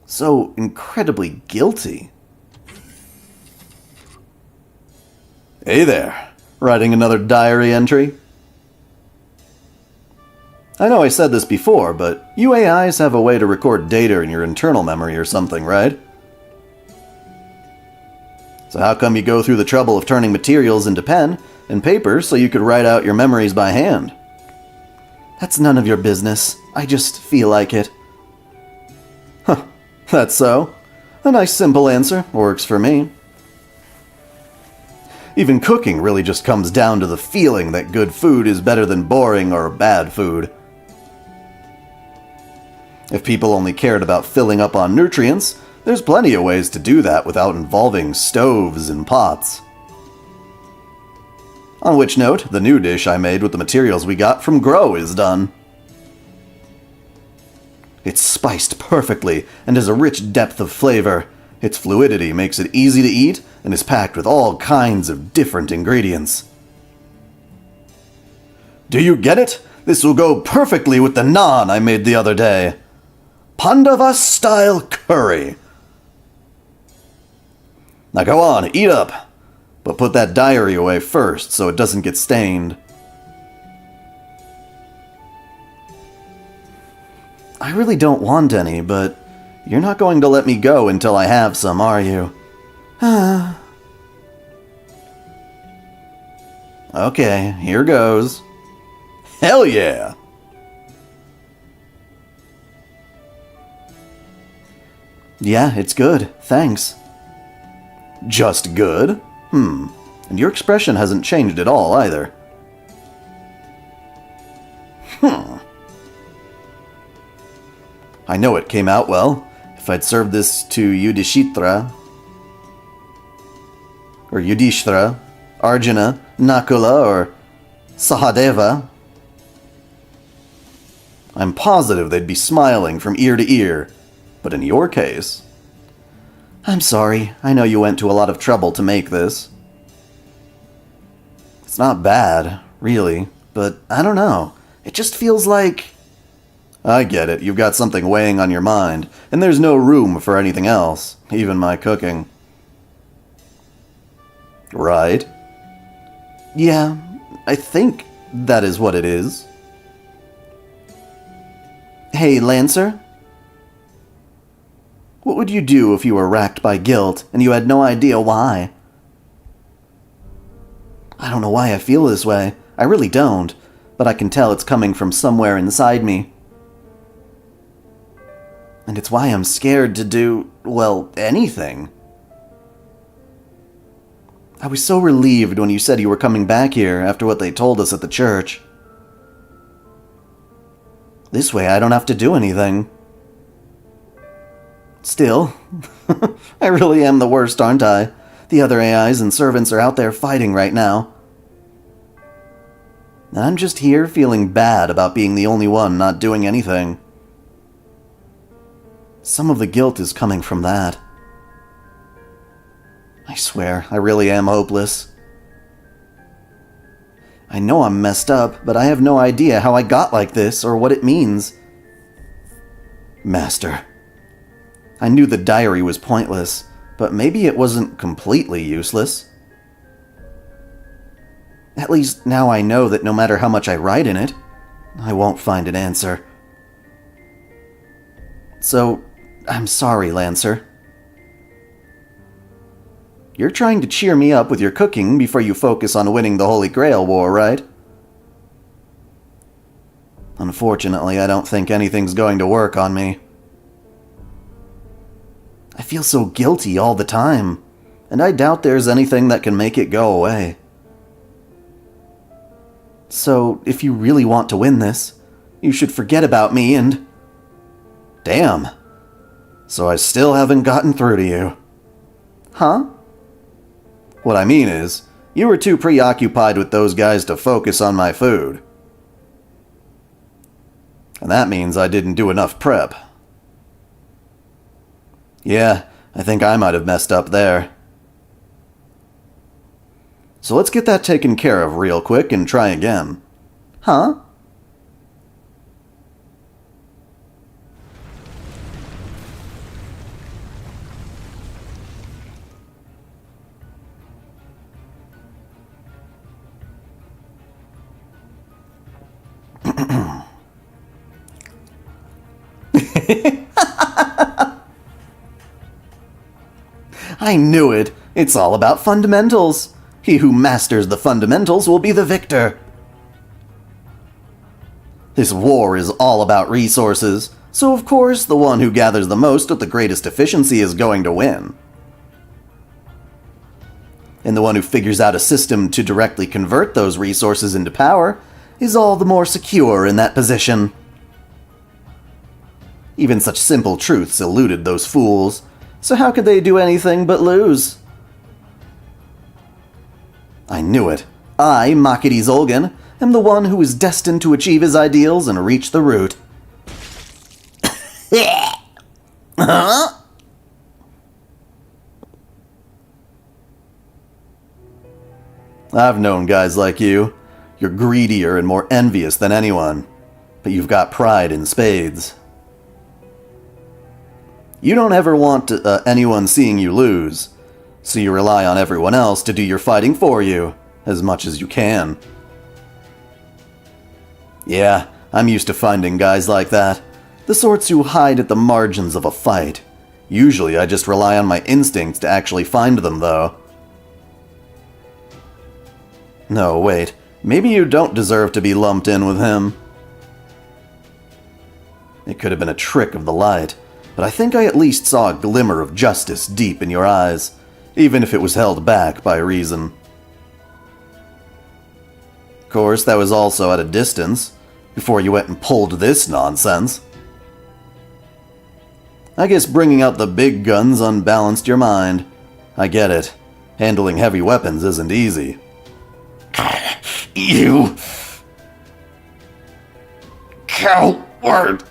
so incredibly guilty? Hey there, writing another diary entry? I know I said this before, but you AIs have a way to record data in your internal memory or something, right? So how come you go through the trouble of turning materials into pen and paper so you could write out your memories by hand? That's none of your business. I just feel like it. Huh, that's so. A nice simple answer. Works for me. Even cooking really just comes down to the feeling that good food is better than boring or bad food. If people only cared about filling up on nutrients, there's plenty of ways to do that without involving stoves and pots. On which note, the new dish I made with the materials we got from Grow is done. It's spiced perfectly and has a rich depth of flavor. Its fluidity makes it easy to eat and is packed with all kinds of different ingredients. Do you get it? This will go perfectly with the naan I made the other day. Pandava-style curry. Now go on, eat up. But put that diary away first so it doesn't get stained. I really don't want any, but you're not going to let me go until I have some, are you? Okay, here goes. Hell yeah! Yeah, it's good, thanks. Just good? And your expression hasn't changed at all, either. I know it came out well. If I'd served this to Yudhishthira, or Yudhishthira, Arjuna, Nakula, or Sahadeva, I'm positive they'd be smiling from ear to ear. But in your case... I'm sorry, I know you went to a lot of trouble to make this. It's not bad, really, but I don't know. It just feels like I get it, you've got something weighing on your mind, and there's no room for anything else, even my cooking. Right? Yeah, I think that is what it is. Hey, Lancer? What would you do if you were racked by guilt and you had no idea why? I don't know why I feel this way. I really don't, but I can tell it's coming from somewhere inside me. And it's why I'm scared to do, well, anything. I was so relieved when you said you were coming back here after what they told us at the church. This way I don't have to do anything. Still, I really am the worst, aren't I? The other AIs and servants are out there fighting right now. And I'm just here feeling bad about being the only one not doing anything. Some of the guilt is coming from that. I swear, I really am hopeless. I know I'm messed up, but I have no idea how I got like this or what it means. Master. I knew the diary was pointless, but maybe it wasn't completely useless. At least now I know that no matter how much I write in it, I won't find an answer. So, I'm sorry, Lancer. You're trying to cheer me up with your cooking before you focus on winning the Holy Grail War, right? Unfortunately, I don't think anything's going to work on me. I feel so guilty all the time, and I doubt there's anything that can make it go away. So, if you really want to win this, you should forget about me and... Damn. So I still haven't gotten through to you. Huh? What I mean is, you were too preoccupied with those guys to focus on my food. And that means I didn't do enough prep. Yeah, I think I might have messed up there. So let's get that taken care of real quick and try again. Huh? I knew it! It's all about fundamentals! He who masters the fundamentals will be the victor! This war is all about resources, so of course the one who gathers the most with the greatest efficiency is going to win. And the one who figures out a system to directly convert those resources into power is all the more secure in that position. Even such simple truths eluded those fools, so how could they do anything but lose? I knew it. I, Makiri Zolgan, am the one who is destined to achieve his ideals and reach the root. Huh? I've known guys like you. You're greedier and more envious than anyone, but you've got pride in spades. You don't ever want anyone seeing you lose, so you rely on everyone else to do your fighting for you, as much as you can. Yeah, I'm used to finding guys like that, the sorts who hide at the margins of a fight. Usually I just rely on my instincts to actually find them, though. No, wait, maybe you don't deserve to be lumped in with him. It could have been a trick of the light, but I think I at least saw a glimmer of justice deep in your eyes, even if it was held back by reason. Of course, that was also at a distance, before you went and pulled this nonsense. I guess bringing out the big guns unbalanced your mind. I get it. Handling heavy weapons isn't easy. You... coward!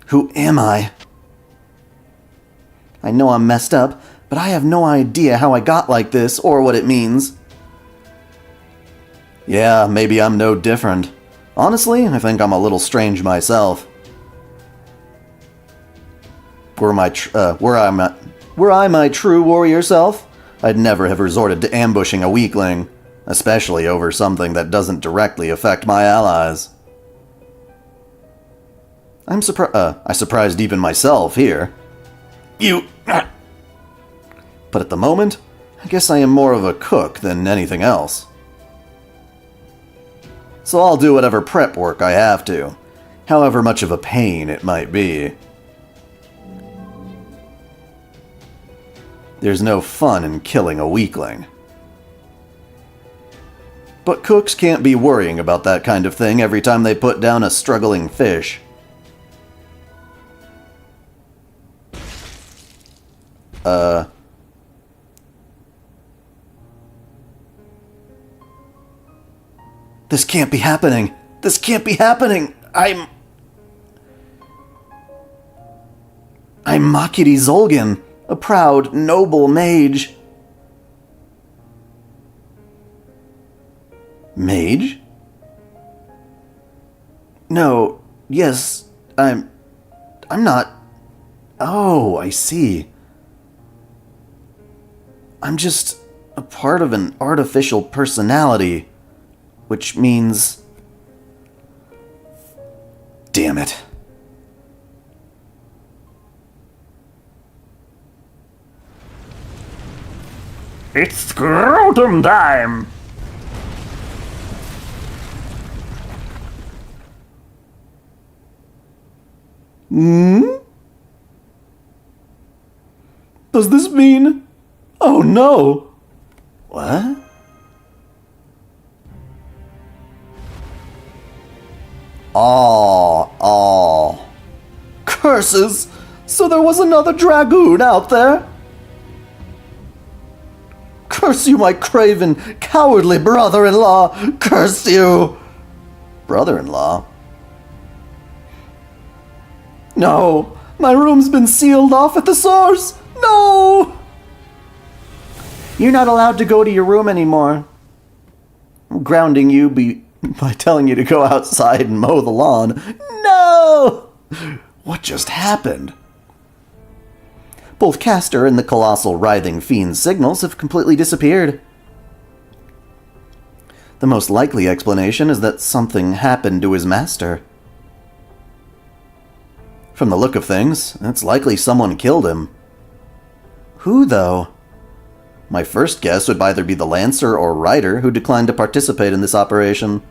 Who am I? I know I'm messed up, but I have no idea how I got like this or what it means. Yeah, maybe I'm no different. Honestly, I think I'm a little strange myself. Were I my true warrior self, I'd never have resorted to ambushing a weakling, especially over something that doesn't directly affect my allies. I surprised even myself here. But at the moment, I guess I am more of a cook than anything else. So I'll do whatever prep work I have to, however much of a pain it might be. There's no fun in killing a weakling. But cooks can't be worrying about that kind of thing every time they put down a struggling fish. This can't be happening! This can't be happening! I'm Makiri Zolgan, a proud, noble mage. Mage? No, yes, I'm not... Oh, I see. I'm just a part of an artificial personality, which means... Damn it. It's scrotum time! Does this mean... Oh no! What? Oh. Curses! So there was another dragoon out there? Curse you, my craven, cowardly brother-in-law! Curse you! Brother-in-law? No! My room's been sealed off at the source! No! You're not allowed to go to your room anymore. I'm grounding you by telling you to go outside and mow the lawn. No! What just happened? Both Caster and the colossal writhing fiend's signals have completely disappeared. The most likely explanation is that something happened to his master. From the look of things, it's likely someone killed him. Who, though? My first guess would either be the Lancer or Rider who declined to participate in this operation.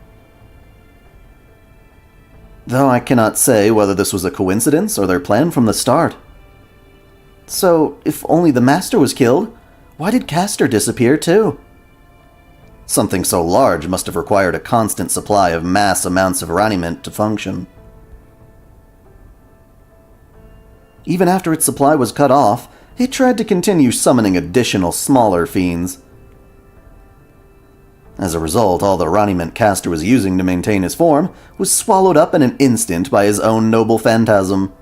Though I cannot say whether this was a coincidence or their plan from the start. So, if only the Master was killed, why did Caster disappear too? Something so large must have required a constant supply of mass amounts of raniment to function. Even after its supply was cut off, it tried to continue summoning additional smaller fiends. As a result, all the raniment Caster was using to maintain his form was swallowed up in an instant by his own noble phantasm.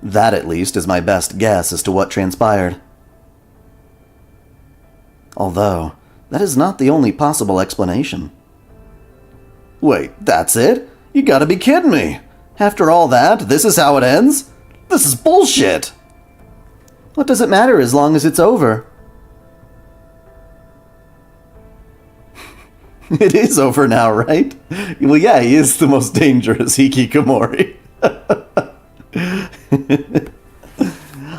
That, at least, is my best guess as to what transpired. Although, that is not the only possible explanation. Wait, that's it? You gotta be kidding me! After all that, this is how it ends? This is bullshit! What does it matter as long as it's over? It is over now, right? Well, yeah, he is the most dangerous hikikomori.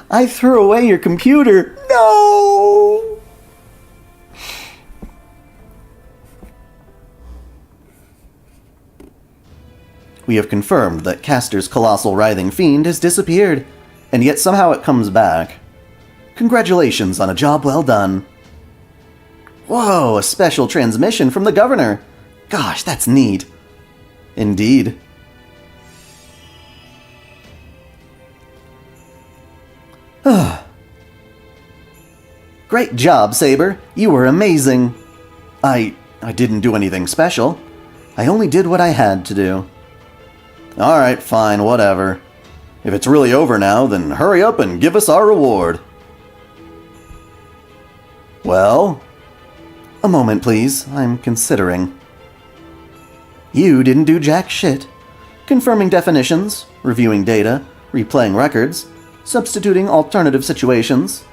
I threw away your computer. No! We have confirmed that Caster's colossal writhing fiend has disappeared, and yet somehow it comes back. Congratulations on a job well done. Whoa, a special transmission from the governor. Gosh, that's neat. Indeed. Great job, Saber. You were amazing. I didn't do anything special. I only did what I had to do. Alright, fine, whatever. If it's really over now, then hurry up and give us our reward. Well, A moment, please. I'm considering. You didn't do jack shit. Confirming definitions, reviewing data, replaying records, substituting alternative situations,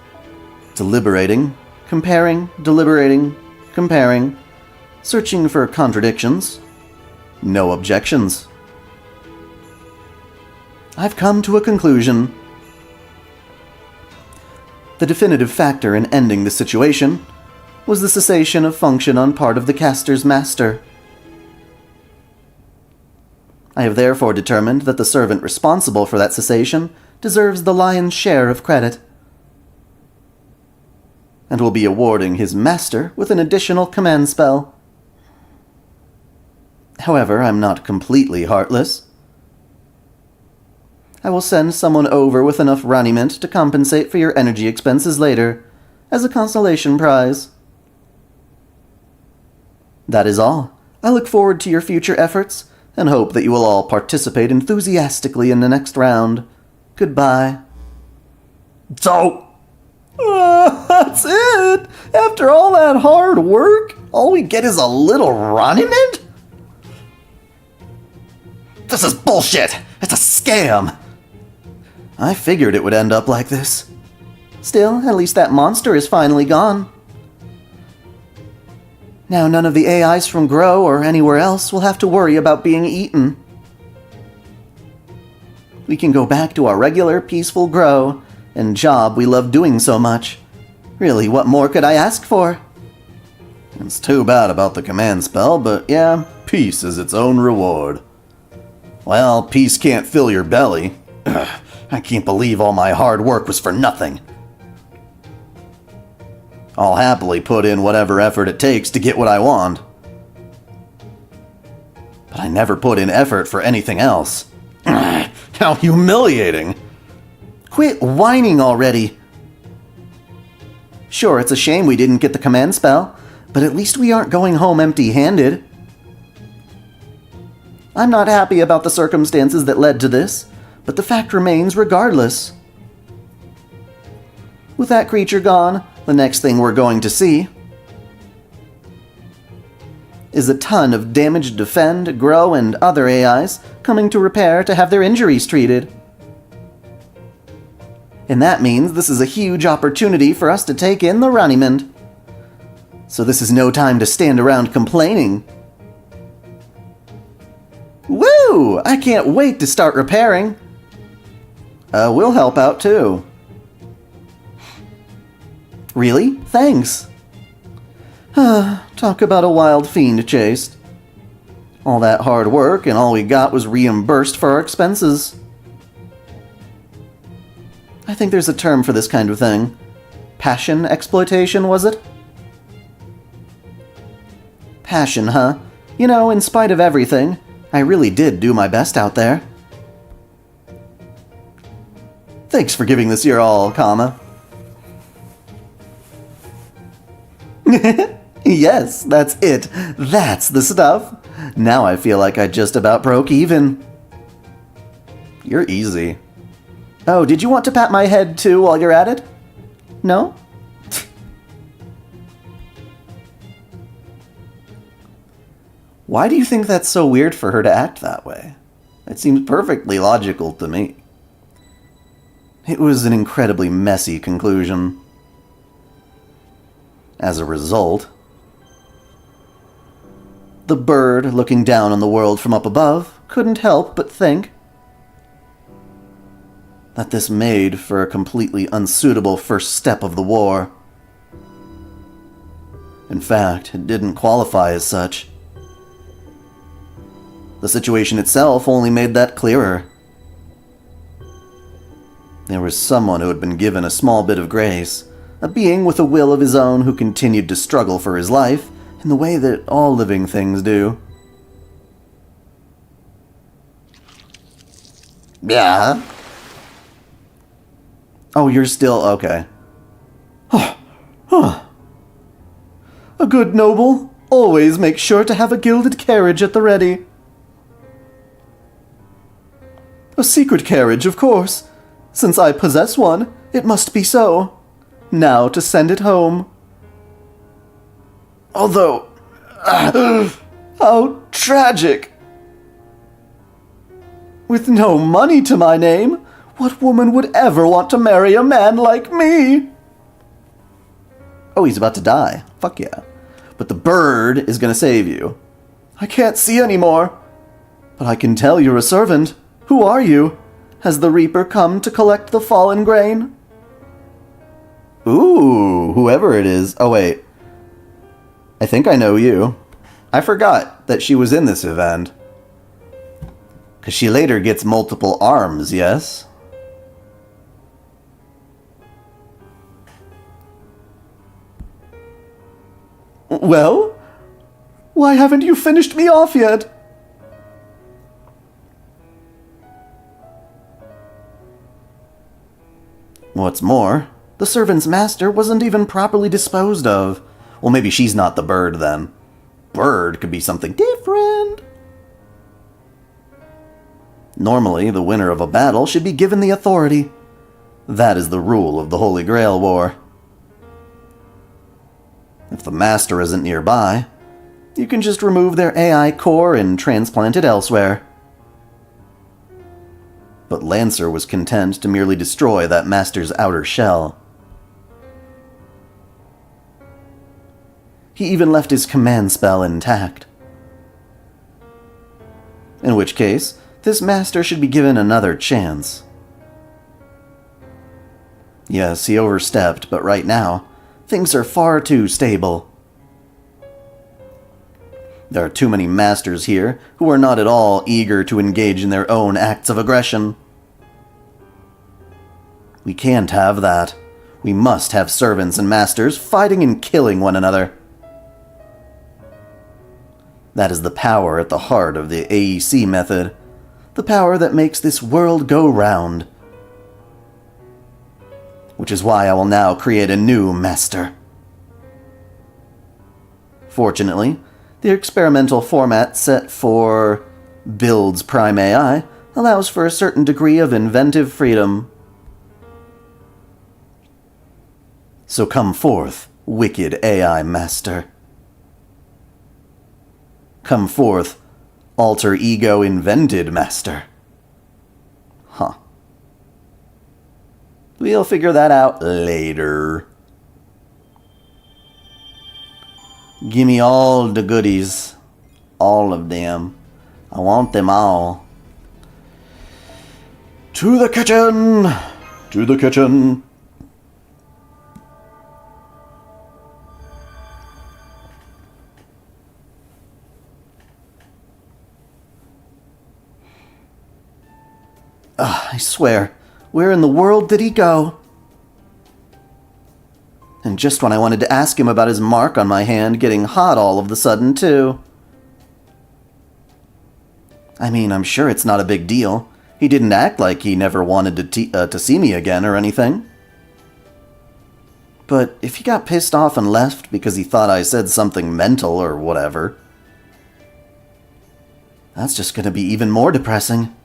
deliberating, comparing, deliberating, comparing, searching for contradictions. No objections. I've come to a conclusion. The definitive factor in ending the situation was the cessation of function on part of the caster's master. I have therefore determined that the servant responsible for that cessation deserves the lion's share of credit, and will be awarding his master with an additional command spell. However, I'm not completely heartless. I will send someone over with enough raiment to compensate for your energy expenses later, as a consolation prize. That is all. I look forward to your future efforts, and hope that you will all participate enthusiastically in the next round. Goodbye. So, That's it? After all that hard work, all we get is a little raiment? This is bullshit! It's a scam! I figured it would end up like this. Still, at least that monster is finally gone. Now none of the AIs from Grow or anywhere else will have to worry about being eaten. We can go back to our regular, peaceful Grow and job we love doing so much. Really, what more could I ask for? It's too bad about the command spell, but yeah, peace is its own reward. Well, peace can't fill your belly. Ugh, I can't believe all my hard work was for nothing. I'll happily put in whatever effort it takes to get what I want. But I never put in effort for anything else. Ugh, how humiliating! Quit whining already! Sure, it's a shame we didn't get the command spell, but at least we aren't going home empty-handed. I'm not happy about the circumstances that led to this, but the fact remains regardless. With that creature gone, the next thing we're going to see is a ton of damaged Defend, Grow, and other AIs coming to repair to have their injuries treated. And that means this is a huge opportunity for us to take in the Runnymede. So this is no time to stand around complaining. Woo! I can't wait to start repairing. We'll help out too. Really? Thanks. Talk about a wild fiend chase. All that hard work and all we got was reimbursed for our expenses. I think there's a term for this kind of thing. Passion exploitation, was it? Passion, huh? You know, in spite of everything, I really did do my best out there. Thanks for giving this your all, comma. Yes, that's it. That's the stuff. Now I feel like I just about broke even. You're easy. Oh, did you want to pat my head too while you're at it? No? Why do you think that's so weird for her to act that way? It seems perfectly logical to me. It was an incredibly messy conclusion. As a result, the bird, looking down on the world from up above, couldn't help but think that this made for a completely unsuitable first step of the war. In fact, it didn't qualify as such. The situation itself only made that clearer. There was someone who had been given a small bit of grace, a being with a will of his own who continued to struggle for his life in the way that all living things do. Yeah? Oh, you're still okay. A good noble always makes sure to have a gilded carriage at the ready. A secret carriage, of course. Since I possess one, it must be so. Now to send it home. Although, how tragic. With no money to my name, what woman would ever want to marry a man like me? Oh, he's about to die. Fuck yeah. But the bird is gonna save you. I can't see anymore. But I can tell you're a servant. Who are you? Has the Reaper come to collect the fallen grain? Ooh, whoever it is. Oh, wait. I think I know you. I forgot that she was in this event. Because she later gets multiple arms, yes? Well? Why haven't you finished me off yet? What's more, the servant's master wasn't even properly disposed of. Well, maybe she's not the bird then. Bird could be something different. Normally, the winner of a battle should be given the authority. That is the rule of the Holy Grail War. If the master isn't nearby, you can just remove their AI core and transplant it elsewhere. But Lancer was content to merely destroy that master's outer shell. He even left his command spell intact. In which case, this master should be given another chance. Yes, he overstepped, but right now, things are far too stable. There are too many masters here who are not at all eager to engage in their own acts of aggression. We can't have that. We must have servants and masters fighting and killing one another. That is the power at the heart of the AEC method. The power that makes this world go round. Which is why I will now create a new master. Fortunately, the experimental format set for Builds Prime AI allows for a certain degree of inventive freedom. So come forth, wicked AI master. Come forth, alter ego invented master. Huh. We'll figure that out later. Gimme all the goodies. All of them. I want them all. To the kitchen! To the kitchen! I swear, where in the world did he go? And just when I wanted to ask him about his mark on my hand getting hot all of the sudden, too. I mean, I'm sure it's not a big deal. He didn't act like he never wanted to see me again or anything. But if he got pissed off and left because he thought I said something mental or whatever, that's just gonna be even more depressing.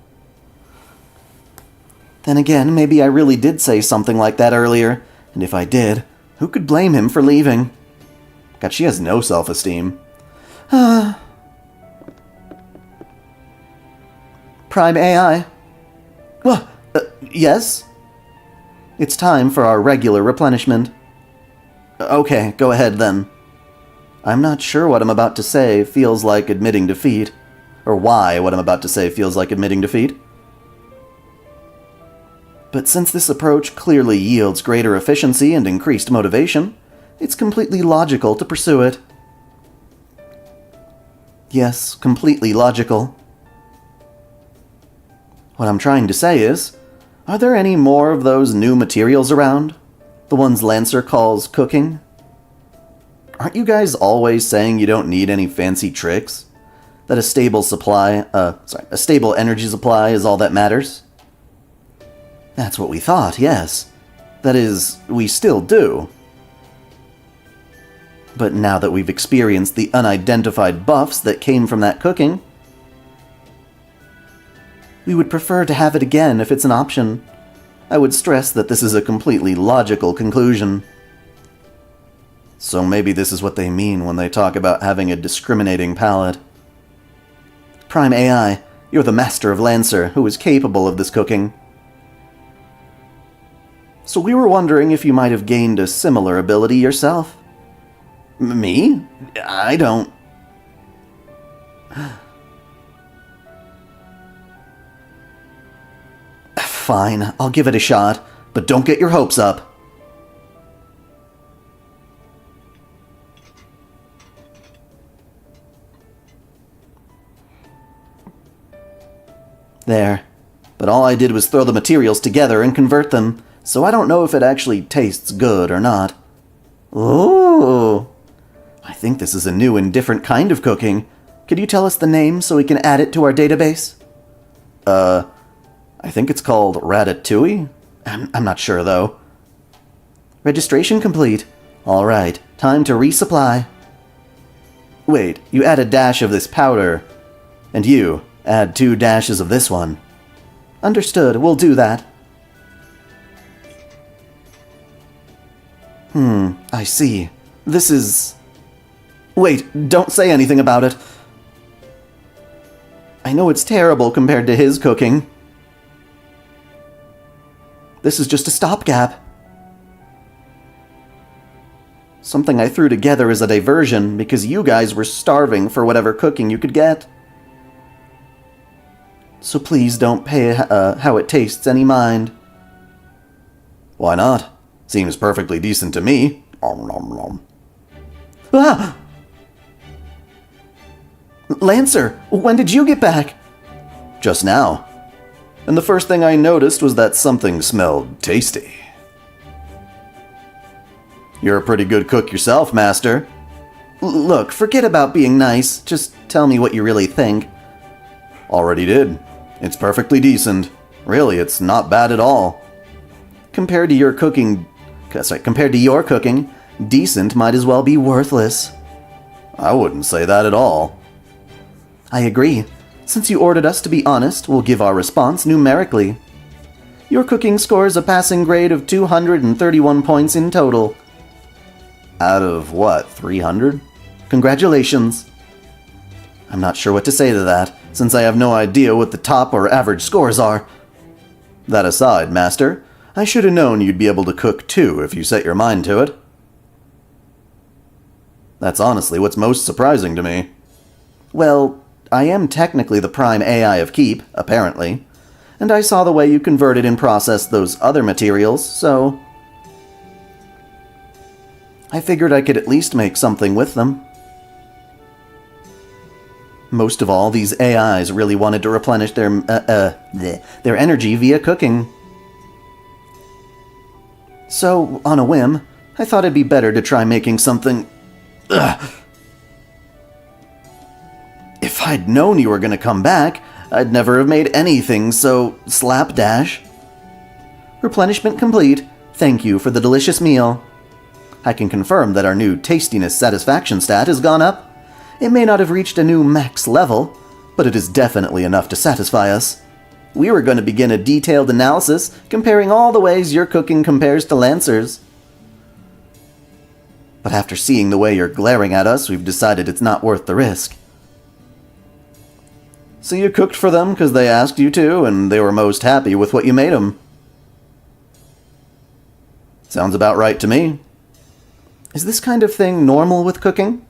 Then again, maybe I really did say something like that earlier, and if I did, who could blame him for leaving? God, she has no self-esteem. Prime AI. Yes? It's time for our regular replenishment. Okay, go ahead then. I'm not sure what I'm about to say feels like admitting defeat, or why what I'm about to say feels like admitting defeat. But since this approach clearly yields greater efficiency and increased motivation, it's completely logical to pursue it. Yes, completely logical. What I'm trying to say is, are there any more of those new materials around? The ones Lancer calls cooking? Aren't you guys always saying you don't need any fancy tricks? That a stable energy supply is all that matters? That's what we thought, yes. That is, we still do. But now that we've experienced the unidentified buffs that came from that cooking, we would prefer to have it again if it's an option. I would stress that this is a completely logical conclusion. So maybe this is what they mean when they talk about having a discriminating palate. Prime AI, you're the master of Lancer, who is capable of this cooking. So we were wondering if you might have gained a similar ability yourself. Me? I don't... Fine, I'll give it a shot, but don't get your hopes up. There. But all I did was throw the materials together and convert them, so I don't know if it actually tastes good or not. Ooh. I think this is a new and different kind of cooking. Could you tell us the name so we can add it to our database? I think it's called ratatouille? I'm not sure, though. Registration complete. All right, time to resupply. Wait, you add a dash of this powder. And you, add 2 dashes of this one. Understood, we'll do that. I see. This is... Wait, don't say anything about it. I know it's terrible compared to his cooking. This is just a stopgap. Something I threw together as a diversion because you guys were starving for whatever cooking you could get. So please don't pay how it tastes any mind. Why not? Seems perfectly decent to me. Ah! Lancer, when did you get back? Just now. And the first thing I noticed was that something smelled tasty. You're a pretty good cook yourself, Master. Look, forget about being nice. Just tell me what you really think. Already did. It's perfectly decent. Really, it's not bad at all. Compared to your cooking, decent might as well be worthless. I wouldn't say that at all. I agree. Since you ordered us to be honest, we'll give our response numerically. Your cooking scores a passing grade of 231 points in total. Out of what, 300? Congratulations. I'm not sure what to say to that, since I have no idea what the top or average scores are. That aside, Master, I should have known you'd be able to cook too if you set your mind to it. That's honestly what's most surprising to me. Well, I am technically the prime AI of Keep, apparently, and I saw the way you converted and processed those other materials, so... I figured I could at least make something with them. Most of all, these AIs really wanted to replenish their energy via cooking. So, on a whim, I thought it'd be better to try making something... If I'd known you were going to come back, I'd never have made anything so slapdash. Replenishment complete. Thank you for the delicious meal. I can confirm that our new tastiness satisfaction stat has gone up. It may not have reached a new max level, but it is definitely enough to satisfy us. We were going to begin a detailed analysis comparing all the ways your cooking compares to Lancer's. But after seeing the way you're glaring at us, we've decided it's not worth the risk. So you cooked for them because they asked you to, and they were most happy with what you made them. Sounds about right to me. Is this kind of thing normal with cooking?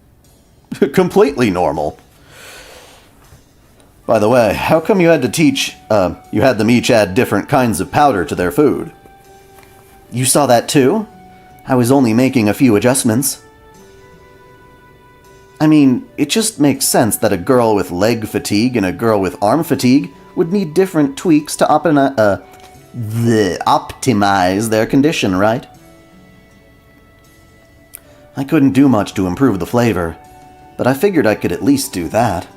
Completely normal. By the way, how come you had them each add different kinds of powder to their food? You saw that too? I was only making a few adjustments. I mean, it just makes sense that a girl with leg fatigue and a girl with arm fatigue would need different tweaks to optimize their condition, right? I couldn't do much to improve the flavor, but I figured I could at least do that.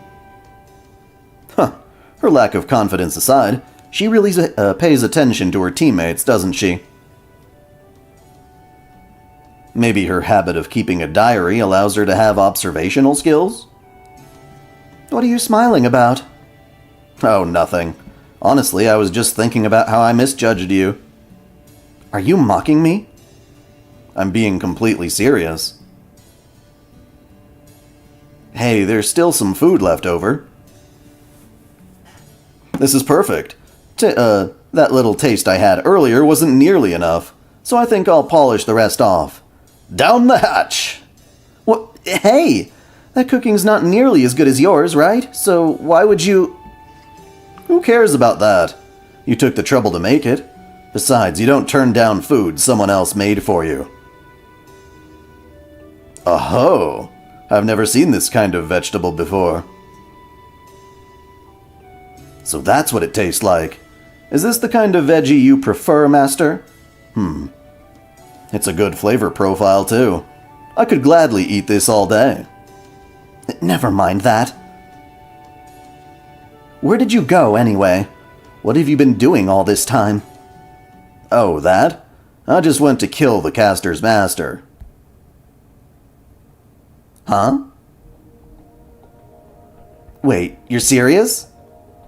Huh. Her lack of confidence aside, she really pays attention to her teammates, doesn't she? Maybe her habit of keeping a diary allows her to have observational skills? What are you smiling about? Oh, nothing. Honestly, I was just thinking about how I misjudged you. Are you mocking me? I'm being completely serious. Hey, there's still some food left over. This is perfect. That little taste I had earlier wasn't nearly enough, so I think I'll polish the rest off. Down the hatch! What? Hey! That cooking's not nearly as good as yours, right? So why would you... Who cares about that? You took the trouble to make it. Besides, you don't turn down food someone else made for you. Oh, I've never seen this kind of vegetable before. So that's what it tastes like. Is this the kind of veggie you prefer, Master? It's a good flavor profile, too. I could gladly eat this all day. Never mind that. Where did you go, anyway? What have you been doing all this time? Oh, that? I just went to kill the caster's master. Huh? Wait, you're serious?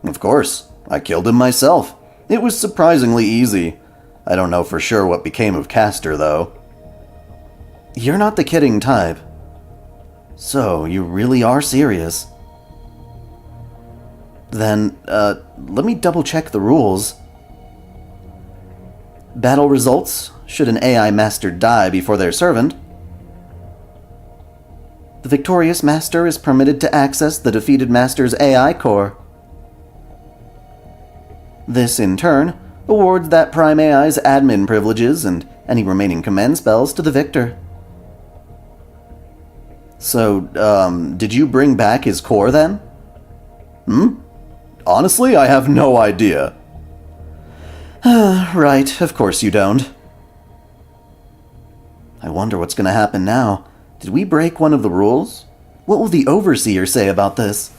Of course. I killed him myself. It was surprisingly easy. I don't know for sure what became of Caster, though. You're not the kidding type. So, you really are serious. Then, let me double-check the rules. Battle results. Should an AI master die before their servant, the victorious master is permitted to access the defeated master's AI core. This, in turn, awards that Prime AI's admin privileges and any remaining command spells to the victor. So, did you bring back his core then? Honestly, I have no idea. Right, of course you don't. I wonder what's going to happen now. Did we break one of the rules? What will the Overseer say about this?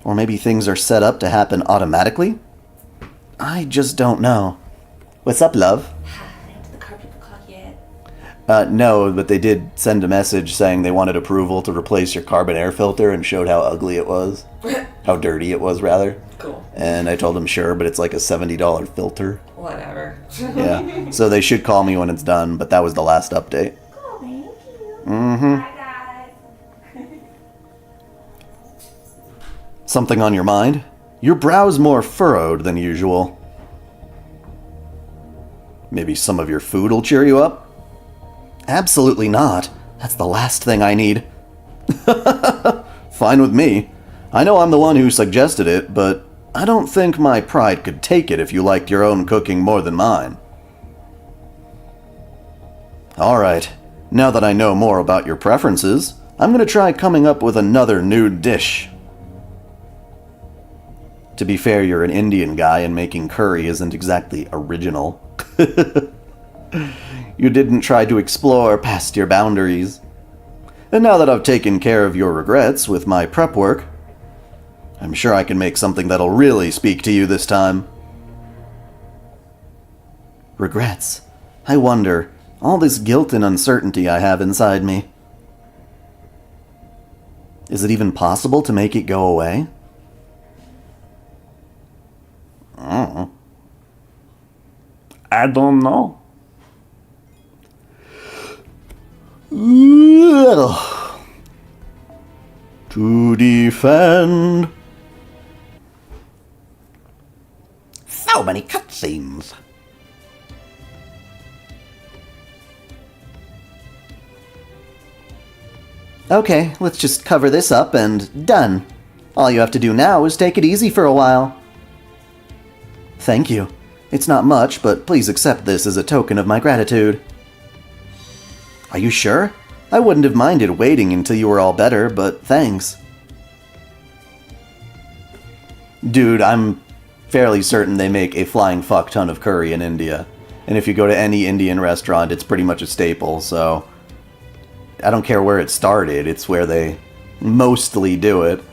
Or maybe things are set up to happen automatically? I just don't know. What's up, love? Did the carpet clock yet? No, but they did send a message saying they wanted approval to replace your carbon air filter and showed how ugly it was. How dirty it was, rather. Cool. And I told them sure, but it's like a $70 filter. Whatever. Yeah, so they should call me when it's done, but that was the last update. Oh, thank you. Mm-hmm. Bye, guys. Something on your mind? Your brow's more furrowed than usual. Maybe some of your food will cheer you up? Absolutely not. That's the last thing I need. Fine with me. I know I'm the one who suggested it, but I don't think my pride could take it if you liked your own cooking more than mine. Alright, now that I know more about your preferences, I'm gonna try coming up with another new dish. To be fair, you're an Indian guy and making curry isn't exactly original. You didn't try to explore past your boundaries. And now that I've taken care of your regrets with my prep work, I'm sure I can make something that'll really speak to you this time. Regrets? I wonder, all this guilt and uncertainty I have inside me. Is it even possible to make it go away? I don't know. To defend. So many cutscenes. Okay, let's just cover this up and done. All you have to do now is take it easy for a while. Thank you. It's not much, but please accept this as a token of my gratitude. Are you sure? I wouldn't have minded waiting until you were all better, but thanks. Dude, I'm fairly certain they make a flying fuck ton of curry in India. And if you go to any Indian restaurant, it's pretty much a staple, so... I don't care where it started, it's where they mostly do it.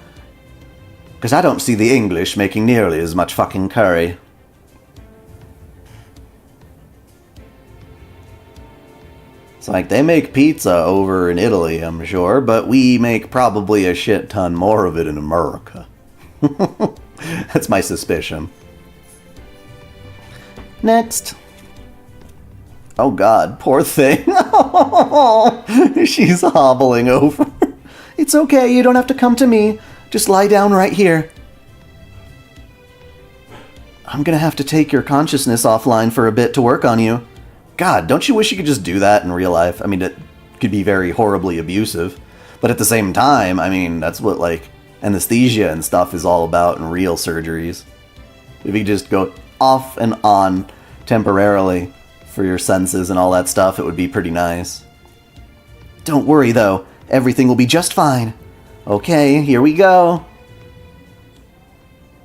Because I don't see the English making nearly as much fucking curry. It's like, they make pizza over in Italy, I'm sure, but we make probably a shit ton more of it in America. That's my suspicion. Next. Oh god, poor thing. She's hobbling over. It's okay, you don't have to come to me. Just lie down right here. I'm gonna have to take your consciousness offline for a bit to work on you. God, don't you wish you could just do that in real life? I mean, it could be very horribly abusive. But at the same time, I mean, that's what, like, anesthesia and stuff is all about in real surgeries. If you just go off and on temporarily for your senses and all that stuff, it would be pretty nice. Don't worry, though. Everything will be just fine. Okay, here we go.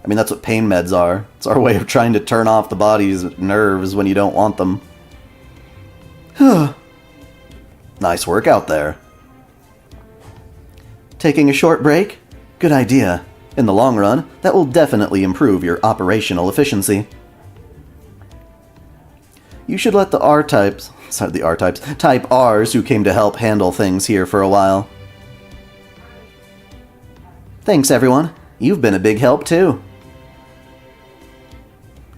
I mean, that's what pain meds are. It's our way of trying to turn off the body's nerves when you don't want them. Nice work out there. Taking a short break? Good idea. In the long run, that will definitely improve your operational efficiency. You should let the Type Rs who came to help handle things here for a while. Thanks, everyone. You've been a big help, too.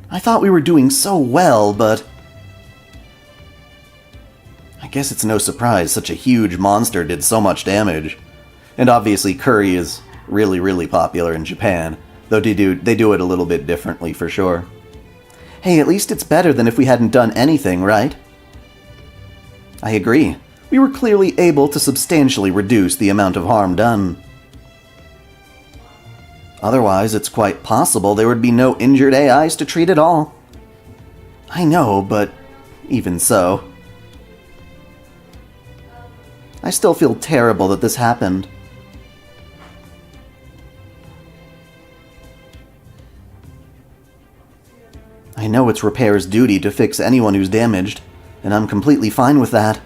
I thought we were doing so well, but... I guess it's no surprise such a huge monster did so much damage. And obviously curry is really, really popular in Japan, though they do it a little bit differently for sure. Hey, at least it's better than if we hadn't done anything, right? I agree. We were clearly able to substantially reduce the amount of harm done. Otherwise, it's quite possible there would be no injured AIs to treat at all. I know, but even so... I still feel terrible that this happened. I know it's Repair's duty to fix anyone who's damaged, and I'm completely fine with that.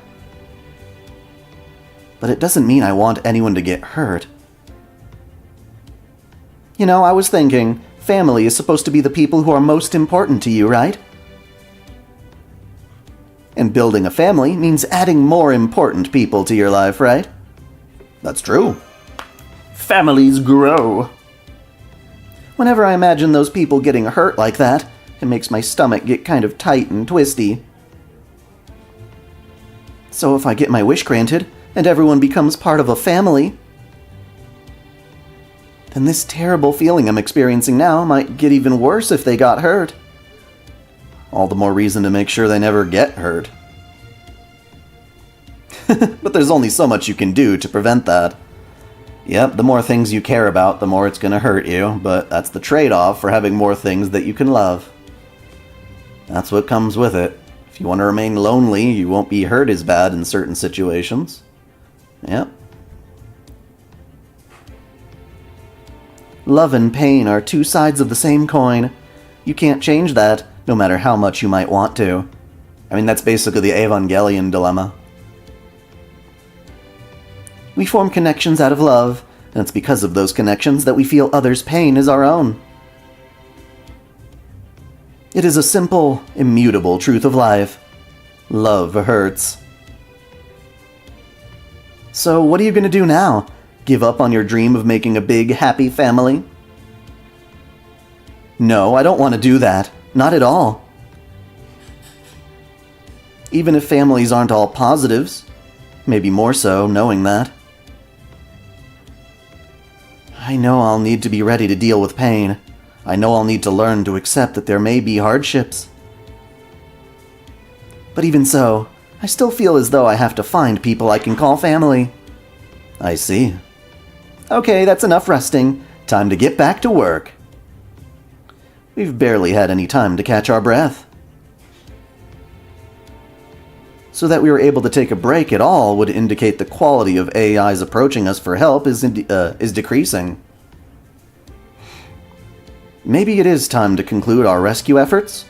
But it doesn't mean I want anyone to get hurt. You know, I was thinking, family is supposed to be the people who are most important to you, right? And building a family means adding more important people to your life, right? That's true. Families grow. Whenever I imagine those people getting hurt like that, it makes my stomach get kind of tight and twisty. So if I get my wish granted, and everyone becomes part of a family, then this terrible feeling I'm experiencing now might get even worse if they got hurt. All the more reason to make sure they never get hurt. But there's only so much you can do to prevent that. Yep, the more things you care about, the more it's gonna hurt you, but that's the trade-off for having more things that you can love. That's what comes with it. If you want to remain lonely, you won't be hurt as bad in certain situations. Yep. Love and pain are two sides of the same coin. You can't change that, no matter how much you might want to. I mean, that's basically the Evangelion dilemma. We form connections out of love, and it's because of those connections that we feel others' pain is our own. It is a simple, immutable truth of life. Love hurts. So what are you going to do now? Give up on your dream of making a big, happy family? No, I don't want to do that. Not at all. Even if families aren't all positives. Maybe more so, knowing that. I know I'll need to be ready to deal with pain. I know I'll need to learn to accept that there may be hardships. But even so, I still feel as though I have to find people I can call family. I see. Okay, that's enough resting. Time to get back to work. We've barely had any time to catch our breath. So that we were able to take a break at all would indicate the quality of AIs approaching us for help is decreasing. Maybe it is time to conclude our rescue efforts?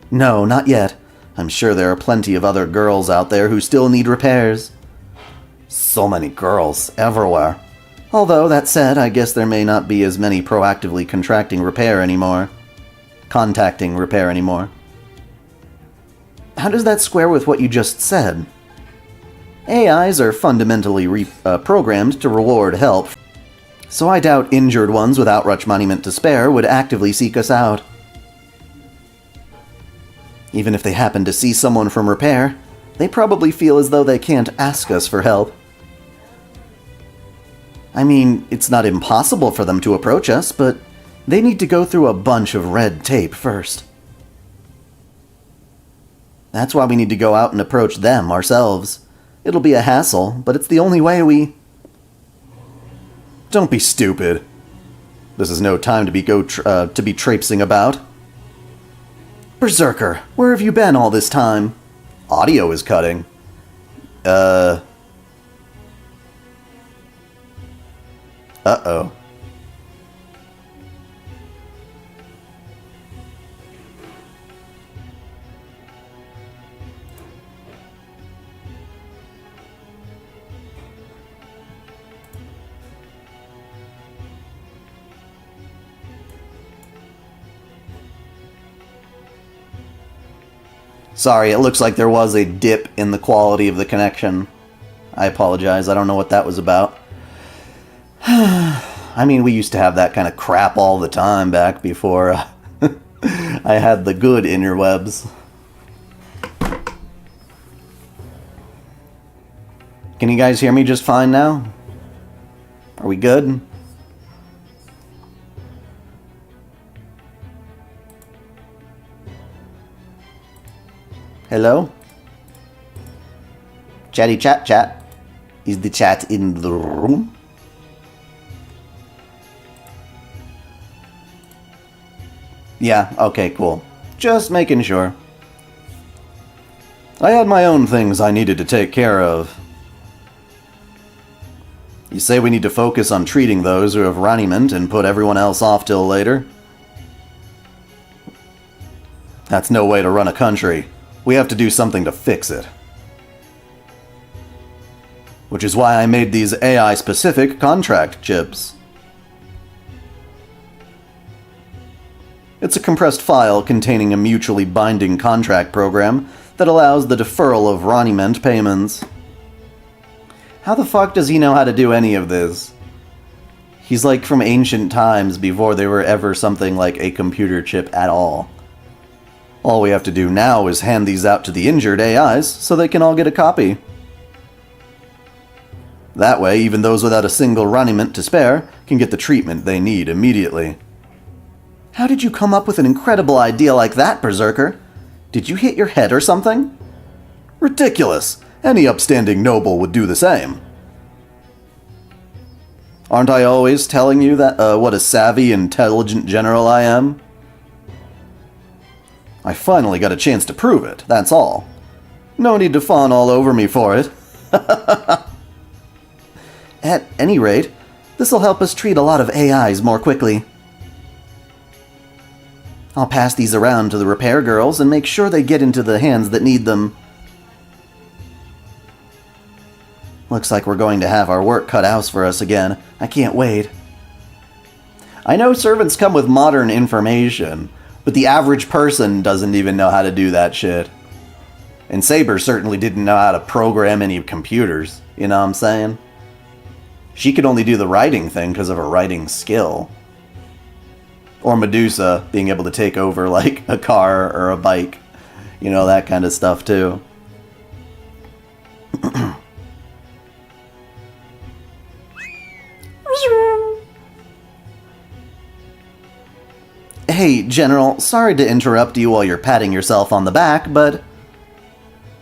No, not yet. I'm sure there are plenty of other girls out there who still need repairs. So many girls everywhere. Although, that said, I guess there may not be as many proactively contacting repair anymore. How does that square with what you just said? AIs are fundamentally programmed to reward help, so I doubt injured ones without much monument to spare would actively seek us out. Even if they happen to see someone from repair, they probably feel as though they can't ask us for help. I mean, it's not impossible for them to approach us, but they need to go through a bunch of red tape first. That's why we need to go out and approach them ourselves. It'll be a hassle, but it's the only way we... Don't be stupid. This is no time to be traipsing about. Berserker, where have you been all this time? Audio is cutting. Uh-oh. Sorry, it looks like there was a dip in the quality of the connection. I apologize, I don't know what that was about. I mean, we used to have that kind of crap all the time back before I had the good interwebs. Can you guys hear me just fine now? Are we good? Hello? Chatty chat chat. Is the chat in the room? Yeah, okay, cool. Just making sure. I had my own things I needed to take care of. You say we need to focus on treating those who have raniment and put everyone else off till later? That's no way to run a country. We have to do something to fix it. Which is why I made these AI-specific contract chips. It's a compressed file containing a mutually binding contract program that allows the deferral of raniment payments. How the fuck does he know how to do any of this? He's like from ancient times before there were ever something like a computer chip at all. All we have to do now is hand these out to the injured AIs so they can all get a copy. That way, even those without a single raniment to spare can get the treatment they need immediately. How did you come up with an incredible idea like that, Berserker? Did you hit your head or something? Ridiculous! Any upstanding noble would do the same. Aren't I always telling you that what a savvy, intelligent general I am? I finally got a chance to prove it, that's all. No need to fawn all over me for it. At any rate, this'll help us treat a lot of AIs more quickly. I'll pass these around to the repair girls and make sure they get into the hands that need them. Looks like we're going to have our work cut out for us again. I can't wait. I know servants come with modern information, but the average person doesn't even know how to do that shit. And Saber certainly didn't know how to program any computers, you know what I'm saying? She could only do the writing thing because of her writing skill. Or Medusa being able to take over like a car or a bike. You know, that kind of stuff too. Hey, General, sorry to interrupt you while you're patting yourself on the back, but...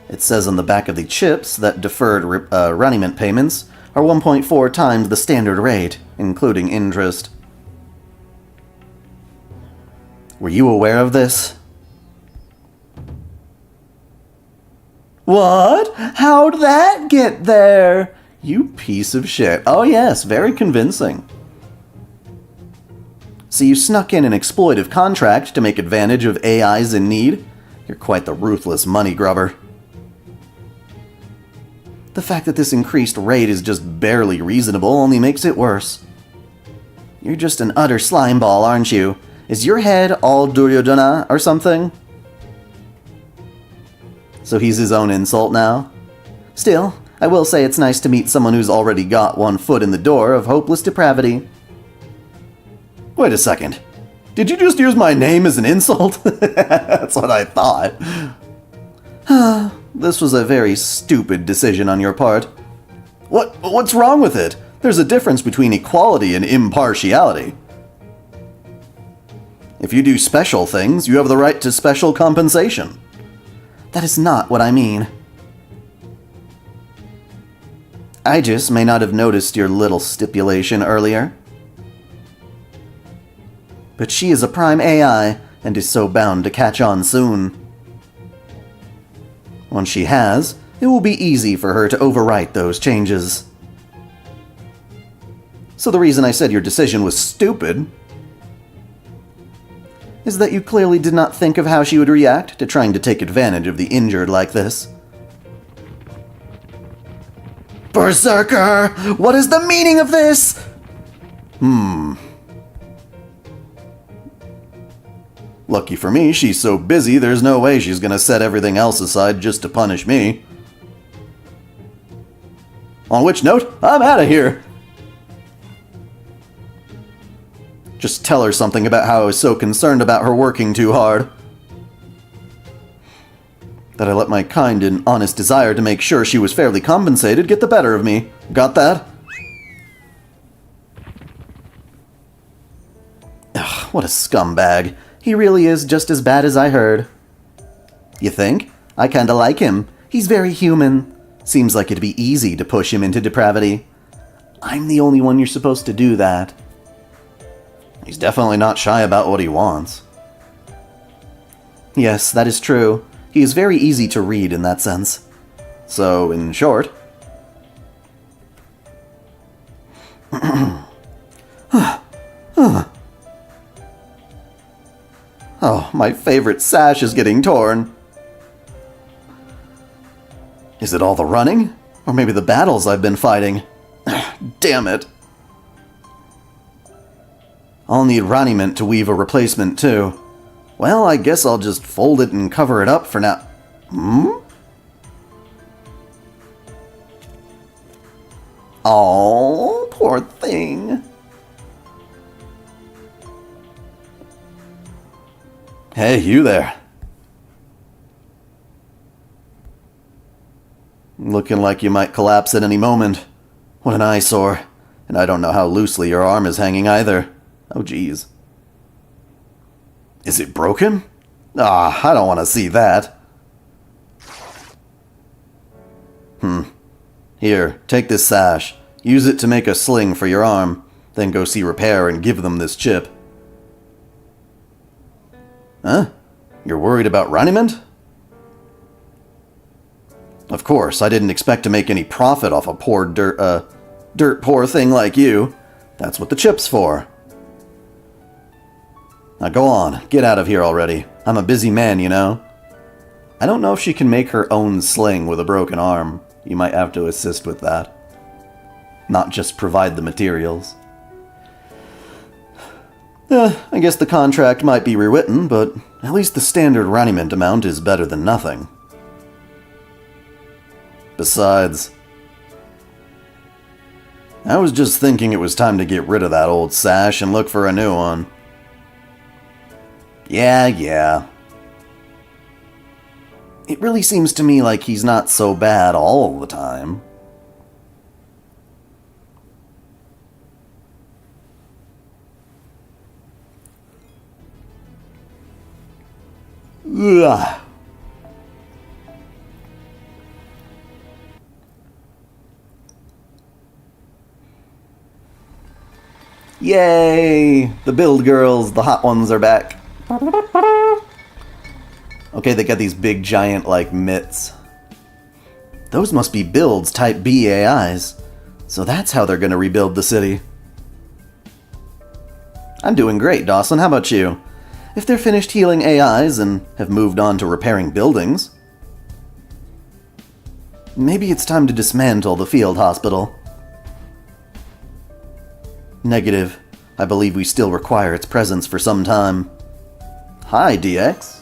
It says on the back of the chips that deferred raniment payments are 1.4 times the standard rate, including interest. Were you aware of this? What? How'd that get there? You piece of shit. Oh yes, very convincing. So you snuck in an exploitive contract to make advantage of AIs in need? You're quite the ruthless money grubber. The fact that this increased rate is just barely reasonable only makes it worse. You're just an utter slimeball, aren't you? Is your head all Duryodhana or something? So he's his own insult now? Still, I will say it's nice to meet someone who's already got one foot in the door of hopeless depravity. Wait a second. Did you just use my name as an insult? That's what I thought. This was a very stupid decision on your part. What's wrong with it? There's a difference between equality and impartiality. If you do special things, you have the right to special compensation. That is not what I mean. I just may not have noticed your little stipulation earlier. But she is a prime AI, and is so bound to catch on soon. Once she has, it will be easy for her to overwrite those changes. So the reason I said your decision was stupid is that you clearly did not think of how she would react to trying to take advantage of the injured like this. Berserker! What is the meaning of this? Lucky for me, she's so busy there's no way she's gonna set everything else aside just to punish me. On which note, I'm out of here! Just tell her something about how I was so concerned about her working too hard. That I let my kind and honest desire to make sure she was fairly compensated get the better of me. Got that? Ugh, what a scumbag. He really is just as bad as I heard. You think? I kinda like him. He's very human. Seems like it'd be easy to push him into depravity. I'm the only one you're supposed to do that. He's definitely not shy about what he wants. Yes, that is true. He is very easy to read in that sense. So, in short... Oh, my favorite sash is getting torn. Is it all the running? Or maybe the battles I've been fighting? Damn it. I'll need Raniment to weave a replacement too. Well, I guess I'll just fold it and cover it up for now. Oh, poor thing. Hey, you there. Looking like you might collapse at any moment. What an eyesore. And I don't know how loosely your arm is hanging either. Oh, geez. Is it broken? Ah, I don't want to see that. Here, take this sash. Use it to make a sling for your arm. Then go see Repair and give them this chip. Huh? You're worried about Raniment? Of course, I didn't expect to make any profit off a poor dirt poor thing like you. That's what the chip's for. Now go on, get out of here already. I'm a busy man, you know. I don't know if she can make her own sling with a broken arm. You might have to assist with that. Not just provide the materials. I guess the contract might be rewritten, but at least the standard Raniment amount is better than nothing. Besides, I was just thinking it was time to get rid of that old sash and look for a new one. Yeah. It really seems to me like he's not so bad all the time. Ugh. Yay! The build girls, the hot ones are back. Okay, they got these big giant, like, mitts. Those must be builds type B AIs. So that's how they're gonna rebuild the city. I'm doing great, Dawson. How about you? If they're finished healing AIs and have moved on to repairing buildings, maybe it's time to dismantle the field hospital. Negative. I believe we still require its presence for some time. Hi, DX.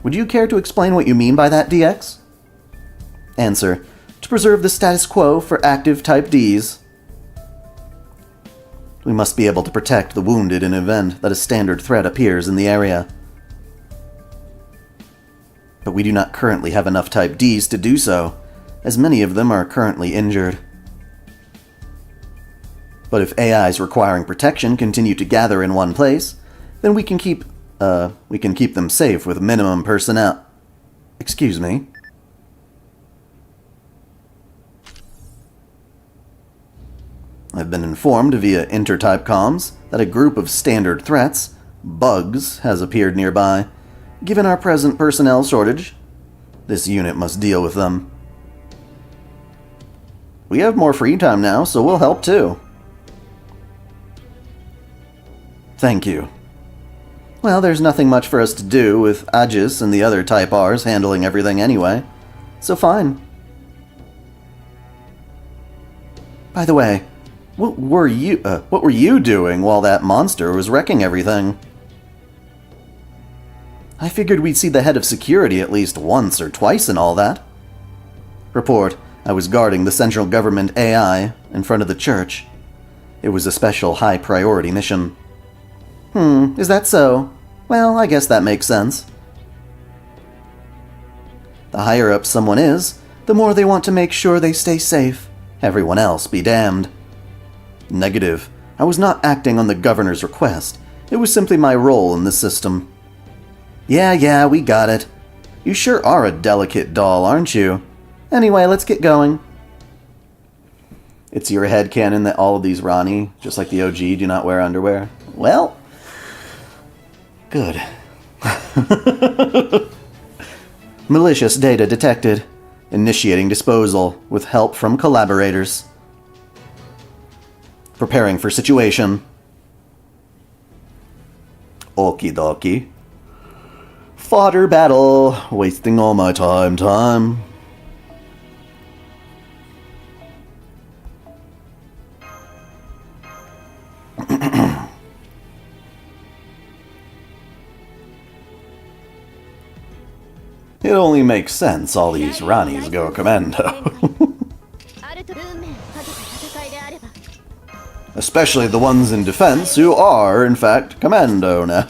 Would you care to explain what you mean by that, DX? Answer. To preserve the status quo for active type Ds. We must be able to protect the wounded in event that a standard threat appears in the area. But we do not currently have enough Type Ds to do so, as many of them are currently injured. But if AIs requiring protection continue to gather in one place, then we can keep them safe with minimum personnel. Excuse me. I've been informed via intertype comms that a group of standard threats, bugs, has appeared nearby. Given our present personnel shortage, this unit must deal with them. We have more free time now, so we'll help too. Thank you. Well, there's nothing much for us to do with Aegis and the other Type Rs handling everything anyway, so fine. By the way, what were you doing while that monster was wrecking everything? I figured we'd see the head of security at least once or twice and all that. Report, I was guarding the central government AI in front of the church. It was a special high-priority mission. Is that so? Well, I guess that makes sense. The higher up someone is, the more they want to make sure they stay safe. Everyone else be damned. Negative. I was not acting on the governor's request. It was simply my role in the system. Yeah, we got it. You sure are a delicate doll, aren't you? Anyway, let's get going. It's your headcanon that all of these Rani, just like the OG, do not wear underwear? Well, good. Malicious data detected. Initiating disposal with help from collaborators. Preparing for situation. Okie dokie. Fodder battle. Wasting all my time. It only makes sense all these Ranis go commando. Especially the ones in defense who are, in fact, commando now.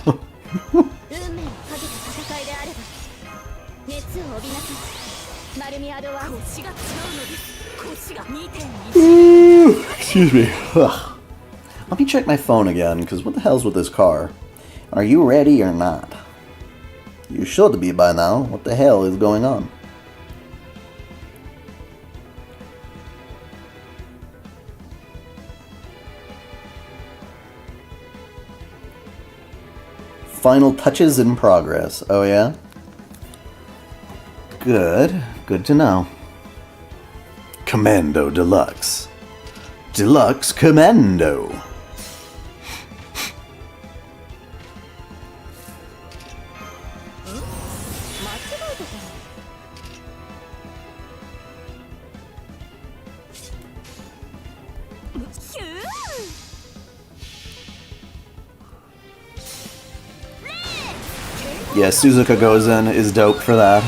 Excuse me. Ugh. Let me check my phone again, because what the hell's with this car? Are you ready or not? You should be by now. What the hell is going on? Final touches in progress. Oh yeah? Good. Good to know. Commando Deluxe. Deluxe Commando. Yeah, Suzuka Gozen is dope for that.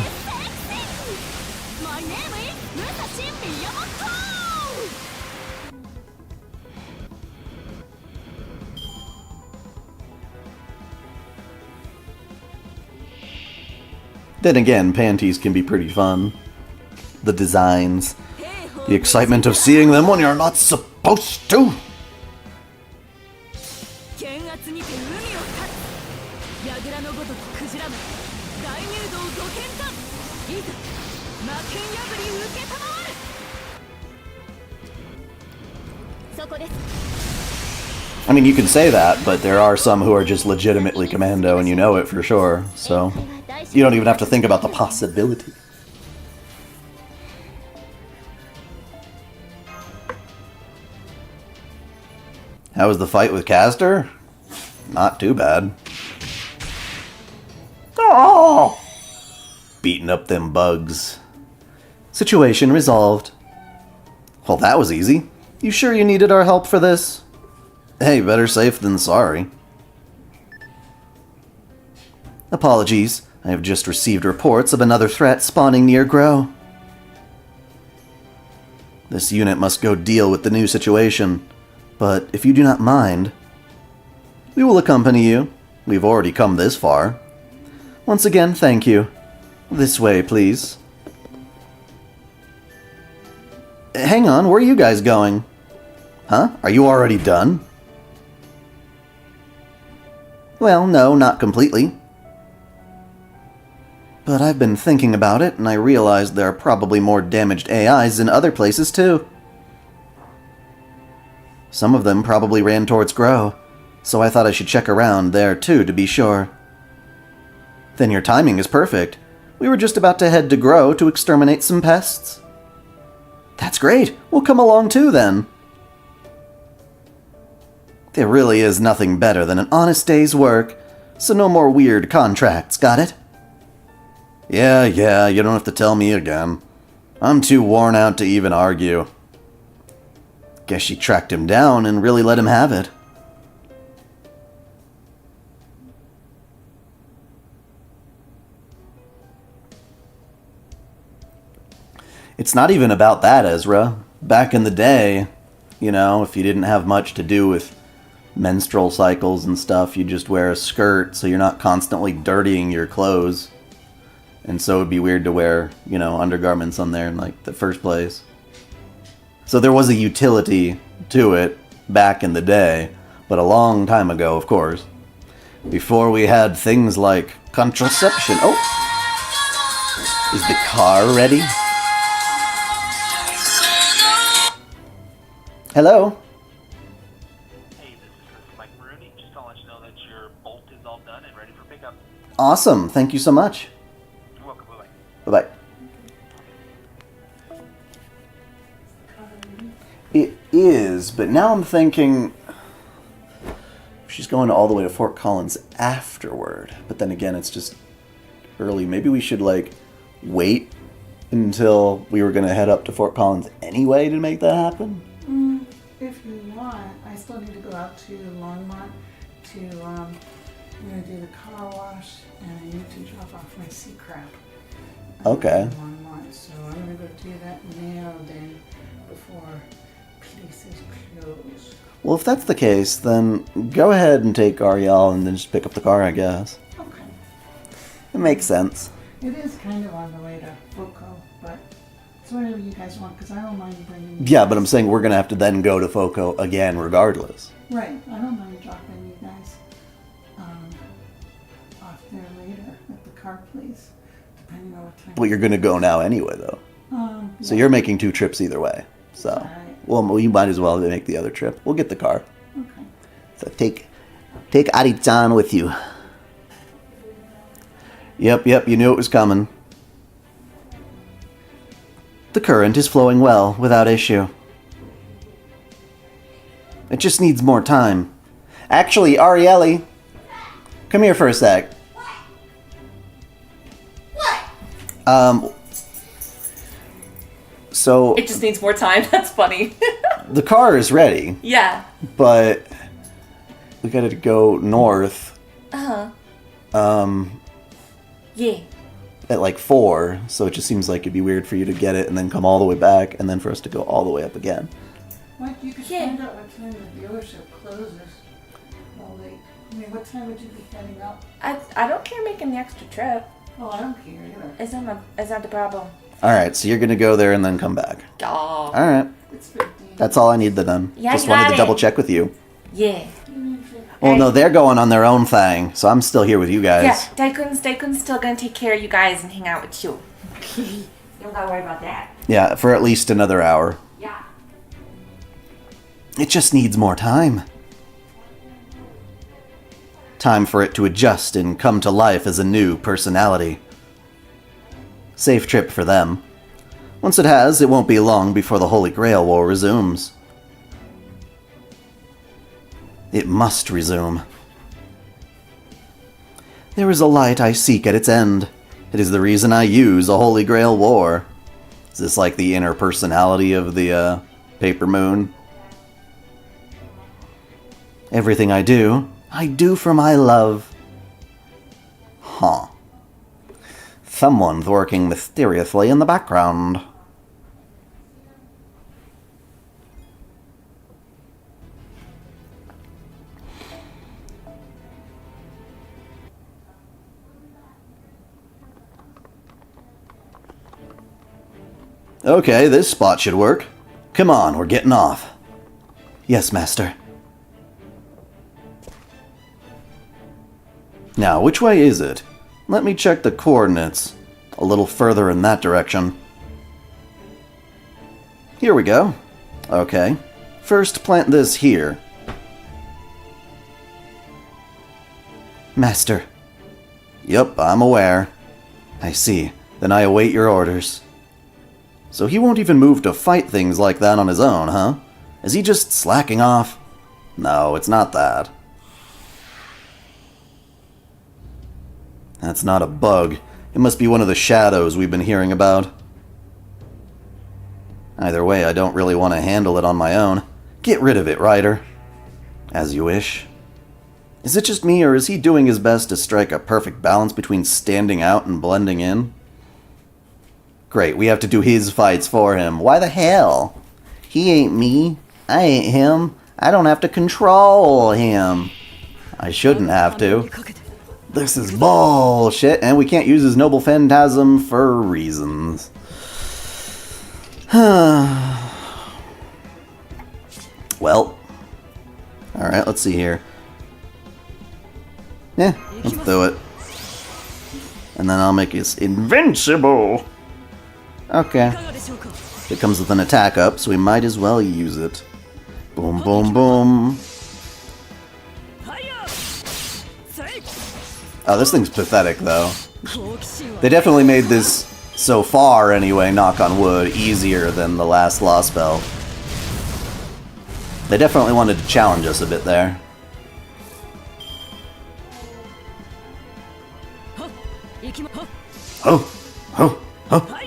Then again, panties can be pretty fun. The designs, the excitement of seeing them when you're not supposed to. I mean, you can say that, but there are some who are just legitimately commando and you know it for sure, so you don't even have to think about the possibility. How was the fight with Castor? Not too bad. Oh! Beating up them bugs. Situation resolved. Well, that was easy. You sure you needed our help for this? Hey, better safe than sorry. Apologies. I have just received reports of another threat spawning near Grow. This unit must go deal with the new situation. But if you do not mind, we will accompany you. We've already come this far. Once again, thank you. This way, please. Hang on, where are you guys going? Huh? Are you already done? Well, no, not completely. But I've been thinking about it, and I realized there are probably more damaged AIs in other places, too. Some of them probably ran towards Grow, so I thought I should check around there, too, to be sure. Then your timing is perfect. We were just about to head to Grow to exterminate some pests. That's great! We'll come along, too, then. There really is nothing better than an honest day's work, so no more weird contracts, got it? Yeah, you don't have to tell me again. I'm too worn out to even argue. Guess she tracked him down and really let him have it. It's not even about that, Ezra. Back in the day, you know, if you didn't have much to do with menstrual cycles and stuff, you just wear a skirt so you're not constantly dirtying your clothes. And so it'd be weird to wear, you know, undergarments on there in, like, the first place. So there was a utility to it back in the day, but a long time ago, of course. Before we had things like contraception. Oh! Is the car ready? Hello? Hey, this is Mike Maroney. Just to let you know that your bolt is all done and ready for pickup. Awesome. Thank you so much. You're welcome. Bye-bye. Bye-bye. It is, but now I'm thinking she's going all the way to Fort Collins afterward. But then again, it's just early. Maybe we should, like, wait until we were going to head up to Fort Collins anyway to make that happen? If you want, I still need to go out to Longmont to, I'm going to do the car wash, and I need to drop off my sea crap. Okay. Longmont, so I'm going to go do that now then before PD says close. Well, if that's the case, then go ahead and take Ariel and then just pick up the car, I guess. Okay. It makes sense. It is kind of on the way to Foco, but it's whatever you guys want, because I don't mind bringing you Yeah, but guys. I'm saying we're going to have to then go to Foco again regardless. Right, I don't mind dropping you guys off there later at the car place, depending on what time. But you're going to go now anyway, though. So Yeah. you're making 2 trips either way. So, Alright. well, you might as well make the other trip. We'll get the car. Okay. So take Ari-chan with you. Yep, you knew it was coming. The current is flowing well, without issue. It just needs more time. Actually, Arieli, come here for a sec. So It just needs more time. That's funny. the car is ready, Yeah. but we gotta go north. Yeah. At like 4, so it just seems like it'd be weird for you to get it and then come all the way back and then for us to go all the way up again. What, you could Yeah. find out what time the dealership closes. Well, like, I mean, what time would you be heading up? I don't care making the extra trip. Oh, I don't care either. It's not the problem. Alright, so you're gonna go there and then come back. Oh. Alright, It's 15. that's all I need then. Yeah, Just I wanted got to it. double check with you. Yeah. Well, Hey. no, they're going on their own thing, so I'm still here with you guys. Yeah, Daikun's still gonna take care of you guys and hang out with you. You don't gotta worry about that. Yeah, for at least another hour. Yeah. It just needs more time. Time for it to adjust and come to life as a new personality. Safe trip for them. Once it has, it won't be long before the Holy Grail War resumes. It must resume. There is a light I seek at its end. It is the reason I use a Holy Grail War. Is this like the inner personality of the Paper Moon? Everything I do for my love. Huh. Someone's working mysteriously in the background. Okay, this spot should work. Come on, we're getting off. Yes, master. Now, which way is it? Let me check the coordinates. A little further in that direction. Here we go. Okay. First, plant this here. Master. Yup, I'm aware. I see. Then I await your orders. So he won't even move to fight things like that on his own, huh? Is he just slacking off? No, it's not that. That's not a bug. It must be one of the shadows we've been hearing about. Either way, I don't really want to handle it on my own. Get rid of it, Ryder. As you wish. Is it just me, or is he doing his best to strike a perfect balance between standing out and blending in? Great, we have to do his fights for him. Why the hell? He ain't me. I ain't him. I don't have to control him. I shouldn't have to. This is bullshit, and we can't use his noble phantasm for reasons. Well. Alright, let's see here. Yeah, let's do it. And then I'll make us invincible. Okay. It comes with an attack up, so we might as well use it. Boom, boom, boom. Oh, this thing's pathetic, though. They definitely made this, so far anyway, knock on wood, easier than the last Law spell. They definitely wanted to challenge us a bit there. Oh! Oh! Oh!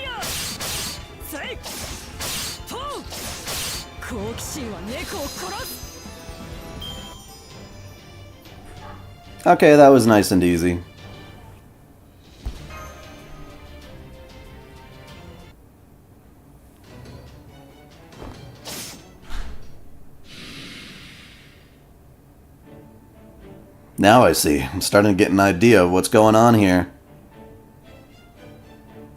Okay, that was nice and easy. Now I see. I'm starting to get an idea of what's going on here.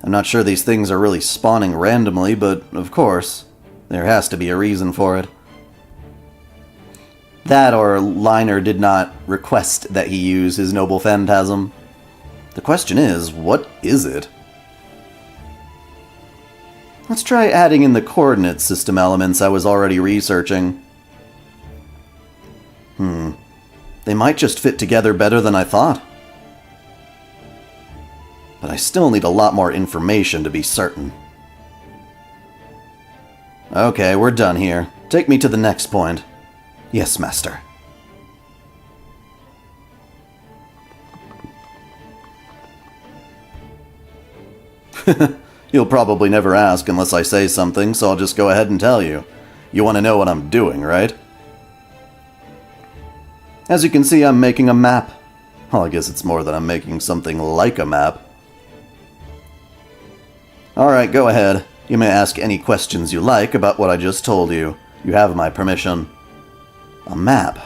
I'm not sure these things are really spawning randomly, but of course, there has to be a reason for it. That or Liner did not request that he use his noble phantasm. The question is, what is it? Let's try adding in the coordinate system elements I was already researching. They might just fit together better than I thought. But I still need a lot more information to be certain. Okay, we're done here. Take me to the next point. Yes, master. You'll probably never ask unless I say something, so I'll just go ahead and tell you. You want to know what I'm doing, right? As you can see, I'm making a map. Well, I guess it's more than I'm making something like a map. Alright, go ahead. You may ask any questions you like about what I just told you. You have my permission. A map,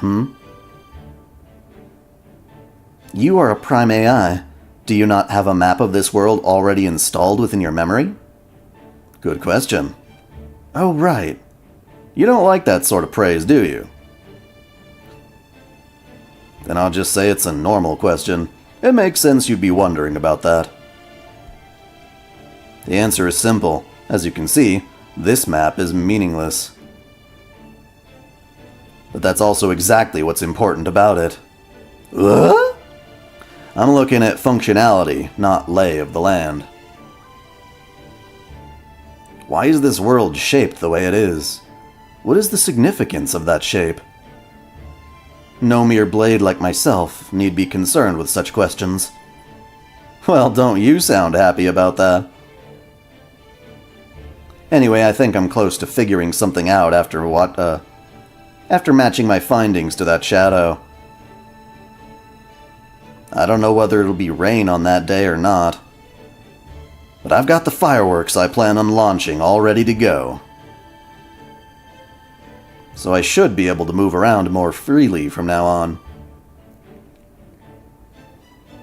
You are a Prime AI. Do you not have a map of this world already installed within your memory? Good question. Oh, right. You don't like that sort of praise, do you? Then I'll just say it's a normal question. It makes sense you'd be wondering about that. The answer is simple. As you can see, this map is meaningless. But that's also exactly what's important about it. What? I'm looking at functionality, not lay of the land. Why is this world shaped the way it is? What is the significance of that shape? No mere blade like myself need be concerned with such questions. Well, don't you sound happy about that? Anyway, I think I'm close to figuring something out after matching my findings to that shadow. I don't know whether it'll be rain on that day or not. But I've got the fireworks I plan on launching all ready to go. So I should be able to move around more freely from now on.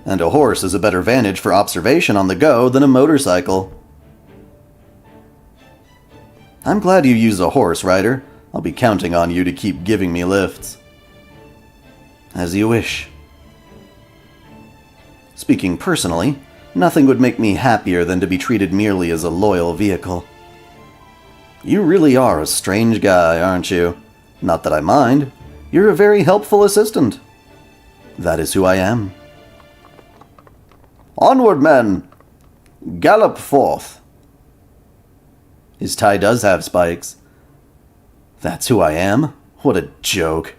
And a horse is a better vantage for observation on the go than a motorcycle. I'm glad you use a horse, Ryder. I'll be counting on you to keep giving me lifts. As you wish. Speaking personally, nothing would make me happier than to be treated merely as a loyal vehicle. You really are a strange guy, aren't you? Not that I mind. You're a very helpful assistant. That is who I am. Onward, men! Gallop forth! His tie does have spikes. That's who I am? What a joke.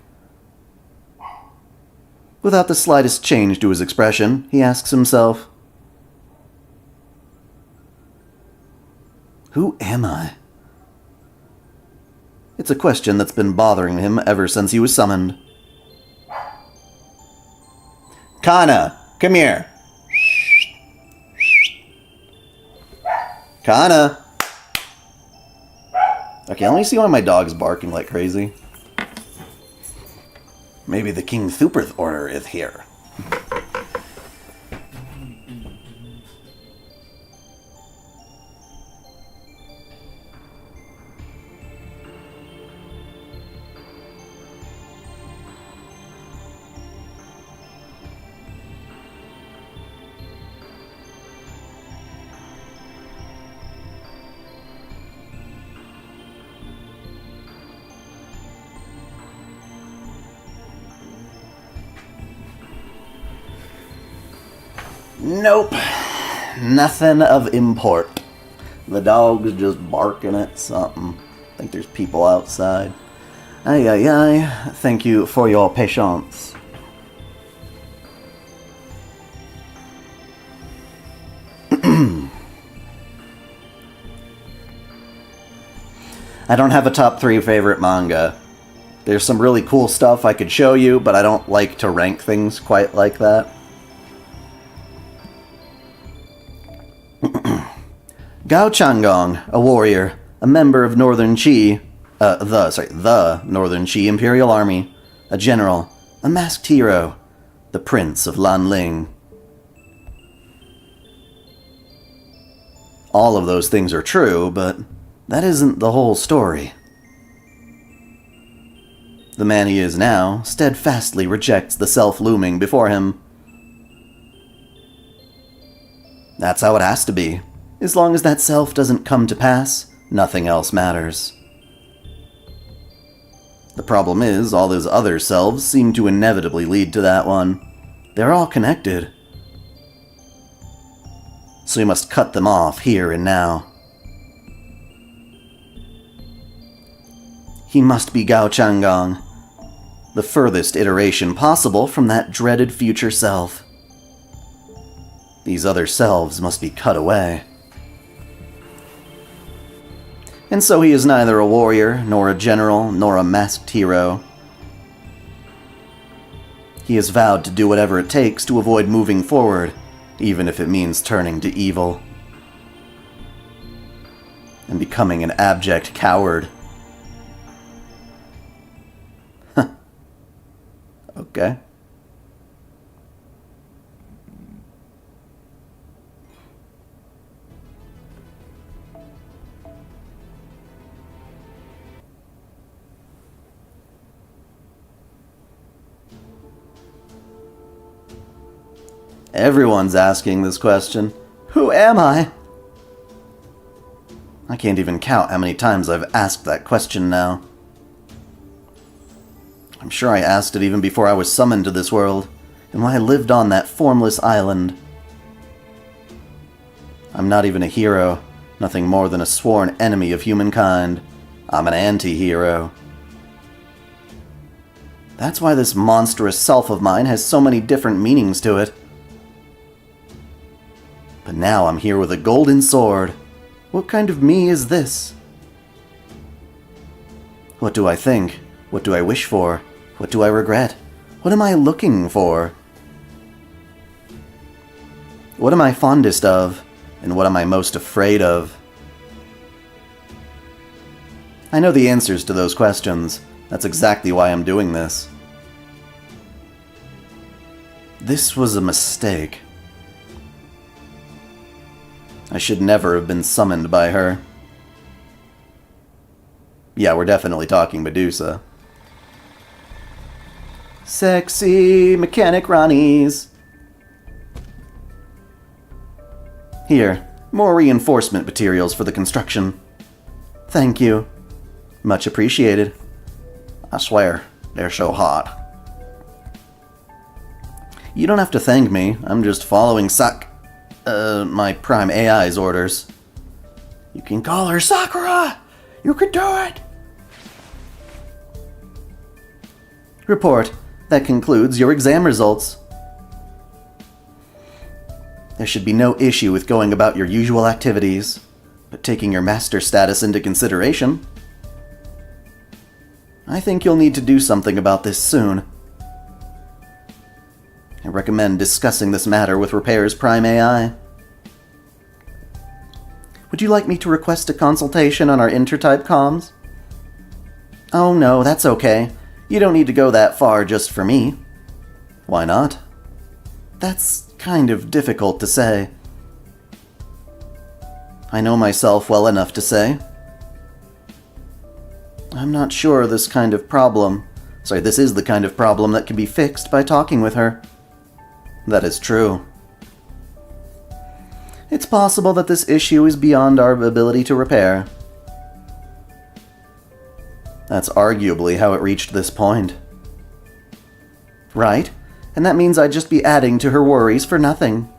Without the slightest change to his expression, he asks himself, who am I? It's a question that's been bothering him ever since he was summoned. Kana, come here. Kana! Okay, let me see why my dog's barking like crazy. Maybe the King Thuperth order is here. Nope. Nothing of import. The dog's just barking at something. I think there's people outside. Ay, ay, ay. Thank you for your patience. I don't have a top 3 favorite manga. There's some really cool stuff I could show you, but I don't like to rank things quite like that. Gao Changgong, a warrior, a member of Northern Qi, the Northern Qi Imperial Army, a general, a masked hero, the Prince of Lanling. All of those things are true, but that isn't the whole story. The man he is now steadfastly rejects the self looming before him. That's how it has to be. As long as that self doesn't come to pass, nothing else matters. The problem is, all those other selves seem to inevitably lead to that one. They're all connected. So we must cut them off here and now. He must be Gao Changgong, the furthest iteration possible from that dreaded future self. These other selves must be cut away. And so he is neither a warrior, nor a general, nor a masked hero. He has vowed to do whatever it takes to avoid moving forward, even if it means turning to evil. And becoming an abject coward. Huh. Okay. Everyone's asking this question. Who am I? I can't even count how many times I've asked that question now. I'm sure I asked it even before I was summoned to this world, and when I lived on that formless island. I'm not even a hero, nothing more than a sworn enemy of humankind. I'm an anti-hero. That's why this monstrous self of mine has so many different meanings to it. But now I'm here with a golden sword. What kind of me is this? What do I think? What do I wish for? What do I regret? What am I looking for? What am I fondest of? And what am I most afraid of? I know the answers to those questions. That's exactly why I'm doing this. This was a mistake. I should never have been summoned by her. Yeah, we're definitely talking Medusa. Sexy mechanic Ronnies. Here, more reinforcement materials for the construction. Thank you. Much appreciated. I swear, they're so hot. You don't have to thank me. I'm just following my Prime AI's orders. You can call her Sakura! You can do it! Report. That concludes your exam results. There should be no issue with going about your usual activities, but taking your master status into consideration, I think you'll need to do something about this soon. I recommend discussing this matter with Repair's Prime AI. Would you like me to request a consultation on our intertype comms? Oh no, that's okay. You don't need to go that far just for me. Why not? That's kind of difficult to say. I know myself well enough to say. I'm not sure this is the kind of problem that can be fixed by talking with her. That is true. It's possible that this issue is beyond our ability to repair. That's arguably how it reached this point. Right? And that means I'd just be adding to her worries for nothing.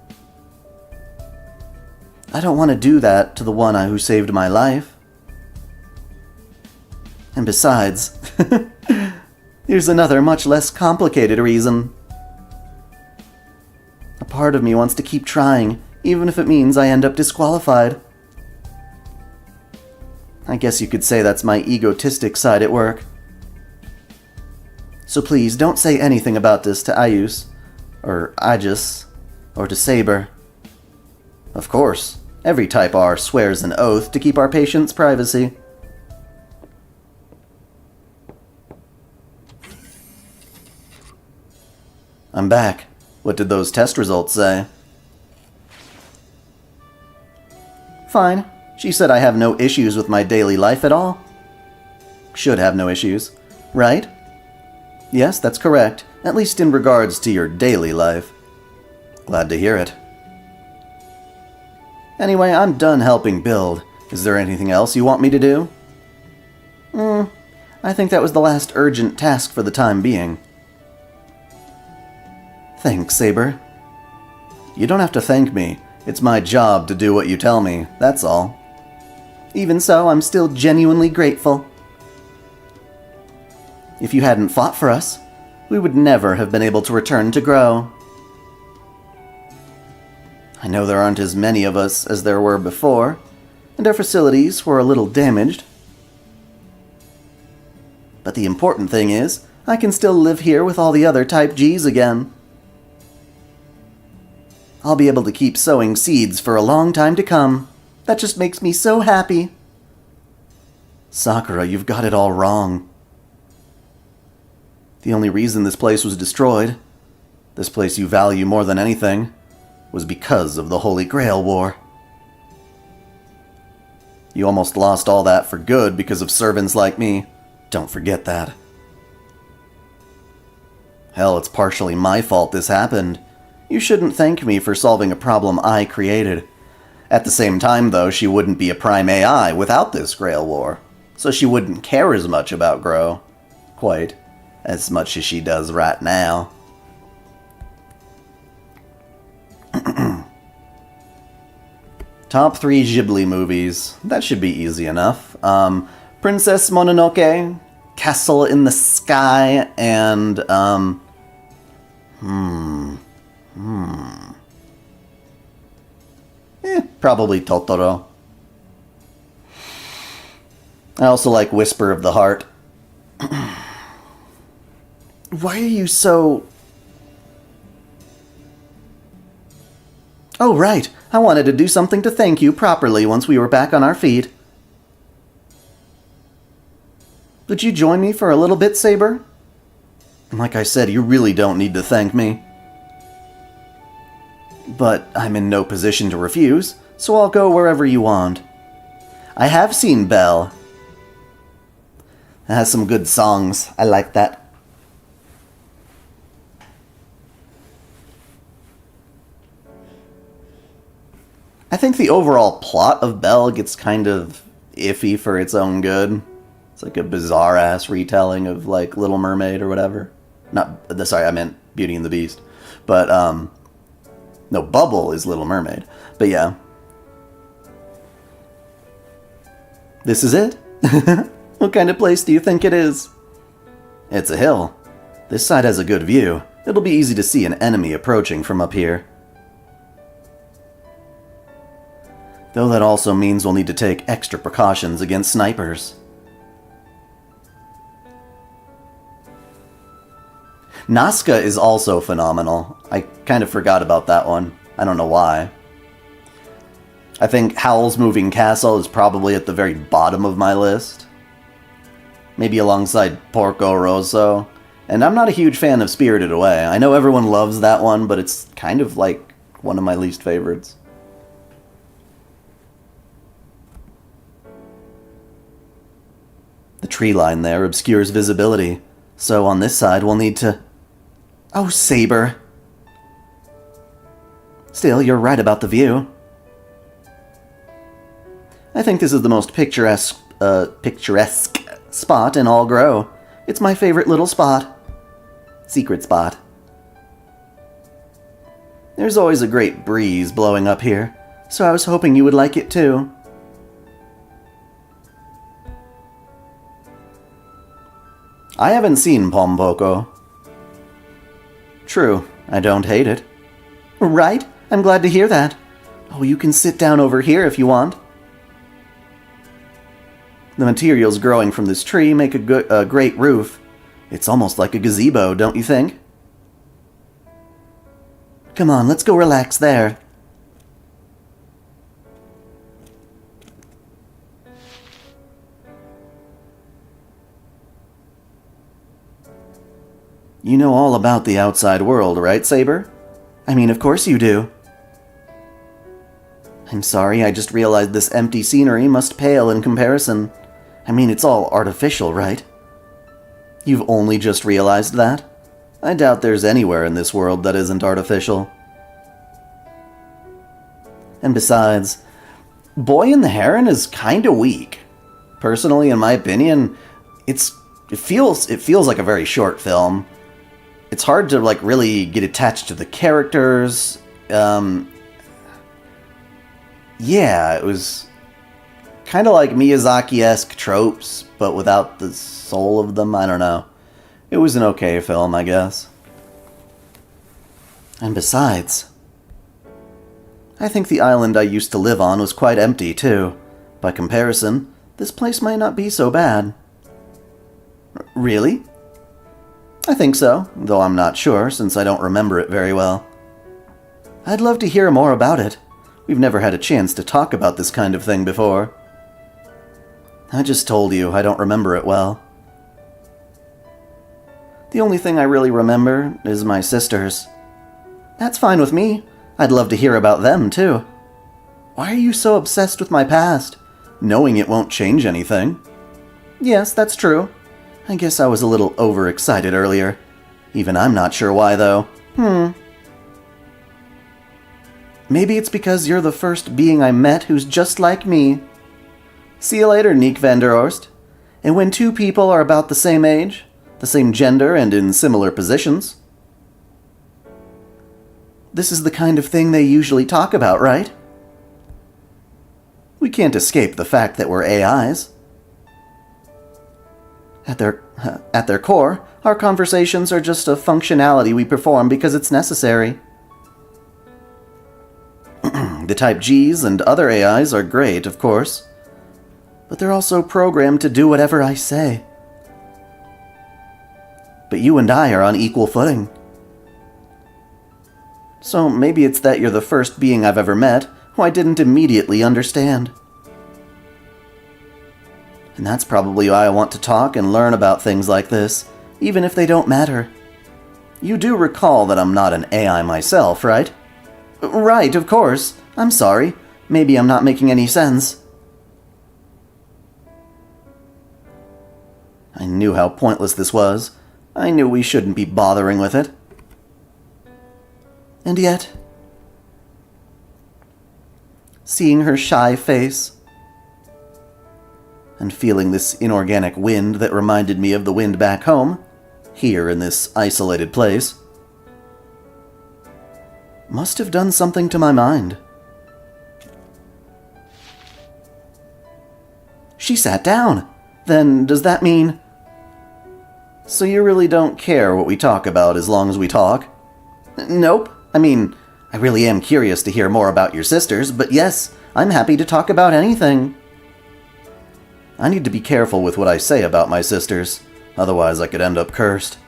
I don't want to do that to the one who saved my life. And besides, here's another much less complicated reason. A part of me wants to keep trying, even if it means I end up disqualified. I guess you could say that's my egotistic side at work. So please, don't say anything about this to Ayus, or Aegis, or to Saber. Of course, every Type R swears an oath to keep our patients' privacy. I'm back. What did those test results say? Fine. She said I have no issues with my daily life at all. Should have no issues, right? Yes, that's correct, at least in regards to your daily life. Glad to hear it. Anyway, I'm done helping build. Is there anything else you want me to do? I think that was the last urgent task for the time being. Thanks, Saber. You don't have to thank me. It's my job to do what you tell me, that's all. Even so, I'm still genuinely grateful. If you hadn't fought for us, we would never have been able to return to Grow. I know there aren't as many of us as there were before, and our facilities were a little damaged. But the important thing is, I can still live here with all the other Type Gs again. I'll be able to keep sowing seeds for a long time to come. That just makes me so happy. Sakura, you've got it all wrong. The only reason this place was destroyed, this place you value more than anything, was because of the Holy Grail War. You almost lost all that for good because of servants like me. Don't forget that. Hell, it's partially my fault this happened. You shouldn't thank me for solving a problem I created. At the same time, though, she wouldn't be a Prime AI without this Grail War, so she wouldn't care as much about Grow. Quite as much as she does right now. Top 3 Ghibli movies. That should be easy enough. Princess Mononoke, Castle in the Sky, and, probably Totoro. I also like Whisper of the Heart. Why are you so... Oh, right. I wanted to do something to thank you properly once we were back on our feet. Would you join me for a little bit, Saber? Like I said, you really don't need to thank me. But I'm in no position to refuse, so I'll go wherever you want. I have seen Belle. It has some good songs. I like that. I think the overall plot of Belle gets kind of iffy for its own good. It's like a bizarre-ass retelling of, like, Little Mermaid or whatever. Sorry, I meant Beauty and the Beast. But, no, Bubble is Little Mermaid. But yeah. This is it? What kind of place do you think it is? It's a hill. This side has a good view. It'll be easy to see an enemy approaching from up here. Though that also means we'll need to take extra precautions against snipers. Nazca is also phenomenal. I kind of forgot about that one. I don't know why. I think Howl's Moving Castle is probably at the very bottom of my list. Maybe alongside Porco Rosso. And I'm not a huge fan of Spirited Away. I know everyone loves that one, but it's kind of like one of my least favorites. The tree line there obscures visibility, so on this side we'll need to... Oh, Saber! Still, you're right about the view. I think this is the most picturesque spot in all Grow. It's my favorite little spot. Secret spot. There's always a great breeze blowing up here, so I was hoping you would like it too. I haven't seen Pompoko. True, I don't hate it. Right? I'm glad to hear that. Oh, you can sit down over here if you want. The materials growing from this tree make a great roof. It's almost like a gazebo, don't you think? Come on, let's go relax there. You know all about the outside world, right, Saber? I mean, of course you do. I'm sorry, I just realized this empty scenery must pale in comparison. I mean, it's all artificial, right? You've only just realized that? I doubt there's anywhere in this world that isn't artificial. And besides, Boy and the Heron is kinda weak. Personally, in my opinion, it feels like a very short film. It's hard to, like, really get attached to the characters. Yeah, it was kind of like Miyazaki-esque tropes, but without the soul of them. I don't know. It was an okay film, I guess. And besides, I think the island I used to live on was quite empty, too. By comparison, this place might not be so bad. Really? I think so, though I'm not sure, since I don't remember it very well. I'd love to hear more about it. We've never had a chance to talk about this kind of thing before. I just told you I don't remember it well. The only thing I really remember is my sisters. That's fine with me. I'd love to hear about them, too. Why are you so obsessed with my past? Knowing it won't change anything. Yes, that's true. I guess I was a little overexcited earlier. Even I'm not sure why, though. Maybe it's because you're the first being I met who's just like me. See you later, Nick van der Horst. And when two people are about the same age, the same gender, and in similar positions... This is the kind of thing they usually talk about, right? We can't escape the fact that we're AIs. At their core, our conversations are just a functionality we perform because it's necessary. The Type Gs and other AIs are great, of course. But they're also programmed to do whatever I say. But you and I are on equal footing. So maybe it's that you're the first being I've ever met who I didn't immediately understand. And that's probably why I want to talk and learn about things like this, even if they don't matter. You do recall that I'm not an AI myself, right? Right, of course. I'm sorry. Maybe I'm not making any sense. I I knew how pointless this was. I knew we shouldn't be bothering with it. And yet, seeing her shy face, and feeling this inorganic wind that reminded me of the wind back home, here in this isolated place, must have done something to my mind. She sat down. Then, does that mean... So you really don't care what we talk about as long as we talk? Nope. I mean, I really am curious to hear more about your sisters, but yes, I'm happy to talk about anything. I need to be careful with what I say about my sisters, otherwise I could end up cursed.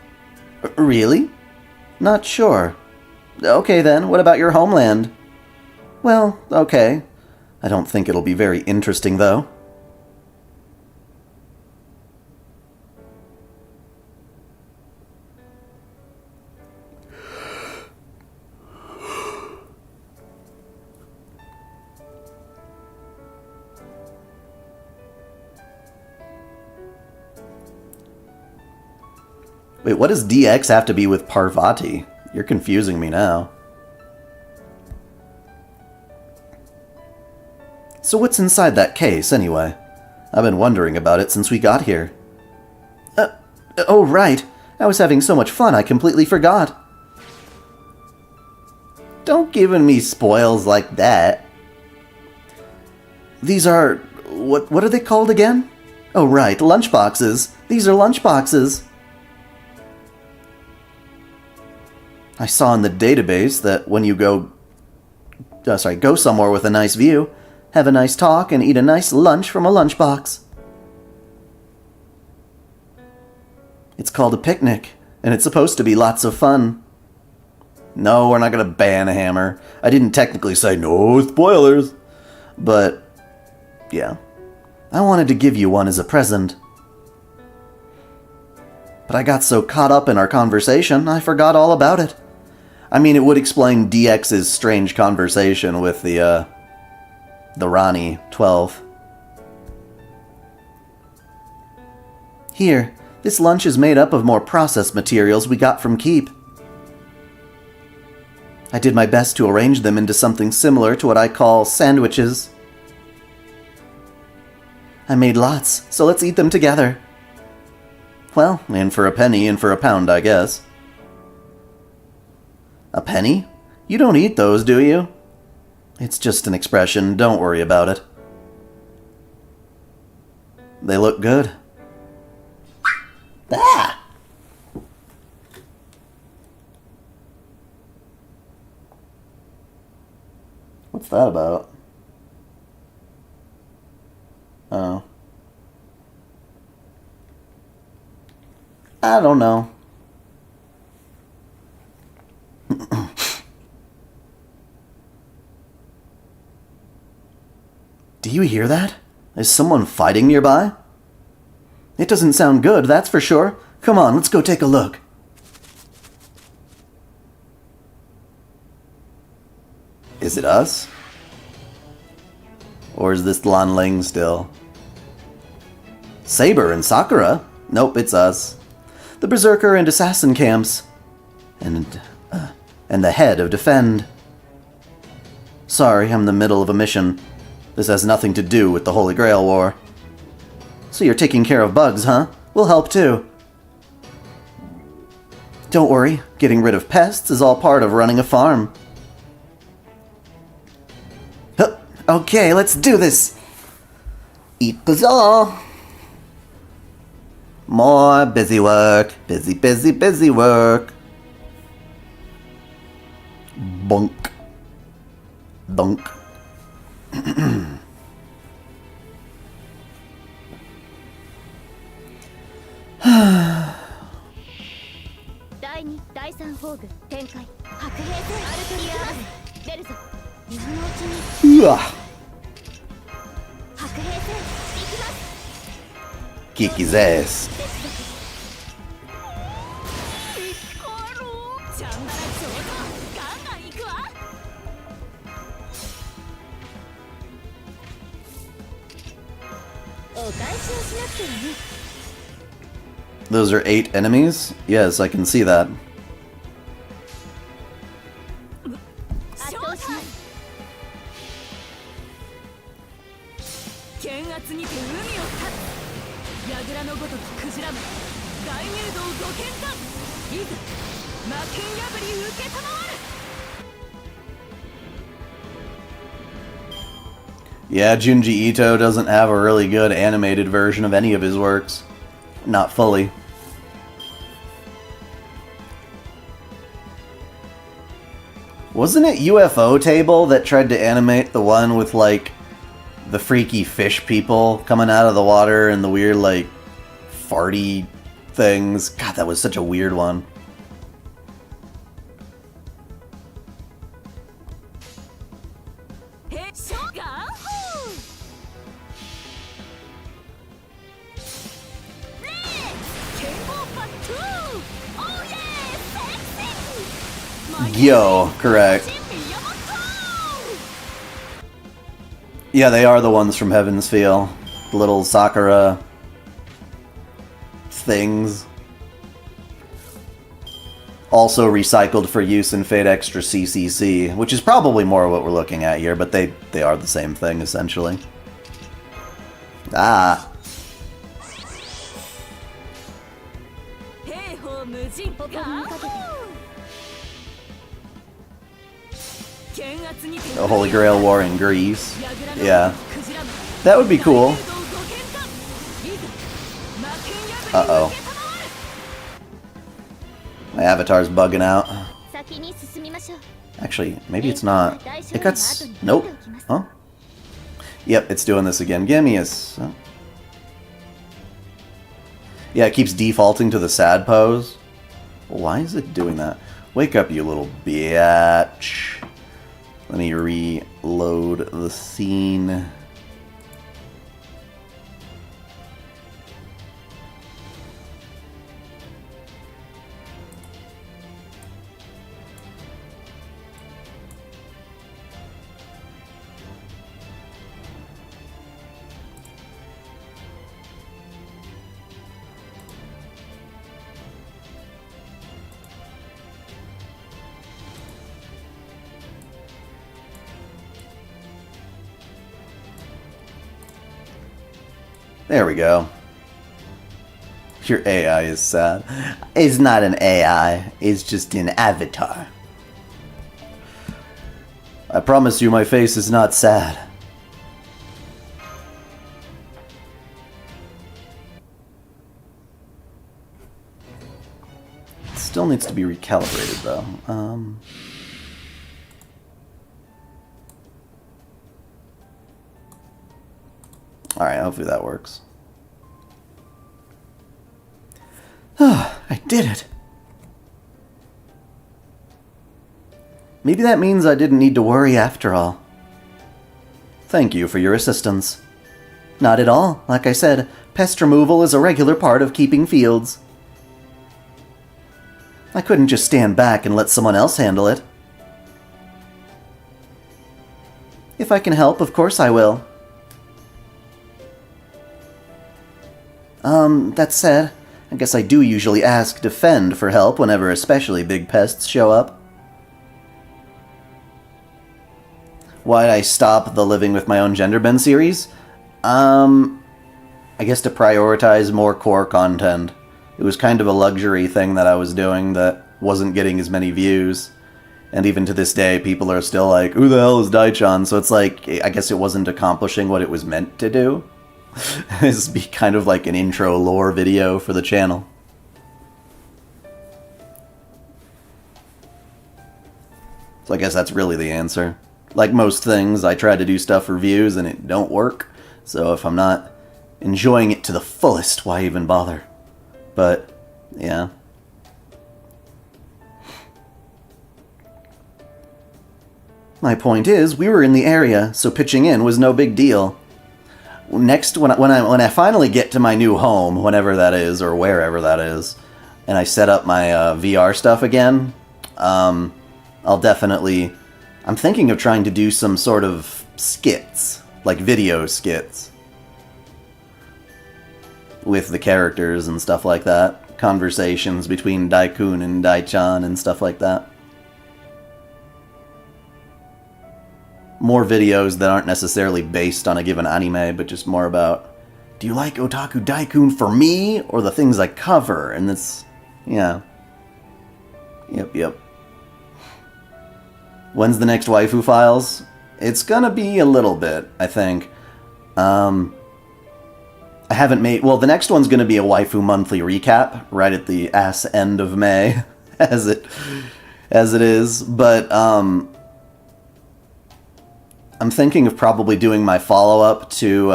Really? Not sure. Okay then, what about your homeland? Well, okay. I don't think it'll be very interesting though. Wait, what does DX have to be with Parvati? You're confusing me now. So what's inside that case, anyway? I've been wondering about it since we got here. Oh, right. I was having so much fun I completely forgot. Don't give me spoils like that. These are... What are they called again? Oh, right, lunchboxes. These are lunchboxes. I saw in the database that when you go somewhere with a nice view, have a nice talk, and eat a nice lunch from a lunchbox. It's called a picnic, and it's supposed to be lots of fun. No, we're not going to ban a hammer. I didn't technically say no spoilers, but yeah. I wanted to give you one as a present. But I got so caught up in our conversation, I forgot all about it. I mean, it would explain DX's strange conversation with the Rani 12. Here, this lunch is made up of more processed materials we got from Keep. I did my best to arrange them into something similar to what I call sandwiches. I made lots, so let's eat them together. Well, in for a penny, in for a pound, I guess. A penny? You don't eat those, do you? It's just an expression, don't worry about it. They look good. Ah! What's that about? Oh. I don't know. Do you hear that? Is someone fighting nearby? It doesn't sound good, that's for sure. Come on, let's go take a look. Is it us? Or is this Lan Ling still? Saber and Sakura? Nope, it's us. The Berserker and Assassin camps. And the head of Defend. Sorry, I'm in the middle of a mission. This has nothing to do with the Holy Grail War. So you're taking care of bugs, huh? We'll help too. Don't worry, getting rid of pests is all part of running a farm. Okay, let's do this! Eat bazaar! More busy work. Busy, busy, busy work. Bonk. Donk. Kick his ass. Those are 8 enemies? Yes, I can see that. 圧倒します剣圧にて海を立つ櫓のごときクジラも大入道ご剣断いざ魔剣破り受けたまわる Yeah, Junji Ito doesn't have a really good animated version of any of his works. Not fully. Wasn't it UFO Table that tried to animate the one with, like, the freaky fish people coming out of the water and the weird, like, farty things? God, that was such a weird one. Yo, correct. Yeah, they are the ones from Heaven's Feel. The little Sakura things. Also recycled for use in Fate Extra CCC, which is probably more what we're looking at here, but they are the same thing, essentially. Ah. The Holy Grail War in Greece. Yeah. That would be cool. Uh-oh. My avatar's bugging out. Actually, maybe it's not. It got nope. Huh? Yep, it's doing this again. Gimme a... Yeah, it keeps defaulting to the sad pose. Why is it doing that? Wake up, you little bitch. Let me reload the scene. There we go. Your AI is sad. It's not an AI, it's just an avatar. I promise you my face is not sad. It still needs to be recalibrated though. Alright, hopefully that works. I did it! Maybe that means I didn't need to worry after all. Thank you for your assistance. Not at all. Like I said, pest removal is a regular part of keeping fields. I couldn't just stand back and let someone else handle it. If I can help, of course I will. That said, I guess I do usually ask Defend for help whenever especially big pests show up. Why'd I stop the Living with My Own Genderbend series? I guess to prioritize more core content. It was kind of a luxury thing that I was doing that wasn't getting as many views. And even to this day, people are still like, who the hell is dai-chan? So it's like, I guess it wasn't accomplishing what it was meant to do. This would be kind of like an intro lore video for the channel. So I guess that's really the answer. Like most things, I try to do stuff for views and it don't work. So if I'm not enjoying it to the fullest, why even bother? But, yeah. My point is, we were in the area, so pitching in was no big deal. Next, when I finally get to my new home, whenever that is, or wherever that is, and I set up my VR stuff again, I'll definitely... I'm thinking of trying to do some sort of skits, like video skits. with the characters and stuff like that. Conversations between Daikun and dai-chan and stuff like that. More videos that aren't necessarily based on a given anime, but just more about, do you like OtakuDaiKun for me, or the things I cover? And it's, yeah. Yep. When's the next waifu files? It's gonna be a little bit, I think. I haven't made... Well, the next one's gonna be a waifu monthly recap, right at the ass end of May, as it is, but, I'm thinking of probably doing my follow-up to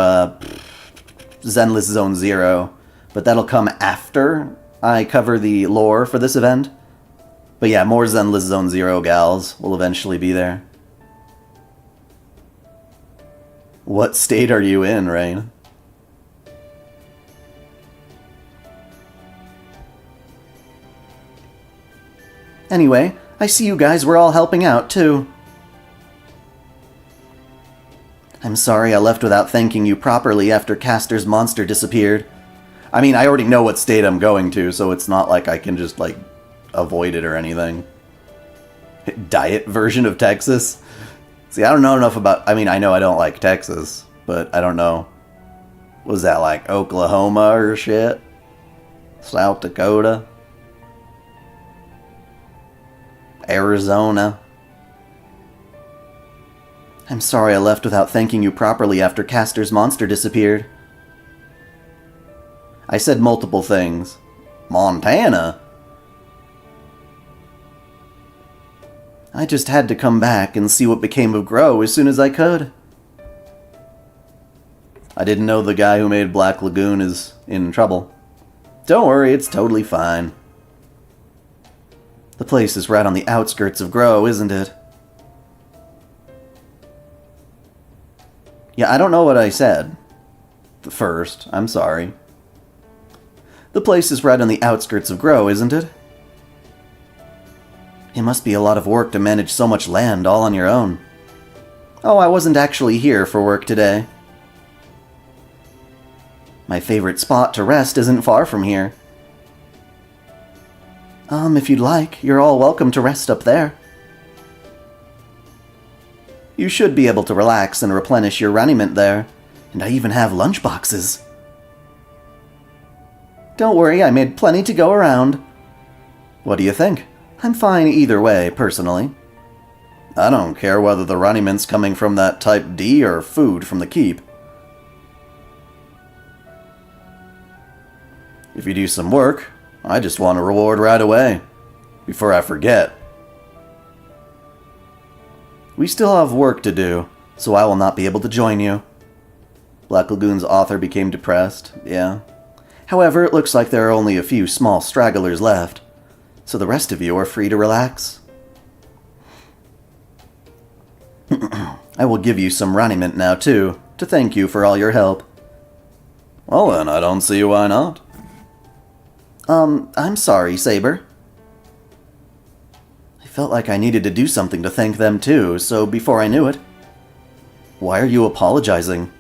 Zenless Zone Zero, but that'll come after I cover the lore for this event. But yeah, more Zenless Zone Zero gals will eventually be there. What state are you in, Rain? Anyway, I see you guys were all helping out, too. I'm sorry I left without thanking you properly after Castor's monster disappeared. I mean, I already know what state I'm going to, so it's not like I can just, like, avoid it or anything. Diet version of Texas? See, I don't know enough about... I mean, I know I don't like Texas, but I don't know. Was that, like, Oklahoma or shit? South Dakota? Arizona? I'm sorry I left without thanking you properly after Castor's monster disappeared. I said multiple things. Montana? I just had to come back and see what became of Grow as soon as I could. I didn't know the guy who made Black Lagoon is in trouble. Don't worry, it's totally fine. The place is right on the outskirts of Grow, isn't it? Yeah, I don't know what I said. First, I'm sorry. The place is right on the outskirts of Grow, isn't it? It must be a lot of work to manage so much land all on your own. Oh, I wasn't actually here for work today. My favorite spot to rest isn't far from here. If you'd like, you're all welcome to rest up there. You should be able to relax and replenish your raiment there, and I even have lunch boxes. Don't worry, I made plenty to go around. What do you think? I'm fine either way, personally. I don't care whether the raniment's coming from that Type D or food from the keep. If you do some work, I just want a reward right away, before I forget. We still have work to do, so I will not be able to join you. Black Lagoon's author became depressed, yeah. However, it looks like there are only a few small stragglers left, so the rest of you are free to relax. I will give you some raiment now, too, to thank you for all your help. Well then, I don't see why not. I'm sorry, Saber. I felt like I needed to do something to thank them too, so before I knew it. Why are you apologizing?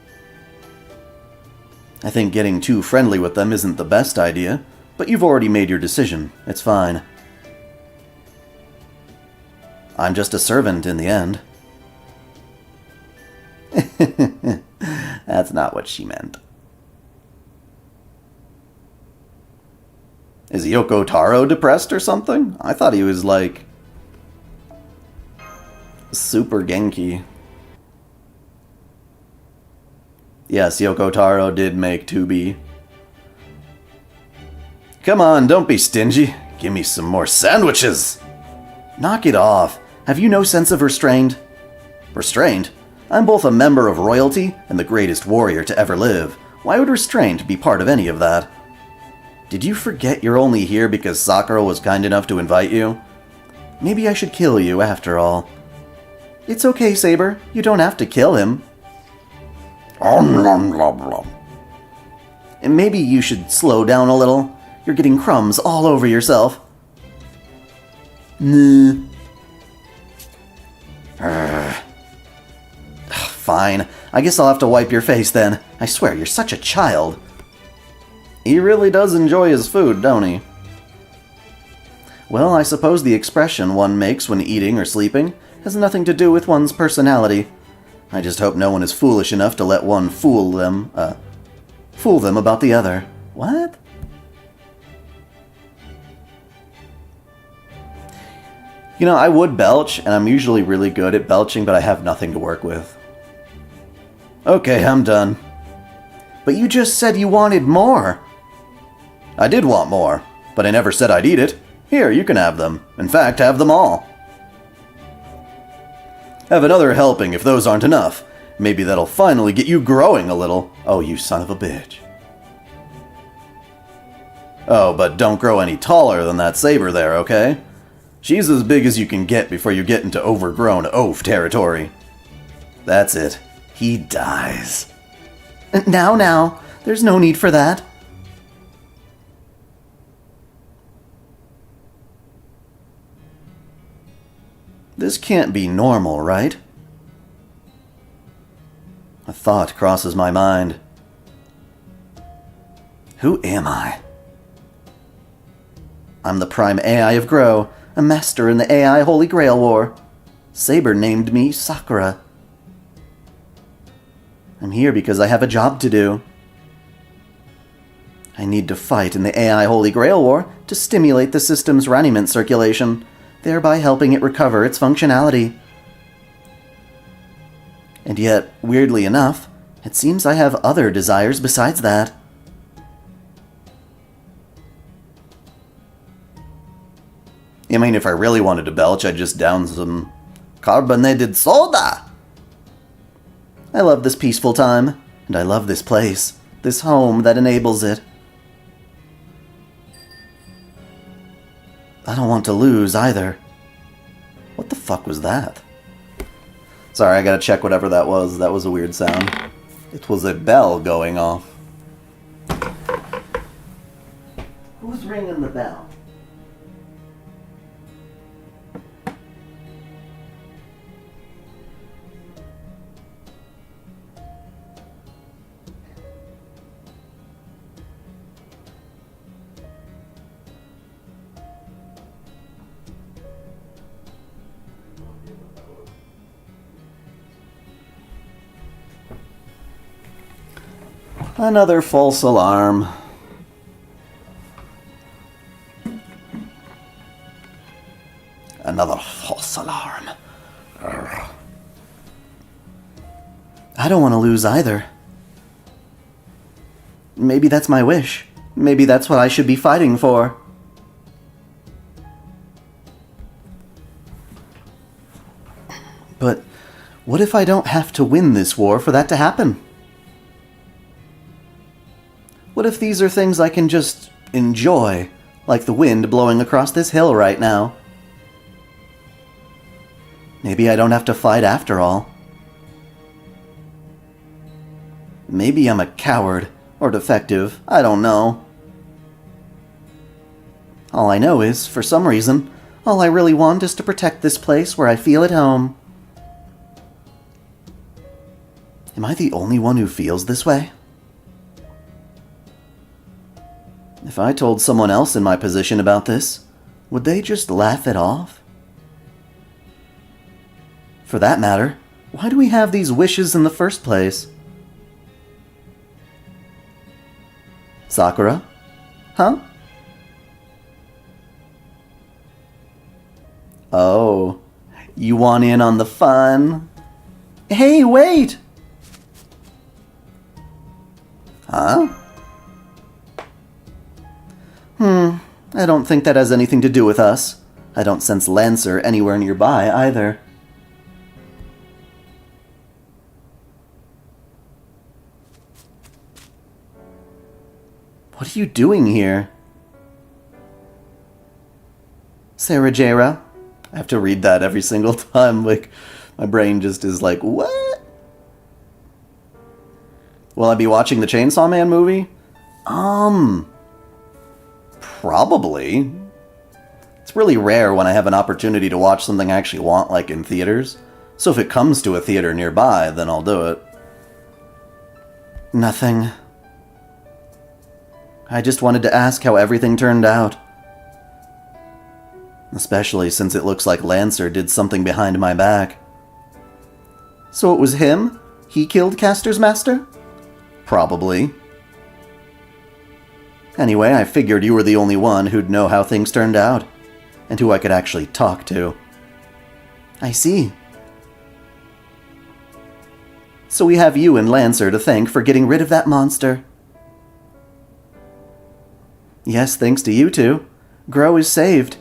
I think getting too friendly with them isn't the best idea, but you've already made your decision. It's fine. I'm just a servant in the end. That's not what she meant. Is Yoko Taro depressed or something? I thought he was, like, super Genki. Yes, Yoko Taro did make 2B. Come on, don't be stingy. Give me some more sandwiches. Knock it off. Have you no sense of restraint? Restraint? I'm both a member of royalty and the greatest warrior to ever live. Why would restraint be part of any of that? Did you forget you're only here because Sakura was kind enough to invite you? Maybe I should kill you after all. It's okay, Saber. You don't have to kill him. And maybe you should slow down a little. You're getting crumbs all over yourself. Nah. Fine. I guess I'll have to wipe your face then. I swear, you're such a child. He really does enjoy his food, don't he? Well, I suppose the expression one makes when eating or sleeping has nothing to do with one's personality. I just hope no one is foolish enough to let one fool them about the other. What? You know, I would belch, and I'm usually really good at belching, but I have nothing to work with. Okay, I'm done. But you just said you wanted more. I did want more, but I never said I'd eat it. Here, you can have them. In fact, have them all. Have another helping if those aren't enough. Maybe that'll finally get you growing a little. Oh, you son of a bitch. Oh, but don't grow any taller than that saber there, okay? She's as big as you can get before you get into overgrown oaf territory. That's it. He dies. Now, there's no need for that. This can't be normal, right? A thought crosses my mind. Who am I? I'm the prime AI of Grow, a master in the AI Holy Grail War. Saber named me Sakura. I'm here because I have a job to do. I need to fight in the AI Holy Grail War to stimulate the system's raniment circulation, thereby helping it recover its functionality. And yet, weirdly enough, it seems I have other desires besides that. I mean, if I really wanted to belch, I'd just down some carbonated soda. I love this peaceful time, and I love this place, this home that enables it. I don't want to lose either. What the fuck was that? Sorry, I gotta check whatever that was. That was a weird sound. It was a bell going off. Who's ringing the bell? Another false alarm. Another false alarm. Urgh. I don't want to lose either. Maybe that's my wish. Maybe that's what I should be fighting for. But what if I don't have to win this war for that to happen? What if these are things I can just enjoy, like the wind blowing across this hill right now? Maybe I don't have to fight after all. Maybe I'm a coward, or defective, I don't know. All I know is, for some reason, all I really want is to protect this place where I feel at home. Am I the only one who feels this way? If I told someone else in my position about this, would they just laugh it off? For that matter, why do we have these wishes in the first place? Sakura? Huh? Oh, you want in on the fun? Hey, wait! Huh? I don't think that has anything to do with us. I don't sense Lancer anywhere nearby either. What are you doing here? Sarah Jara? I have to read that every single time, like, my brain just is like, what? Will I be watching the Chainsaw Man movie? Probably. It's really rare when I have an opportunity to watch something I actually want, like in theaters. So if it comes to a theater nearby, then I'll do it. Nothing. I just wanted to ask how everything turned out. Especially since it looks like Lancer did something behind my back. So it was him? He killed Caster's master? Probably. Anyway, I figured you were the only one who'd know how things turned out, and who I could actually talk to. I see. So we have you and Lancer to thank for getting rid of that monster. Yes, thanks to you two. Grow is saved.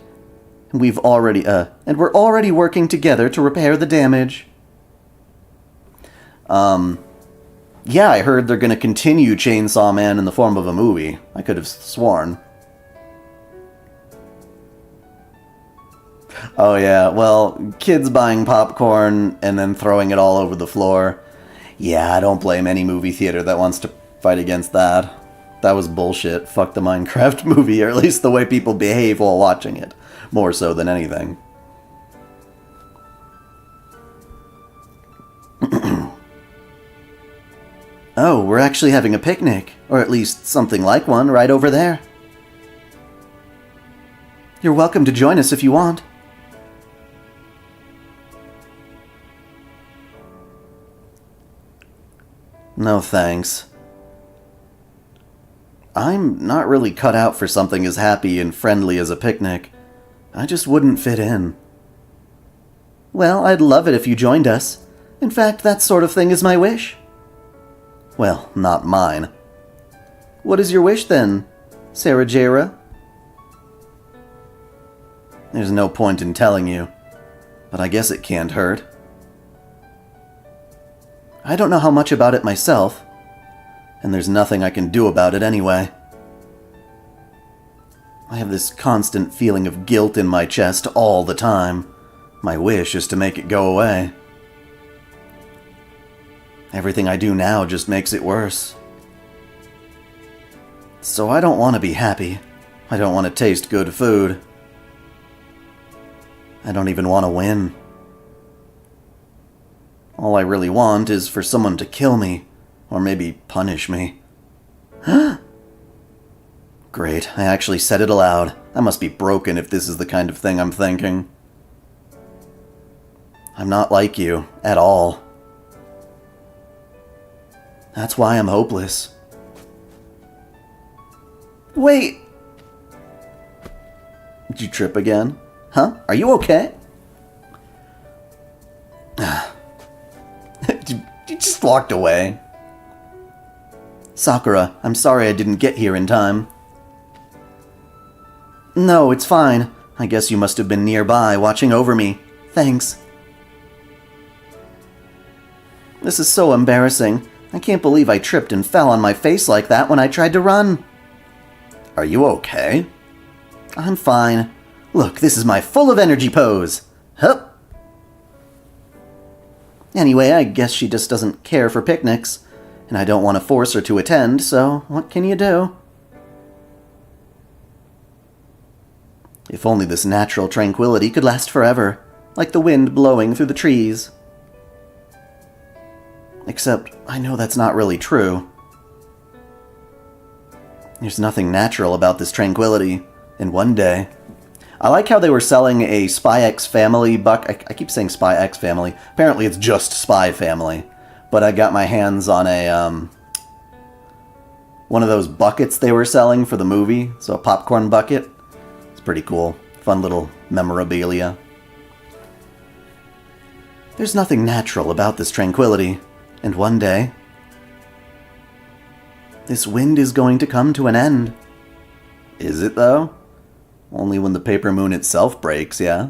And we're already working together to repair the damage. Yeah, I heard they're gonna continue Chainsaw Man in the form of a movie. I could have sworn. Oh yeah, well, kids buying popcorn and then throwing it all over the floor. Yeah, I don't blame any movie theater that wants to fight against that. That was bullshit. Fuck the Minecraft movie, or at least the way people behave while watching it. More so than anything. Oh, we're actually having a picnic. Or at least something like one right over there. You're welcome to join us if you want. No thanks. I'm not really cut out for something as happy and friendly as a picnic. I just wouldn't fit in. Well, I'd love it if you joined us. In fact, that sort of thing is my wish. Well, not mine. What is your wish then, Sarah Jara? There's no point in telling you, but I guess it can't hurt. I don't know how much about it myself, and there's nothing I can do about it anyway. I have this constant feeling of guilt in my chest all the time. My wish is to make it go away. Everything I do now just makes it worse. So I don't want to be happy. I don't want to taste good food. I don't even want to win. All I really want is for someone to kill me, or maybe punish me. Great, I actually said it aloud. I must be broken if this is the kind of thing I'm thinking. I'm not like you, at all. That's why I'm hopeless. Wait! Did you trip again? Huh? Are you okay? You just walked away. Sakura, I'm sorry I didn't get here in time. No, it's fine. I guess you must have been nearby, watching over me. Thanks. This is so embarrassing. I can't believe I tripped and fell on my face like that when I tried to run. Are you okay? I'm fine. Look, this is my full of energy pose. Hup. Anyway, I guess she just doesn't care for picnics, and I don't want to force her to attend, so what can you do? If only this natural tranquility could last forever, like the wind blowing through the trees. Except, I know that's not really true. There's nothing natural about this tranquility. And one day... I like how they were selling a Spy X Family buck... I keep saying Spy X Family. Apparently it's just Spy Family. But I got my hands on a, one of those buckets they were selling for the movie. So a popcorn bucket. It's pretty cool. Fun little memorabilia. There's nothing natural about this tranquility. And one day, this wind is going to come to an end. Is it, though? Only when the paper moon itself breaks, yeah?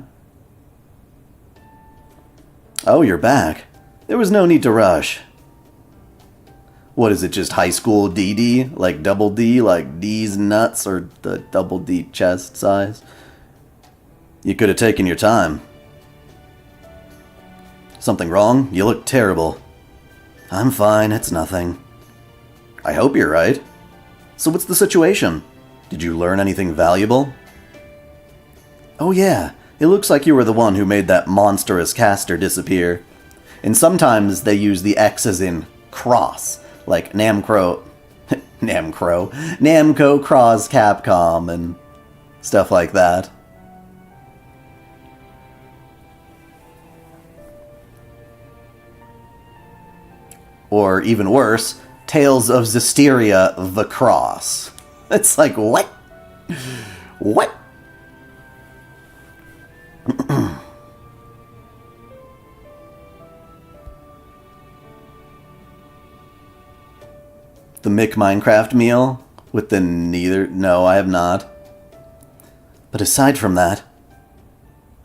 Oh, you're back. There was no need to rush. What is it, just high school DD? Like double D, like D's nuts, or the double D chest size? You could have taken your time. Something wrong? You look terrible. I'm fine, it's nothing. I hope you're right. So what's the situation? Did you learn anything valuable? Oh yeah, it looks like you were the one who made that monstrous caster disappear. And sometimes they use the X as in cross, like Namco cross Capcom and stuff like that. Or even worse, Tales of Zestiria the Cross. It's like, what? What? The Mick Minecraft meal with the neither... No, I have not. But aside from that,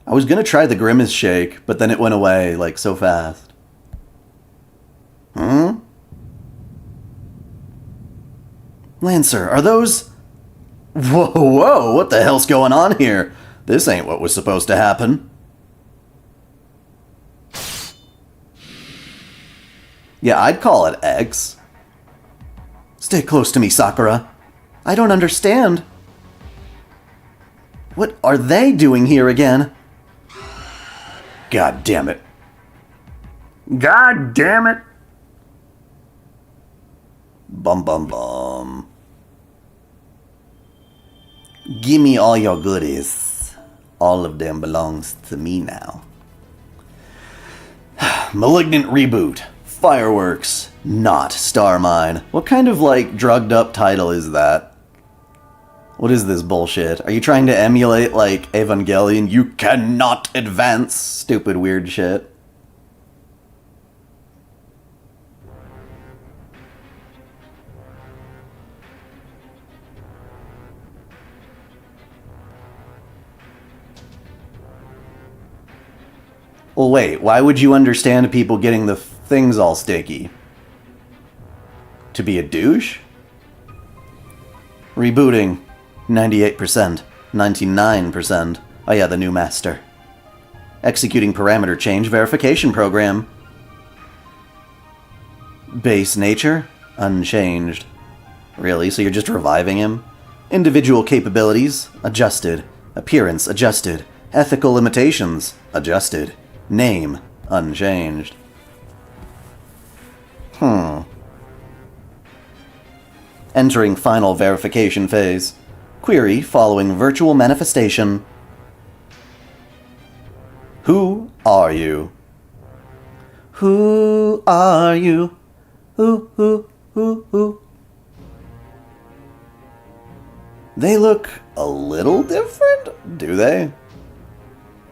I was gonna try the Grimace Shake, but then it went away, like, so fast. Lancer, are those... Whoa, what the hell's going on here? This ain't what was supposed to happen. Yeah, I'd call it X. Stay close to me, Sakura. I don't understand. What are they doing here again? God damn it. God damn it. Bum bum bum. Gimme all your goodies. All of them belongs to me now. Malignant reboot. Fireworks. Not Star Mine. What kind of, like, drugged up title is that? What is this bullshit? Are you trying to emulate, like, Evangelion? You cannot advance. Stupid weird shit. Well, wait, why would you understand people getting the things all sticky? To be a douche? Rebooting. 98%. 99%. Oh yeah, the new master. Executing parameter change verification program. Base nature? Unchanged. Really? So you're just reviving him? Individual capabilities? Adjusted. Appearance? Adjusted. Ethical limitations? Adjusted. Name, unchanged. Entering final verification phase. Query following virtual manifestation. Who are you? Who are you? Who? They look a little different, do they?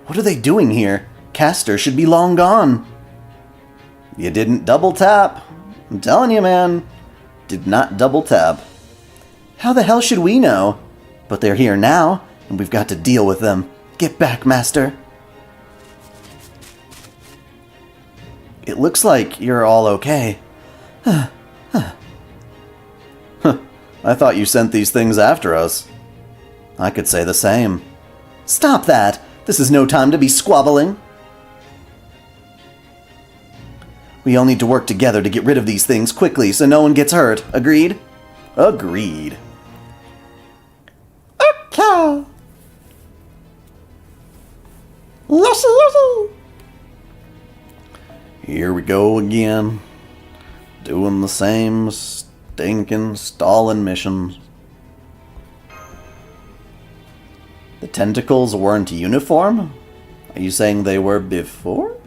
What are they doing here? Caster should be long gone. You didn't double tap. I'm telling you, man. Did not double tap. How the hell should we know? But they're here now, and we've got to deal with them. Get back, Master. It looks like you're all okay. I thought you sent these things after us. I could say the same. Stop that! This is no time to be squabbling. We all need to work together to get rid of these things quickly so no one gets hurt. Agreed? Agreed. Okay. Yes. Here we go again. Doing the same stinking stalling missions. The tentacles weren't uniform? Are you saying they were before?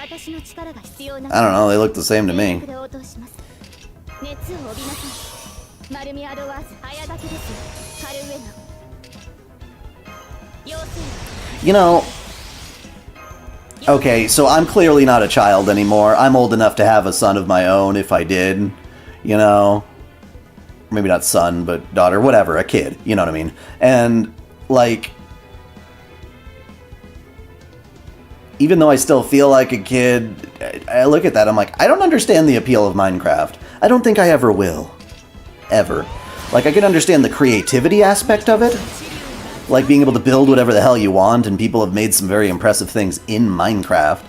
I don't know, they look the same to me. You know, okay, so I'm clearly not a child anymore. I'm old enough to have a son of my own if I did, you know. Maybe not son, but daughter, whatever, a kid, you know what I mean. And, like, even though I still feel like a kid, I look at that, I'm like, I don't understand the appeal of Minecraft. I don't think I ever will. Ever. Like, I can understand the creativity aspect of it. Like, being able to build whatever the hell you want, and people have made some very impressive things in Minecraft.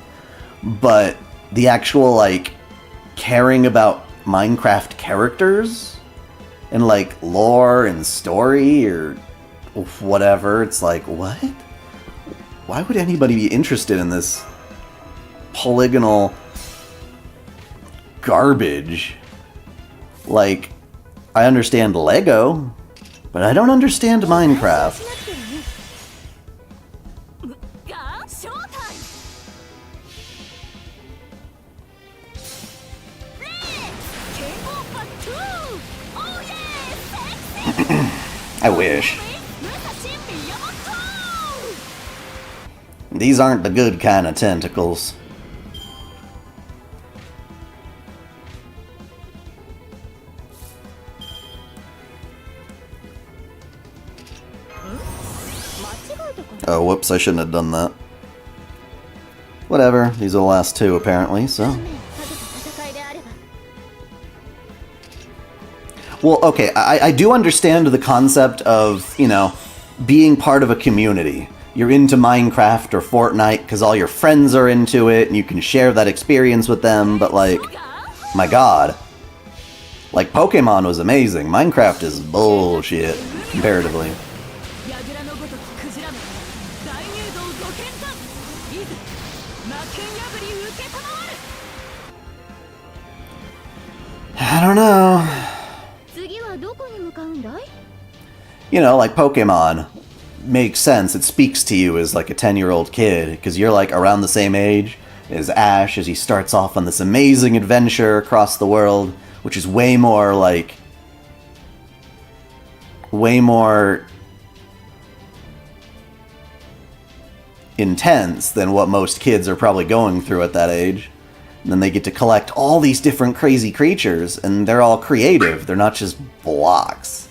But the actual, like, caring about Minecraft characters, and, like, lore and story, or whatever, it's like, what? Why would anybody be interested in this polygonal garbage? Like, I understand Lego, but I don't understand Minecraft. が正体レッツケンボーパットゥーオーイエーセクシー I wish. ムサシンビヤモット These aren't the good kind of tentacles. Oh, whoops, I shouldn't have done that. Whatever, these are the last two apparently, so... Well, okay, I do understand the concept of, you know, being part of a community. You're into Minecraft or Fortnite because all your friends are into it and you can share that experience with them, but like, my god. Like, Pokemon was amazing. Minecraft is bullshit, comparatively. 櫓のごときクジラめ大入道ご見参いざ魔剣破り受けたまわる I don't know. 次はどこに向かうんだい You know, like Pokemon makes sense. It speaks to you as like a 10-year-old kid because you're like around the same age as Ash as he starts off on this amazing adventure across the world, which is way more like intense than what most kids are probably going through at that age. And then they get to collect all these different crazy creatures, and they're all creative. They're not just blocks.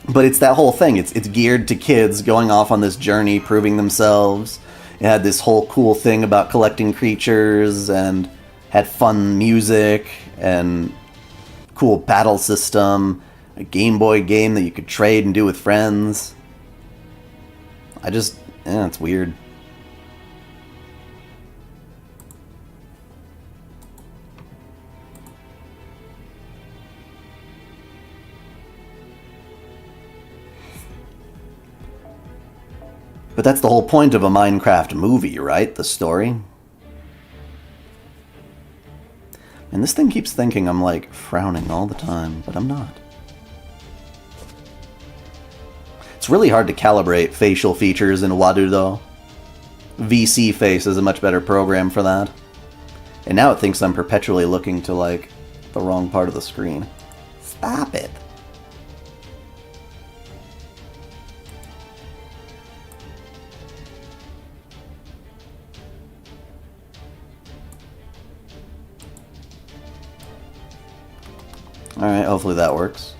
But it's that whole thing. It's geared to kids going off on this journey, proving themselves. It had this whole cool thing about collecting creatures and had fun music and cool battle system, a Game Boy game that you could trade and do with friends. It's weird. But that's the whole point of a Minecraft movie, right? The story? And this thing keeps thinking I'm, like, frowning all the time, but I'm not. It's really hard to calibrate facial features in Wadu, though. VC Face is a much better program for that. And now it thinks I'm perpetually looking to, like, the wrong part of the screen. Stop it! Alright, hopefully that works.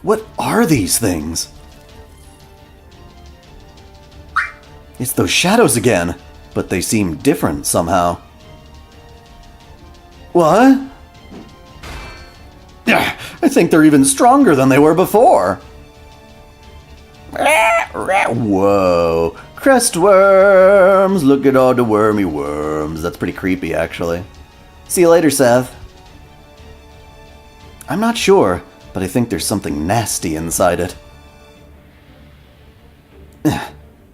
What are these things? It's those shadows again, but they seem different somehow. What? I think they're even stronger than they were before. Whoa. Crest worms! Look at all the wormy worms. That's pretty creepy, actually. See you later, Seth. I'm not sure, but I think there's something nasty inside it.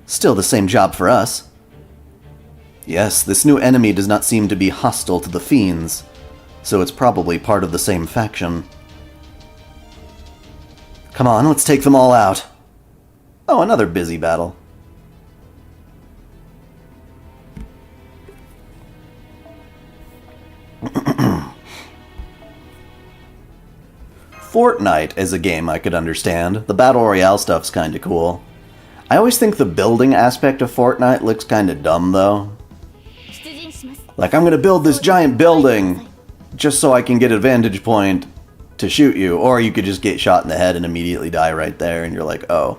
Still the same job for us. Yes, this new enemy does not seem to be hostile to the fiends, so it's probably part of the same faction. Come on, let's take them all out. Oh, another busy battle. Fortnite is a game I could understand. The Battle Royale stuff's kinda cool. I always think the building aspect of Fortnite looks kinda dumb, though. Like, I'm gonna build this giant building just so I can get a vantage point to shoot you, or you could just get shot in the head and immediately die right there, and you're like, oh.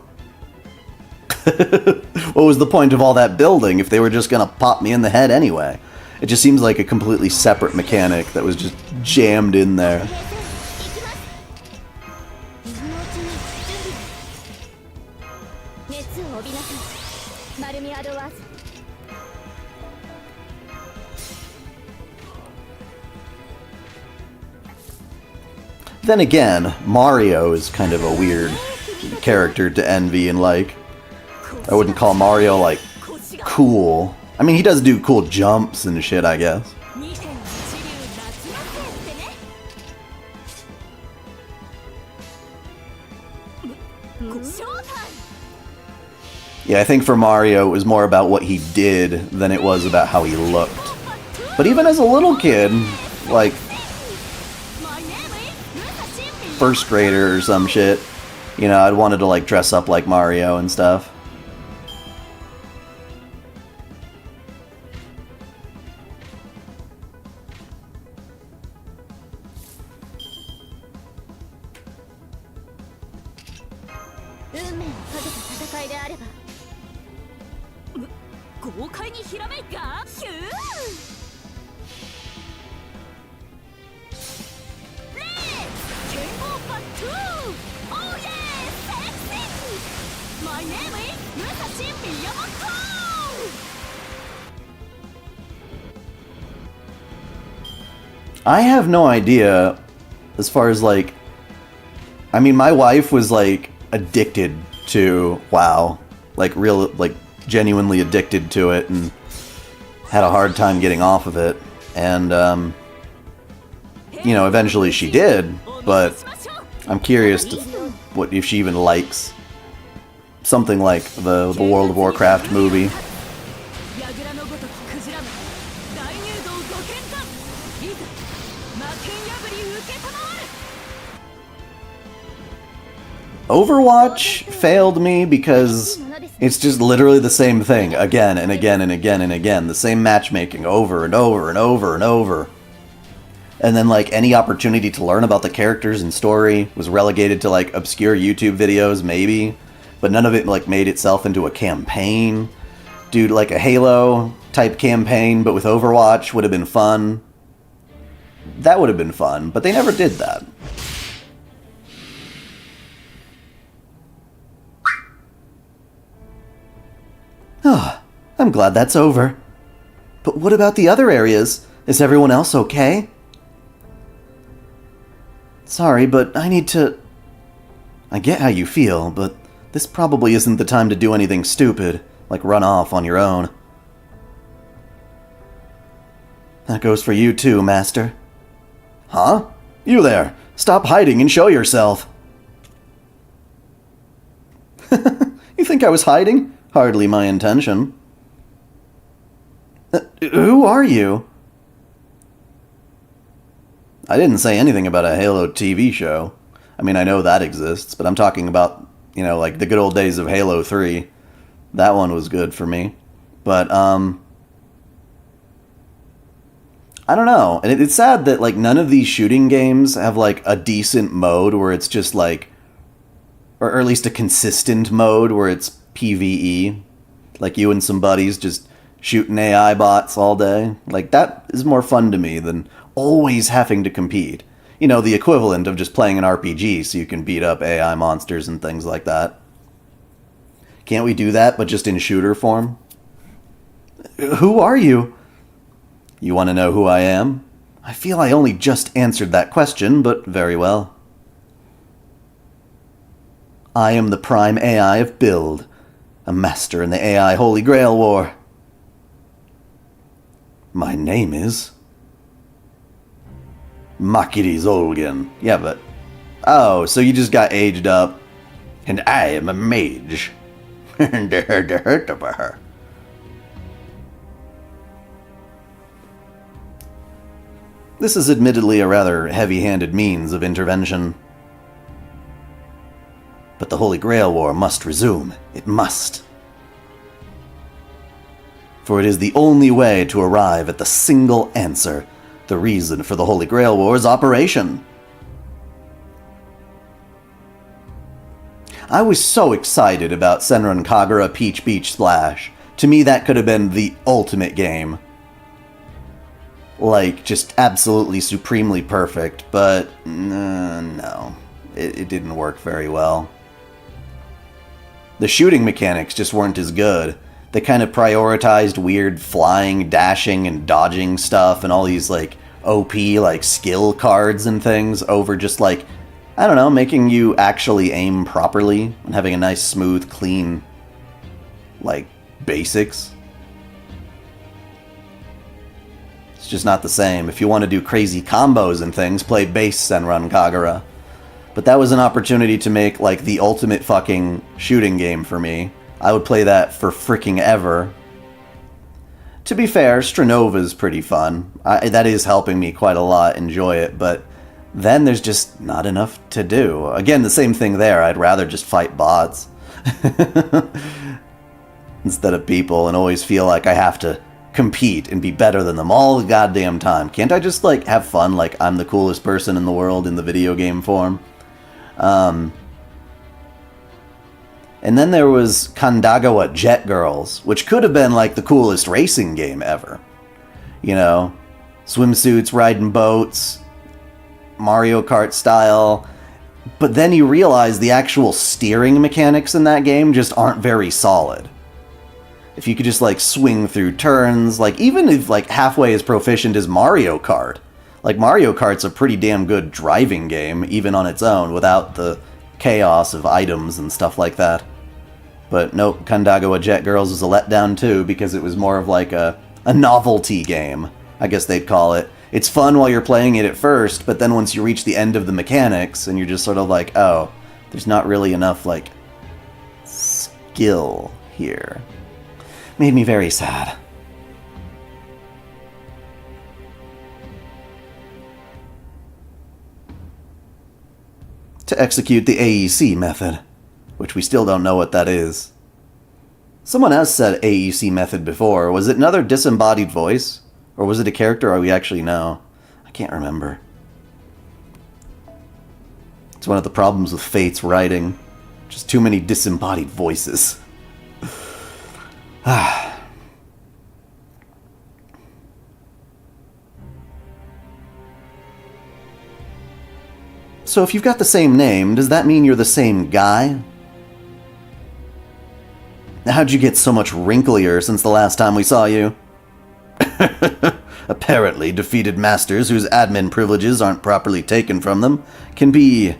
What was the point of all that building if they were just gonna pop me in the head anyway? It just seems like a completely separate mechanic that was just jammed in there. Then again, Mario is kind of a weird character to envy and like. I wouldn't call Mario, like, cool. I mean, he does do cool jumps and shit, I guess. Yeah, I think for Mario, it was more about what he did than it was about how he looked. But even as a little kid, like, first grader or some shit, you know, I'd wanted to, like, dress up like Mario and stuff. I have no idea as far as like, I mean, my wife was like addicted to WoW, like real, like genuinely addicted to it and had a hard time getting off of it. And, you know, eventually she did, but I'm curious to what if she even likes something like the World of Warcraft movie. Overwatch failed me because it's just literally the same thing again and again and again and again. The same matchmaking over and over and over and over. And then like any opportunity to learn about the characters and story was relegated to like obscure YouTube videos maybe. But none of it like made itself into a campaign. Dude, like a Halo type campaign but with Overwatch would have been fun. That would have been fun, but they never did that. Oh, I'm glad that's over. But what about the other areas? Is everyone else okay? Sorry, but I need to... I get how you feel, but this probably isn't the time to do anything stupid, like run off on your own. That goes for you too, Master. Huh? You there! Stop hiding and show yourself! You think I was hiding? Hardly my intention. Who are you? I didn't say anything about a Halo TV show. I mean, I know that exists, but I'm talking about, you know, like the good old days of Halo 3. That one was good for me. But, I don't know. And it's sad that, like, none of these shooting games have, like, a decent mode where it's just, like... Or at least a consistent mode where it's PvE. Like, you and some buddies just shooting AI bots all day. Like, that is more fun to me than always having to compete. You know, the equivalent of just playing an RPG so you can beat up AI monsters and things like that. Can't we do that, but just in shooter form? Who are you? You want to know who I am? I feel I only just answered that question, but very well. I am the Prime AI of Build, a master in the AI Holy Grail War. My name is... Makiri Zolgan. Yeah, but... Oh, so you just got aged up. And I am a mage. This is admittedly a rather heavy-handed means of intervention. But the Holy Grail War must resume. It must. For it is the only way to arrive at the single answer, the reason for the Holy Grail War's operation. I was so excited about Senran Kagura Peach Beach Splash. To me, that could have been the ultimate game. Like, just absolutely supremely perfect, but no. It didn't work very well. The shooting mechanics just weren't as good. They kind of prioritized weird flying, dashing, and dodging stuff and all these, like, OP, like, skill cards and things over just, like, I don't know, making you actually aim properly and having a nice, smooth, clean, like, basics. It's just not the same. If you want to do crazy combos and things, play base Senran Kagura. But that was an opportunity to make, like, the ultimate fucking shooting game for me. I would play that for freaking ever. To be fair, Stranova's pretty fun. That is helping me quite a lot enjoy it, but then there's just not enough to do. Again, the same thing there. I'd rather just fight bots instead of people and always feel like I have to compete and be better than them all the goddamn time. Can't I just, like, have fun like I'm the coolest person in the world in the video game form? And then there was Kandagawa Jet Girls, which could have been like the coolest racing game ever. You know, swimsuits, riding boats, Mario Kart style. But then you realize the actual steering mechanics in that game just aren't very solid. If you could just, like, swing through turns, like, even if, like, halfway as proficient as Mario Kart. Like, Mario Kart's a pretty damn good driving game, even on its own, without the chaos of items and stuff like that. But nope, Kandagawa Jet Girls was a letdown too, because it was more of like a novelty game, I guess they'd call it. It's fun while you're playing it at first, but then once you reach the end of the mechanics, and you're just sort of like, oh, there's not really enough, like, skill here. Made me very sad. To execute the AEC method, which we still don't know what that is. Someone has said AEC method before. Was it another disembodied voice? Or was it a character we actually know? I can't remember. It's one of the problems with Fate's writing. Just too many disembodied voices. So if you've got the same name, does that mean you're the same guy? How'd you get so much wrinklier since the last time we saw you? Apparently, defeated masters whose admin privileges aren't properly taken from them can be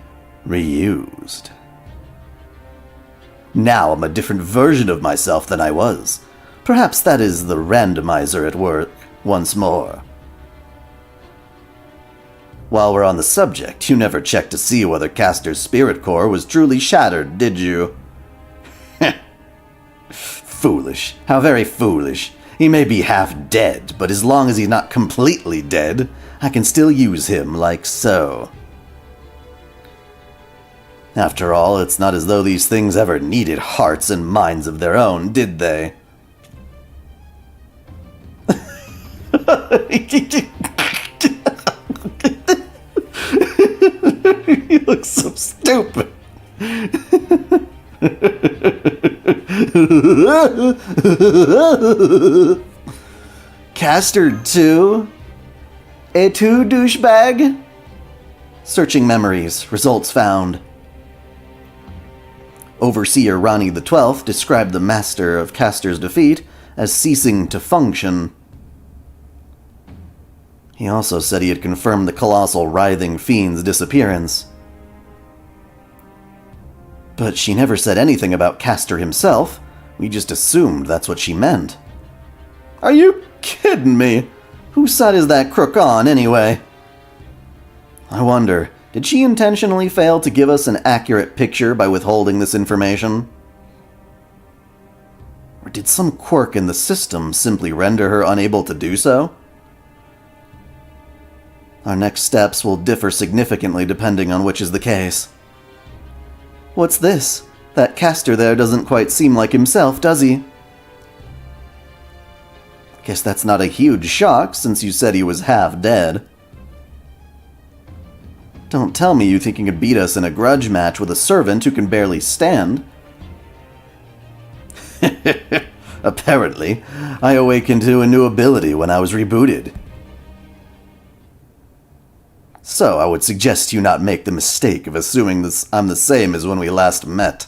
reused. Now I'm a different version of myself than I was. Perhaps that is the randomizer at work once more. While we're on the subject, you never checked to see whether Castor's spirit core was truly shattered, did you? Foolish. How very foolish. He may be half dead, but as long as he's not completely dead, I can still use him like so. After all, it's not as though these things ever needed hearts and minds of their own, did they? He looks so stupid. Castor too? Et tu, douchebag? Searching memories. Results found. Overseer Ronnie XII described the master of Castor's defeat as ceasing to function. He also said he had confirmed the colossal writhing fiend's disappearance. But she never said anything about Castor himself. We just assumed that's what she meant. Are you kidding me? Whose side is that crook on, anyway? I wonder, did she intentionally fail to give us an accurate picture by withholding this information? Or did some quirk in the system simply render her unable to do so? Our next steps will differ significantly depending on which is the case. What's this? That Castor there doesn't quite seem like himself, does he? Guess that's not a huge shock, since you said he was half dead. Don't tell me you think you could beat us in a grudge match with a servant who can barely stand. Apparently, I awakened to a new ability when I was rebooted. So I would suggest you not make the mistake of assuming this I'm the same as when we last met.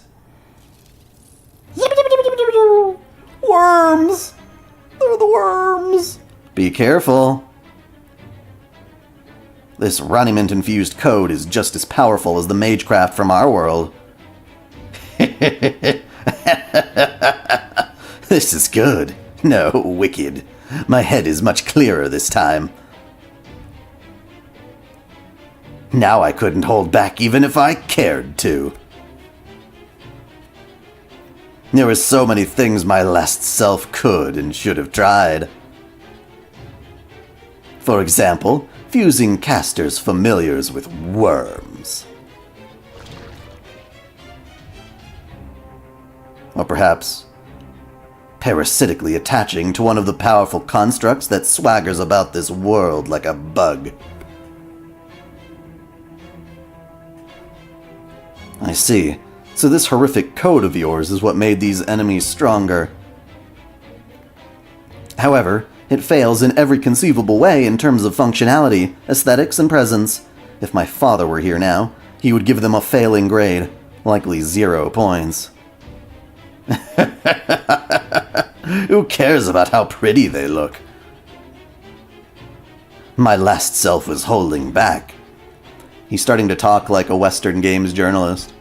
Worms! They're the worms! Be careful. This Runniment-infused code is just as powerful as the magecraft from our world. This is good. No, wicked. My head is much clearer this time. Now I couldn't hold back even if I cared to. There were so many things my last self could and should have tried. For example, fusing casters' familiars with worms. Or perhaps parasitically attaching to one of the powerful constructs that swaggers about this world like a bug. I see. So this horrific code of yours is what made these enemies stronger. However, it fails in every conceivable way in terms of functionality, aesthetics, and presence. If my father were here now, he would give them a failing grade, likely 0 points. Who cares about how pretty they look? My last self was holding back. He's starting to talk like a Western games journalist.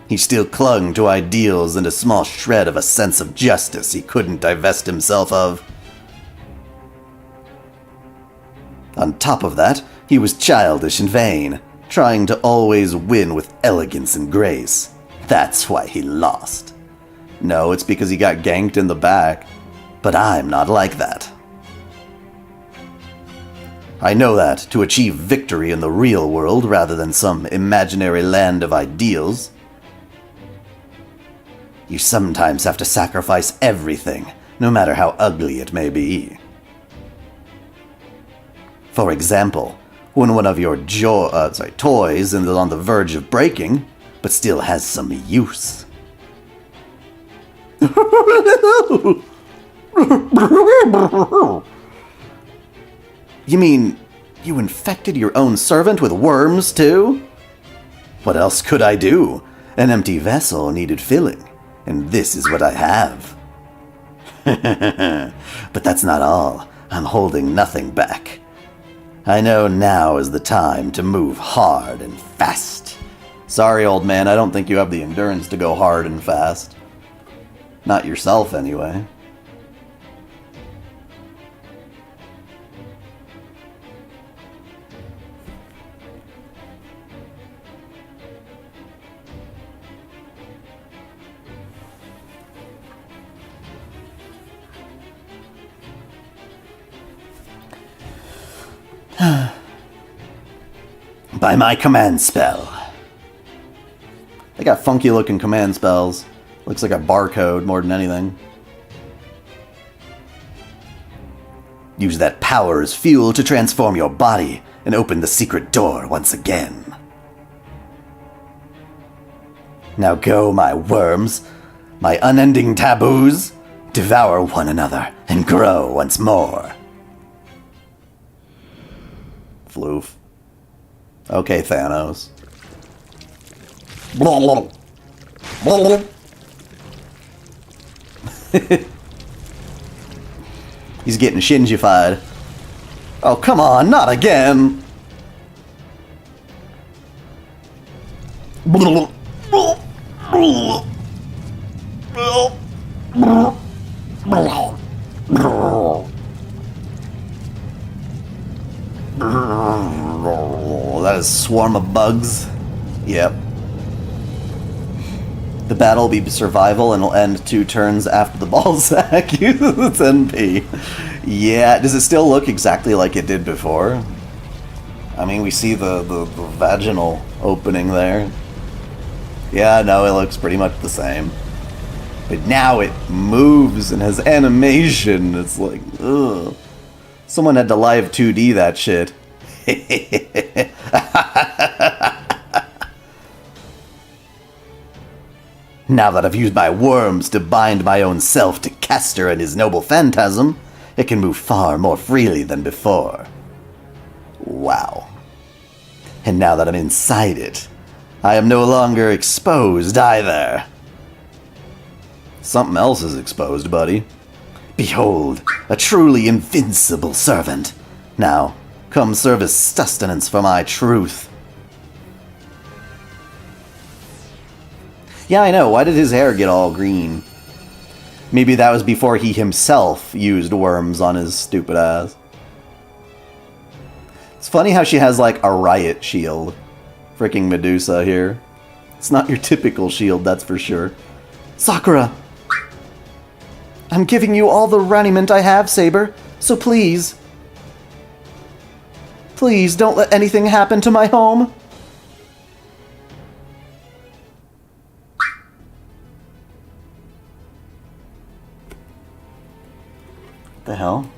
He still clung to ideals and a small shred of a sense of justice he couldn't divest himself of. On top of that, he was childish and vain, trying to always win with elegance and grace. That's why he lost. No, it's because he got ganked in the back. But I'm not like that. I know that to achieve victory in the real world rather than some imaginary land of ideals, you sometimes have to sacrifice everything, no matter how ugly it may be. For example, when one of your toys is on the verge of breaking, but still has some use. You mean, you infected your own servant with worms, too? What else could I do? An empty vessel needed filling, and this is what I have. But that's not all. I'm holding nothing back. I know now is the time to move hard and fast. Sorry, old man, I don't think you have the endurance to go hard and fast. Not yourself, anyway. By my command spell. They got funky looking command spells. Looks like a barcode more than anything. Use that power as fuel to transform your body and open the secret door once again. Now go, my worms, my unending taboos. Devour one another and grow once more. Floof. Okay, Thanos. He's getting Shinjified. Oh, come on, not again! That is swarm of bugs. Yep. The battle will be survival and will end 2 turns after the ball sack uses its NP. Yeah, does it still look exactly like it did before? I mean, we see the vaginal opening there. Yeah, no, it looks pretty much the same. But now it moves and has animation. It's like, ugh. Someone had to live 2D that shit. Now that I've used my worms to bind my own self to Castor and his noble phantasm, it can move far more freely than before. Wow. And now that I'm inside it, I am no longer exposed either. Something else is exposed, buddy. Behold, a truly invincible servant. Now, come serve as sustenance for my truth. Yeah, I know. Why did his hair get all green? Maybe that was before he himself used worms on his stupid ass. It's funny how she has like a riot shield. Freaking Medusa here. It's not your typical shield, that's for sure. Sakura! I'm giving you all the raiment I have, Saber, so please. Please don't let anything happen to my home. What the hell?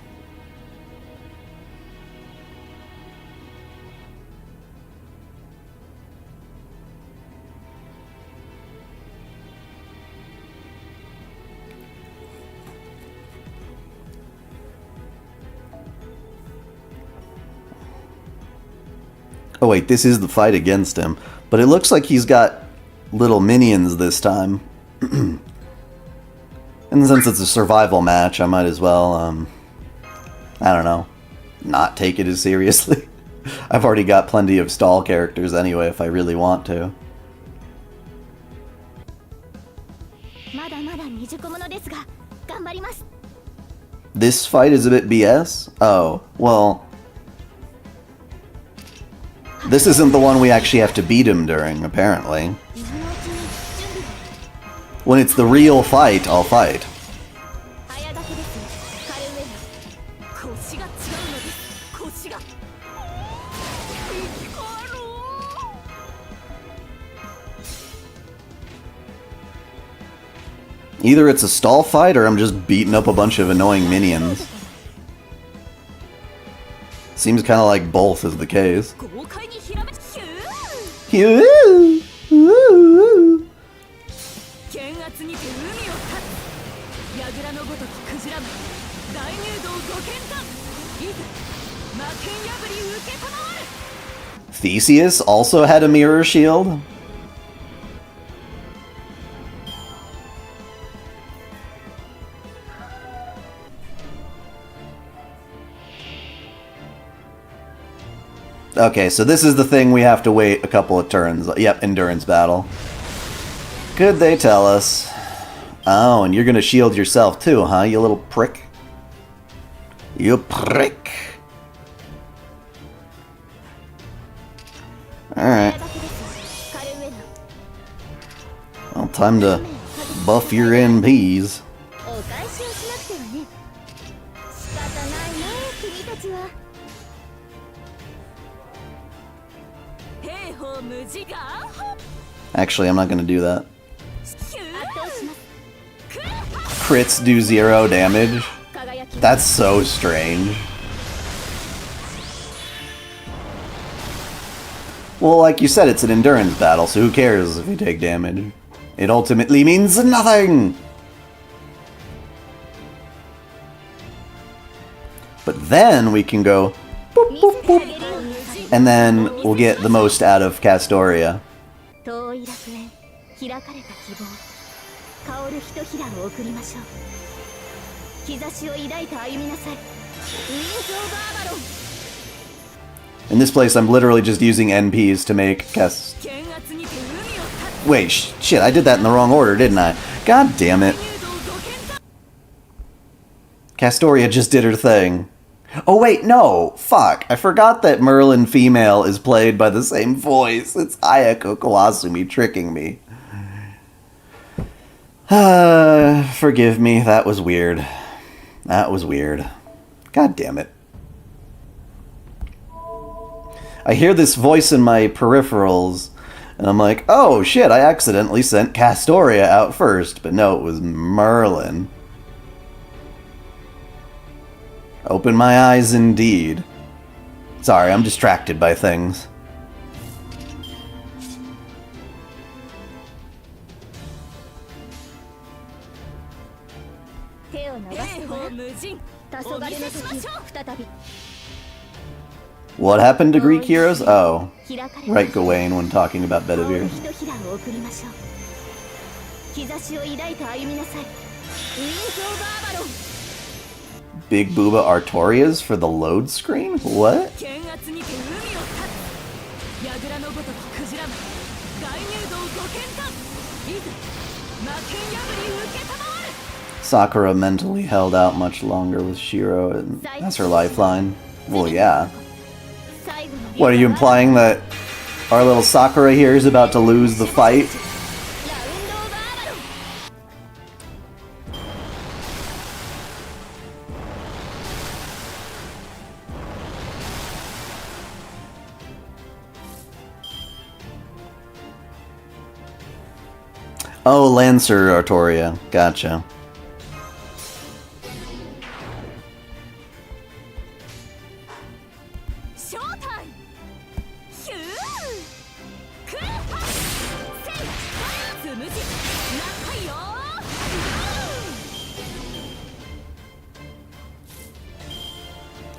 Oh wait, this is the fight against him. But it looks like he's got little minions this time. And since it's a survival match, I might as well, I don't know, not take it as seriously. I've already got plenty of stall characters anyway if I really want to. This fight is a bit BS? Oh, well... This isn't the one we actually have to beat him during, apparently. When it's the real fight, I'll fight. Either it's a stall fight or I'm just beating up a bunch of annoying minions. Seems kind of like both is the case. Theseus also had a mirror shield? Okay, so this is the thing we have to wait a couple of turns. Yep, endurance battle. Could they tell us? Oh, and you're gonna shield yourself too, huh, you little prick? You prick. Alright. Well, time to buff your NPs. Actually, I'm not gonna do that. Crits do 0 damage? That's so strange. Well, like you said, it's an endurance battle, so who cares if you take damage? It ultimately means nothing! But then we can go boop, boop, boop, and then we'll get the most out of Castoria. In this place, I'm literally just using NPs to make Wait, shit, I did that in the wrong order, didn't I? God damn it. Castoria just did her thing. Oh wait, no! Fuck, I forgot that Merlin female is played by the same voice. It's Ayako Kawasumi tricking me. Forgive me, that was weird. That was weird. God damn it. I hear this voice in my peripherals, and I'm like, oh shit, I accidentally sent Castoria out first, but no, it was Merlin. Open my eyes indeed. Sorry, I'm distracted by things. What happened to Greek heroes? Oh, right, Gawain when talking about Bedivere. Big Booba Artorias for the load screen? What? 剣圧にて海を立つ櫓のごときクジラマ大入道ご剣断いざ魔剣破り受けたまわる Sakura mentally held out much longer with Shiro, and that's her lifeline. Well, yeah. What, are you implying that our little Sakura here is about to lose the fight? ラウンドオーバーアバロン Oh, Lancer Artoria. Gotcha. Showtime! Shoo! Kuha! Sei! Tsumuji! Nakai yo!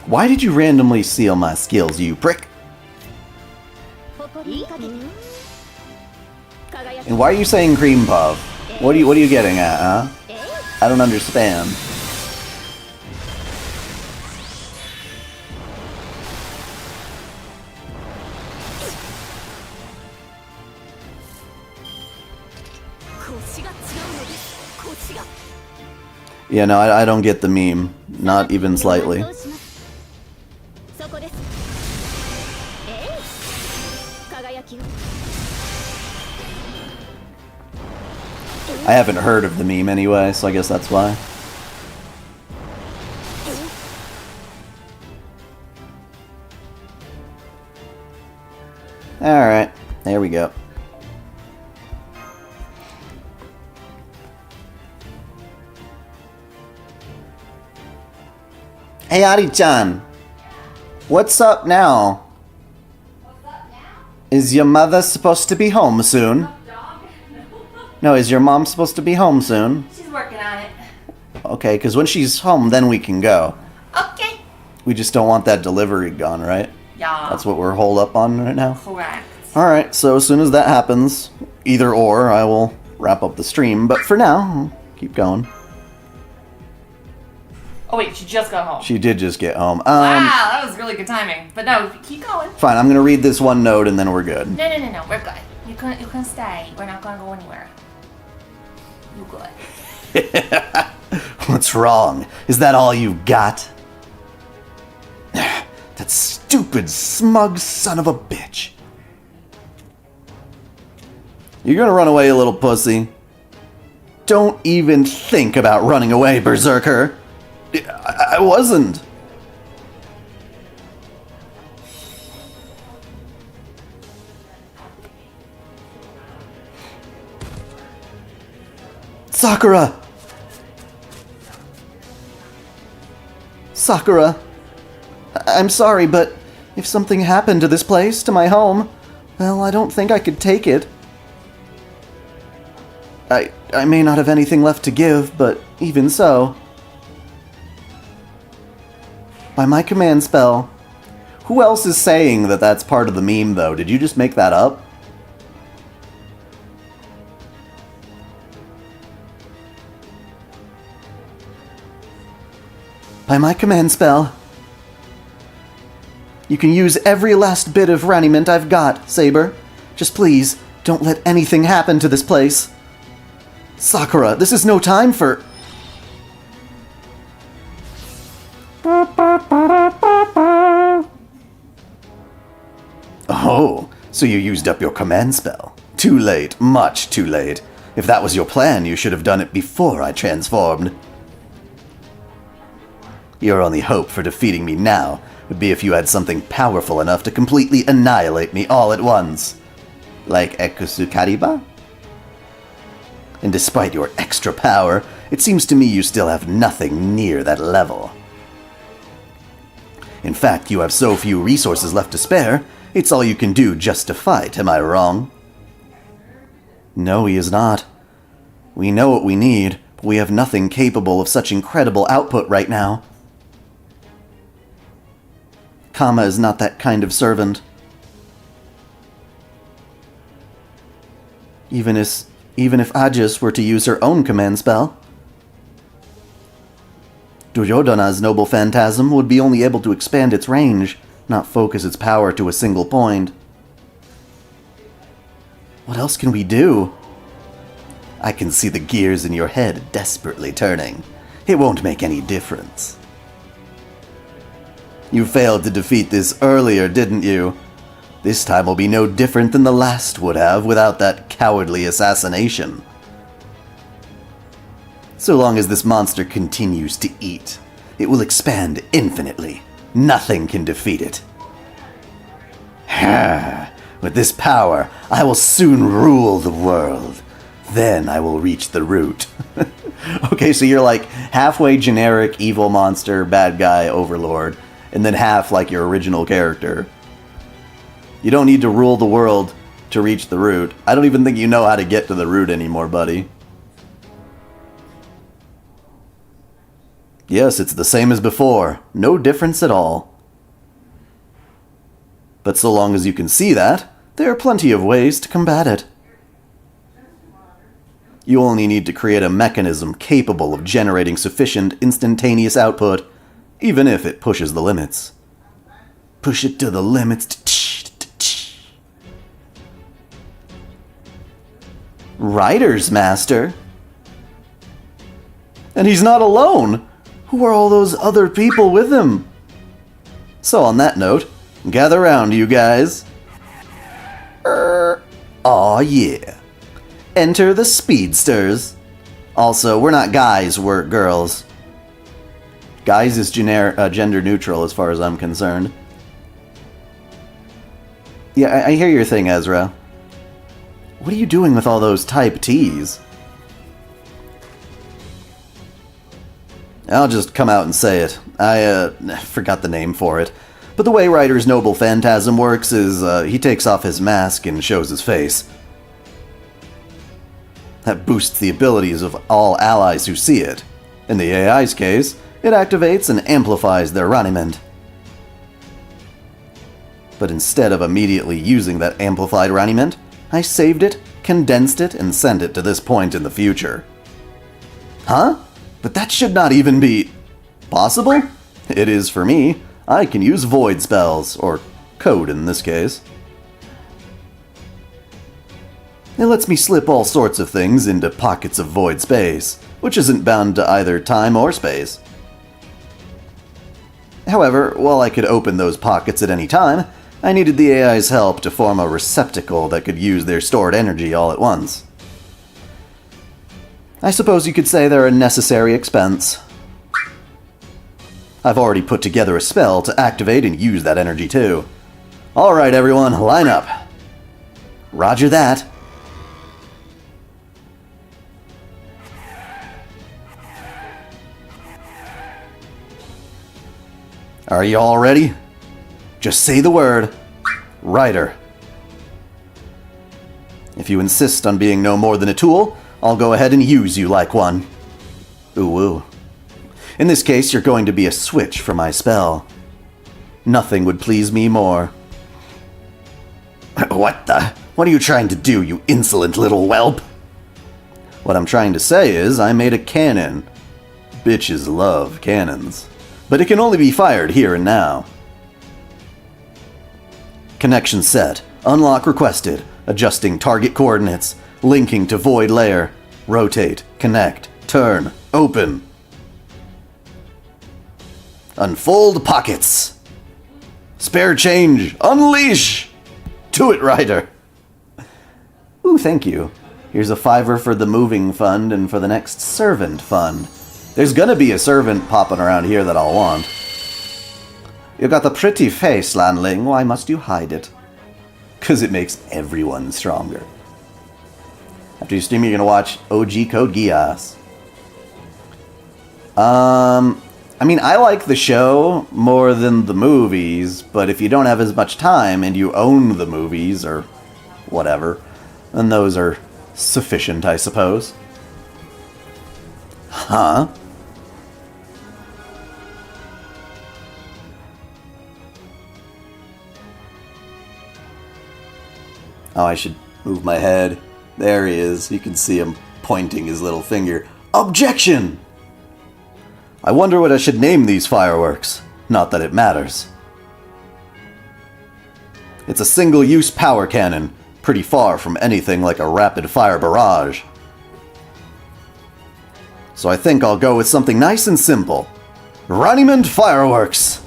Why did you randomly seal my skills, you prick? And why are you saying cream puff? What are you getting at, huh? I don't understand. Yeah, no, I don't get the meme. Not even slightly. I haven't heard of the meme anyway, so I guess that's why. Alright, there we go. Hey, Ari-chan! What's up now? Is your mother supposed to be home soon? No, is your mom supposed to be home soon? She's working on it. Okay, because when she's home, then we can go. Okay. We just don't want that delivery gone, right? Yeah. That's what we're holed up on right now? Correct. Alright, so as soon as that happens, either or, I will wrap up the stream. But for now, keep going. Oh wait, she just got home. She did just get home. Wow, that was really good timing. But no, keep going. Fine, I'm going to read this one note and then we're good. No, we're good. You can stay. We're not gonna go anywhere. You're good. What's wrong? Is that all you got? That stupid, smug son of a bitch. You're gonna run away, you little pussy. Don't even think about running away, Berserker. I wasn't. Sakura! Sakura, I'm sorry, but if something happened to this place, to my home, well, I don't think I could take it. I may not have anything left to give, but even so. By my command spell. Who else is saying that that's part of the meme, though? Did you just make that up? By my command spell. You can use every last bit of raiment I've got, Saber. Just please, don't let anything happen to this place. Sakura, this is no time for... Oh, so you used up your command spell. Too late, much too late. If that was your plan, you should have done it before I transformed. Your only hope for defeating me now would be if you had something powerful enough to completely annihilate me all at once. Like Ekusukariba? And despite your extra power, it seems to me you still have nothing near that level. In fact, you have so few resources left to spare, it's all you can do just to fight, am I wrong? No, he is not. We know what we need, but we have nothing capable of such incredible output right now. Kama is not that kind of servant. Even if Aegis were to use her own command spell. Duryodhana's noble phantasm would be only able to expand its range, not focus its power to a single point. What else can we do? I can see the gears in your head desperately turning. It won't make any difference. You failed to defeat this earlier, didn't you? This time will be no different than the last would have without that cowardly assassination. So long as this monster continues to eat, it will expand infinitely. Nothing can defeat it. With this power, I will soon rule the world. Then I will reach the root. Okay, so you're like halfway generic evil monster, bad guy, overlord, and then half like your original character. You don't need to rule the world to reach the root. I don't even think you know how to get to the root anymore, buddy. Yes, it's the same as before. No difference at all. But so long as you can see that, there are plenty of ways to combat it. You only need to create a mechanism capable of generating sufficient instantaneous output, even if it pushes the limits. Push it to the limits. Writer's Master? And he's not alone! Who are all those other people with him? So on that note, gather round, you guys. Aw, yeah. Enter the speedsters. Also, we're not guys, we're girls. Guys is gender neutral as far as I'm concerned. Yeah, I hear your thing, Ezra. What are you doing with all those type T's? I'll just come out and say it. I forgot the name for it. But the way Ryder's noble phantasm works is he takes off his mask and shows his face. That boosts the abilities of all allies who see it. In the AI's case, it activates and amplifies their raniment. But instead of immediately using that amplified raniment, I saved it, condensed it, and sent it to this point in the future. Huh? But that should not even be possible? It is for me. I can use void spells, or code in this case. It lets me slip all sorts of things into pockets of void space, which isn't bound to either time or space. However, while I could open those pockets at any time, I needed the AI's help to form a receptacle that could use their stored energy all at once. I suppose you could say they're a necessary expense. I've already put together a spell to activate and use that energy too. Alright everyone, line up. Roger that. Are you all ready? Just say the word. Ryder. If you insist on being no more than a tool, I'll go ahead and use you like one. Ooh, ooh. In this case, you're going to be a switch for my spell. Nothing would please me more. What the? What are you trying to do, you insolent little whelp? What I'm trying to say is, I made a cannon. Bitches love cannons. But it can only be fired here and now. Connection set. Unlock requested. Adjusting target coordinates. Linking to void layer. Rotate. Connect. Turn. Open. Unfold pockets. Spare change. Unleash. Do it, Ryder. Ooh, thank you. Here's a $5 for the moving fund and for the next servant fund. There's gonna be a servant popping around here that I'll want. You got the pretty face, landling. Why must you hide it? 'Cause it makes everyone stronger. After you stream, you're gonna watch OG Code Geass. I mean, I like the show more than the movies, but if you don't have as much time and you own the movies or whatever, then those are sufficient, I suppose. Huh? Oh, I should move my head. There he is. You can see him pointing his little finger. Objection! I wonder what I should name these fireworks. Not that it matters. It's a single-use power cannon, pretty far from anything like a rapid-fire barrage. So I think I'll go with something nice and simple. Runnymede Fireworks!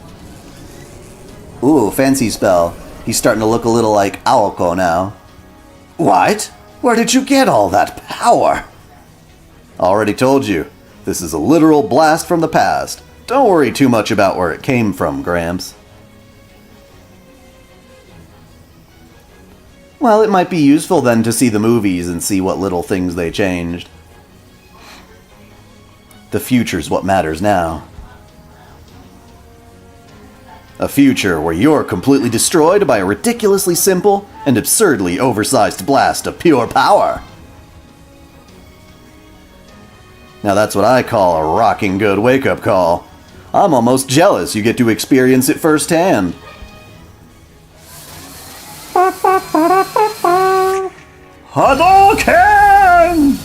Ooh, fancy spell. He's starting to look a little like Aoko now. What? Where did you get all that power? Already told you. This is a literal blast from the past. Don't worry too much about where it came from, Gramps. Well, it might be useful then to see the movies and see what little things they changed. The future's what matters now. A future where you're completely destroyed by a ridiculously simple and absurdly oversized blast of pure power. Now that's what I call a rocking good wake-up call. I'm almost jealous you get to experience it firsthand. Hadouken!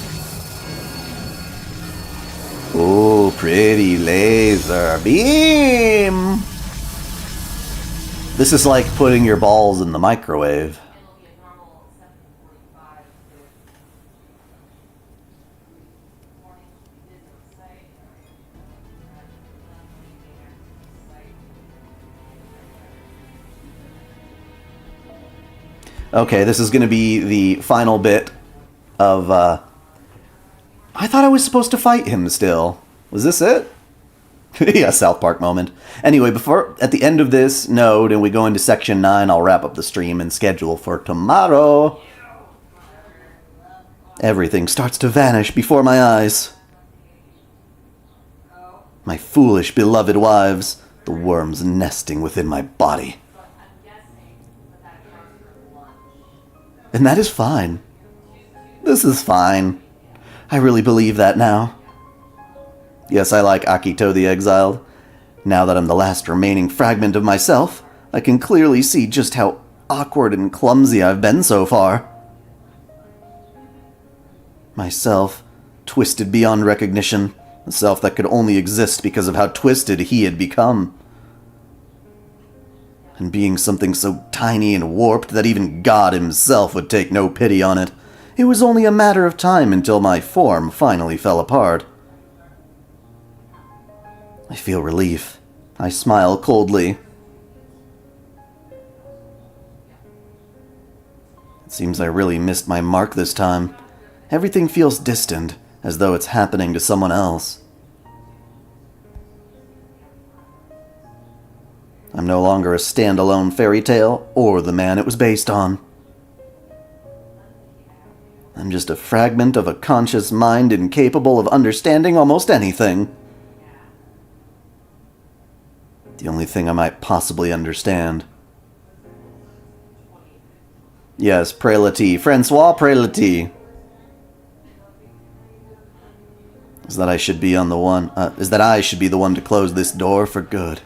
Oh, pretty laser beam! This is like putting your balls in the microwave. Okay, this is going to be the final bit of, I thought I was supposed to fight him still. Was this it? Yeah, South Park moment. Anyway, at the end of this node and we go into section 9, I'll wrap up the stream and schedule for tomorrow. Everything starts to vanish before my eyes. My foolish beloved wives, the worms nesting within my body. And that is fine. This is fine. I really believe that now. Yes, I like Akito the Exiled. Now that I'm the last remaining fragment of myself, I can clearly see just how awkward and clumsy I've been so far. Myself, twisted beyond recognition, a self that could only exist because of how twisted he had become. And being something so tiny and warped that even God himself would take no pity on it, it was only a matter of time until my form finally fell apart. I feel relief. I smile coldly. It seems I really missed my mark this time. Everything feels distant, as though it's happening to someone else. I'm no longer a standalone fairy tale or the man it was based on. I'm just a fragment of a conscious mind incapable of understanding almost anything. The only thing I might possibly understand. Yes, Prelati. Francois Prelati. Is that I should be the one to close this door for good.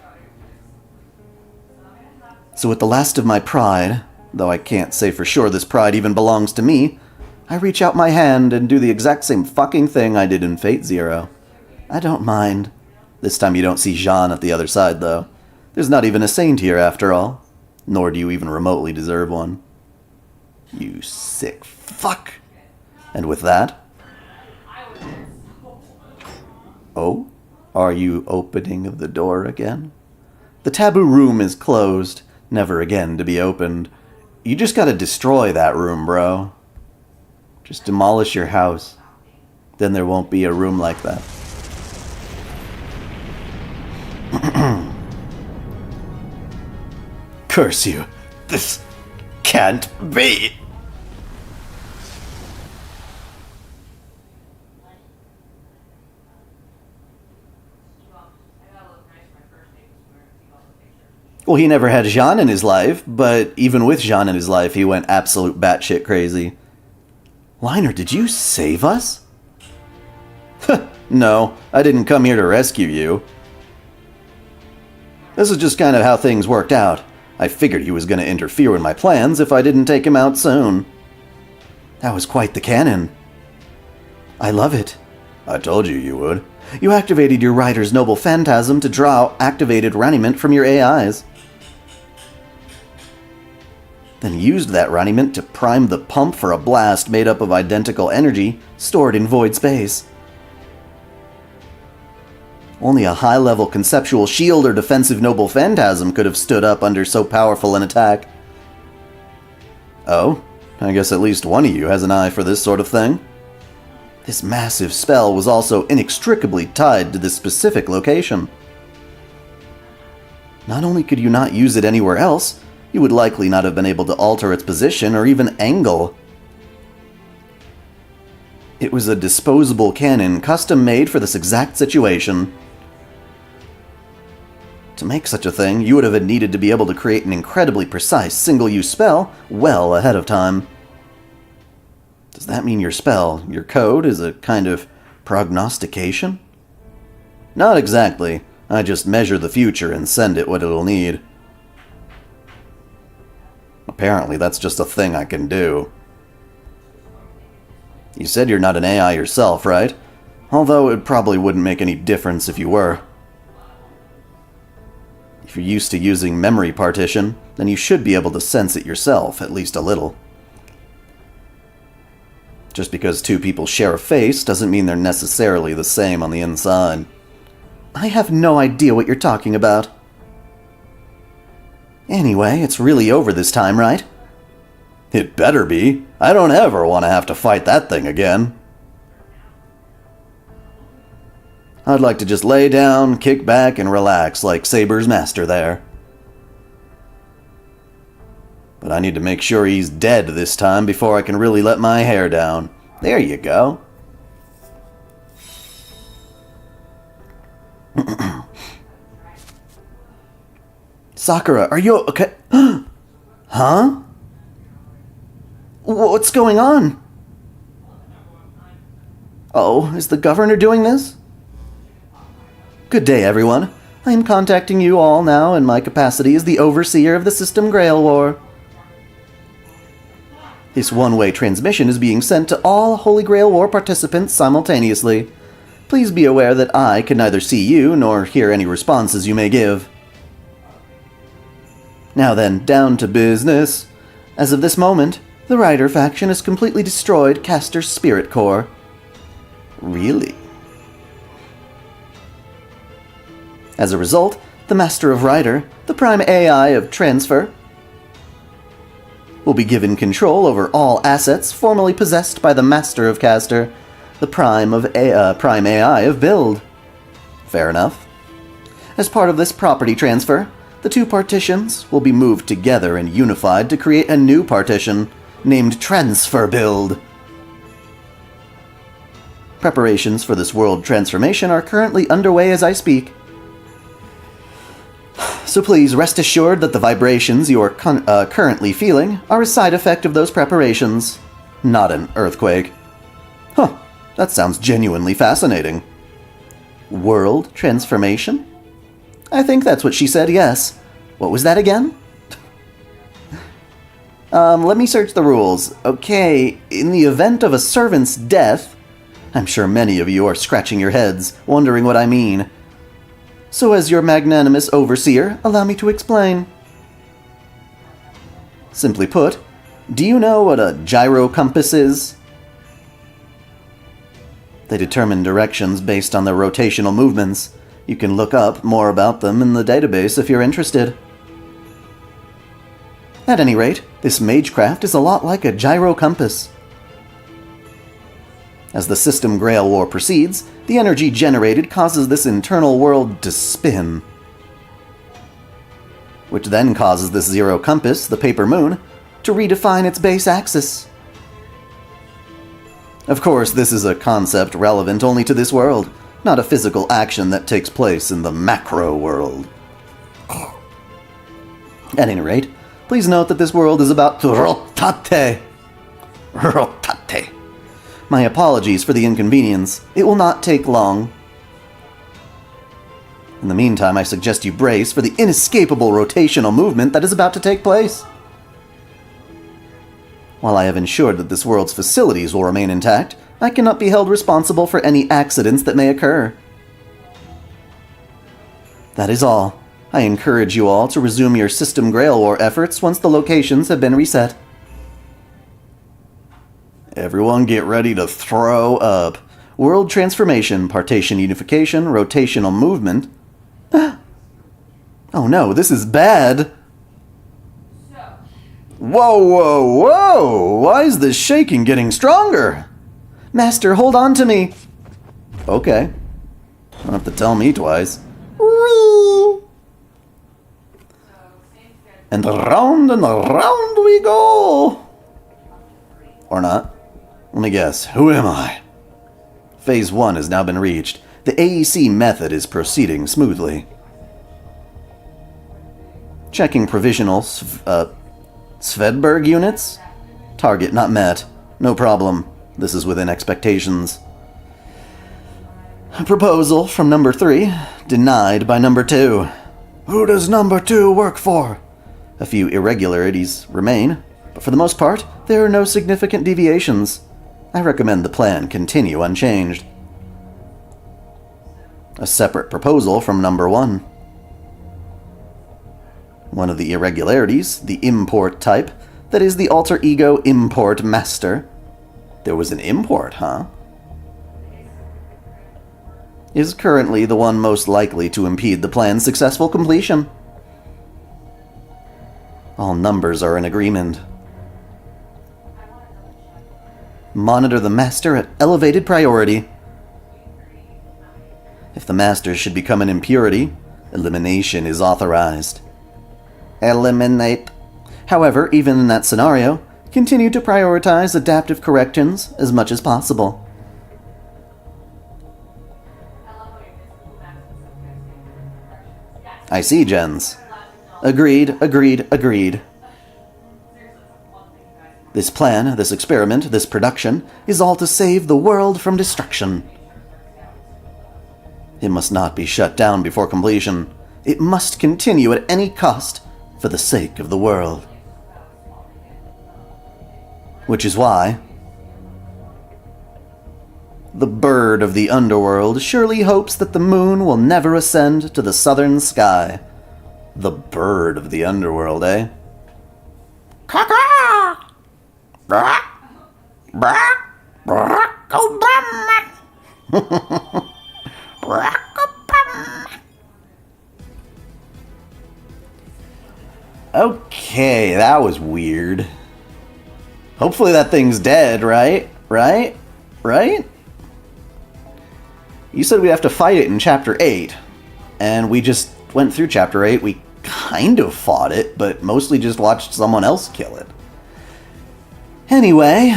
So with the last of my pride, though I can't say for sure this pride even belongs to me, I reach out my hand and do the exact same fucking thing I did in Fate Zero. I don't mind. This time you don't see Jean at the other side, though. There's not even a saint here, after all. Nor do you even remotely deserve one. You sick fuck. And with that... Oh? Are you opening the door again? The taboo room is closed, never again to be opened. You just gotta destroy that room, bro. Just demolish your house. Then there won't be a room like that. Curse you. This can't be. Well, he never had Jean in his life, but even with Jean in his life, he went absolute batshit crazy. Liner, did you save us? No, I didn't come here to rescue you. This is just kind of how things worked out. I figured he was going to interfere in my plans if I didn't take him out soon. That was quite the canon. I love it. I told you you would. You activated your rider's noble phantasm to draw activated raniment from your AIs. Then used that raniment to prime the pump for a blast made up of identical energy stored in void space. Only a high-level conceptual shield or defensive noble phantasm could have stood up under so powerful an attack. Oh, I guess at least one of you has an eye for this sort of thing. This massive spell was also inextricably tied to this specific location. Not only could you not use it anywhere else, you would likely not have been able to alter its position or even angle. It was a disposable cannon custom made for this exact situation. To make such a thing, you would have needed to be able to create an incredibly precise single-use spell well ahead of time. Does that mean your spell, your code, is a kind of prognostication? Not exactly. I just measure the future and send it what it'll need. Apparently, that's just a thing I can do. You said you're not an AI yourself, right? Although it probably wouldn't make any difference if you were. If you're used to using memory partition, then you should be able to sense it yourself, at least a little. Just because two people share a face doesn't mean they're necessarily the same on the inside. I have no idea what you're talking about. Anyway, it's really over this time, right? It better be. I don't ever want to have to fight that thing again. I'd like to just lay down, kick back, and relax like Saber's master there. But I need to make sure he's dead this time before I can really let my hair down. There you go. Sakura, are you okay? Huh? What's going on? Oh, is the governor doing this? Good day, everyone. I am contacting you all now in my capacity as the overseer of the System Grail War. This one-way transmission is being sent to all Holy Grail War participants simultaneously. Please be aware that I can neither see you nor hear any responses you may give. Now then, down to business. As of this moment, the Rider faction has completely destroyed Castor's spirit core. Really? As a result, the Master of Rider, the prime AI of Transfer, will be given control over all assets formerly possessed by the Master of Castor, the prime AI of Build. Fair enough. As part of this property transfer, the two partitions will be moved together and unified to create a new partition named Transfer Build. Preparations for this world transformation are currently underway as I speak. So please rest assured that the vibrations you are currently feeling are a side effect of those preparations, not an earthquake. Huh, that sounds genuinely fascinating. World transformation? I think that's what she said, yes. What was that again? Let me search the rules. Okay, in the event of a servant's death, I'm sure many of you are scratching your heads, wondering what I mean. So as your magnanimous overseer, allow me to explain. Simply put, do you know what a gyro compass is? They determine directions based on their rotational movements. You can look up more about them in the database if you're interested. At any rate, this magecraft is a lot like a gyro compass. As the System Grail War proceeds, the energy generated causes this internal world to spin, which then causes this zero compass, the paper moon, to redefine its base axis. Of course, this is a concept relevant only to this world, not a physical action that takes place in the macro world. At any rate, please note that this world is about to rotate. Rotate. My apologies for the inconvenience. It will not take long. In the meantime, I suggest you brace for the inescapable rotational movement that is about to take place. While I have ensured that this world's facilities will remain intact, I cannot be held responsible for any accidents that may occur. That is all. I encourage you all to resume your System Grail War efforts once the locations have been reset. Everyone get ready to throw up. World transformation, partition unification, rotational movement. Oh no, this is bad. Whoa, whoa, whoa! Why is this shaking getting stronger? Master, hold on to me. Okay. Don't have to tell me twice. And around we go. Or not. Let me guess. Who am I? Phase 1 has now been reached. The AEC method is proceeding smoothly. Checking provisional Svedberg units? Target not met. No problem. This is within expectations. A proposal from number 3, denied by number 2. Who does number 2 work for? A few irregularities remain, but for the most part, there are no significant deviations. I recommend the plan continue unchanged. A separate proposal from number 1. One of the irregularities, the import type, that is the alter ego import master. There was an import, huh? Is currently the one most likely to impede the plan's successful completion. All numbers are in agreement. Monitor the master at elevated priority. If the master should become an impurity, elimination is authorized. Eliminate. However, even in that scenario, continue to prioritize adaptive corrections as much as possible. I see, Jens. Agreed, agreed, agreed. This plan, this experiment, this production, is all to save the world from destruction. It must not be shut down before completion. It must continue at any cost for the sake of the world. Which is why the bird of the underworld surely hopes that the moon will never ascend to the southern sky. The bird of the underworld, eh? Caw-caw! Brak! Brak! Brak! Okay, that was weird. Hopefully that thing's dead, right? Right? You said we have to fight it in Chapter 8, and we just went through Chapter 8. We kind of fought it, but mostly just watched someone else kill it. Anyway,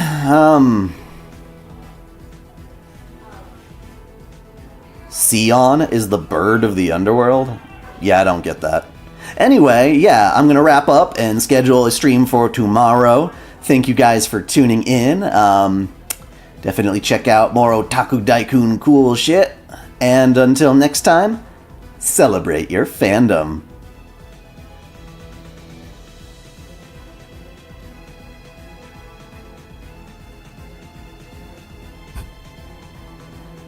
Sion is the bird of the underworld? Yeah, I don't get that. Anyway, yeah, I'm gonna wrap up and schedule a stream for tomorrow. Thank you guys for tuning in. Definitely check out more OtakuDaiKun cool shit. And until next time, celebrate your fandom.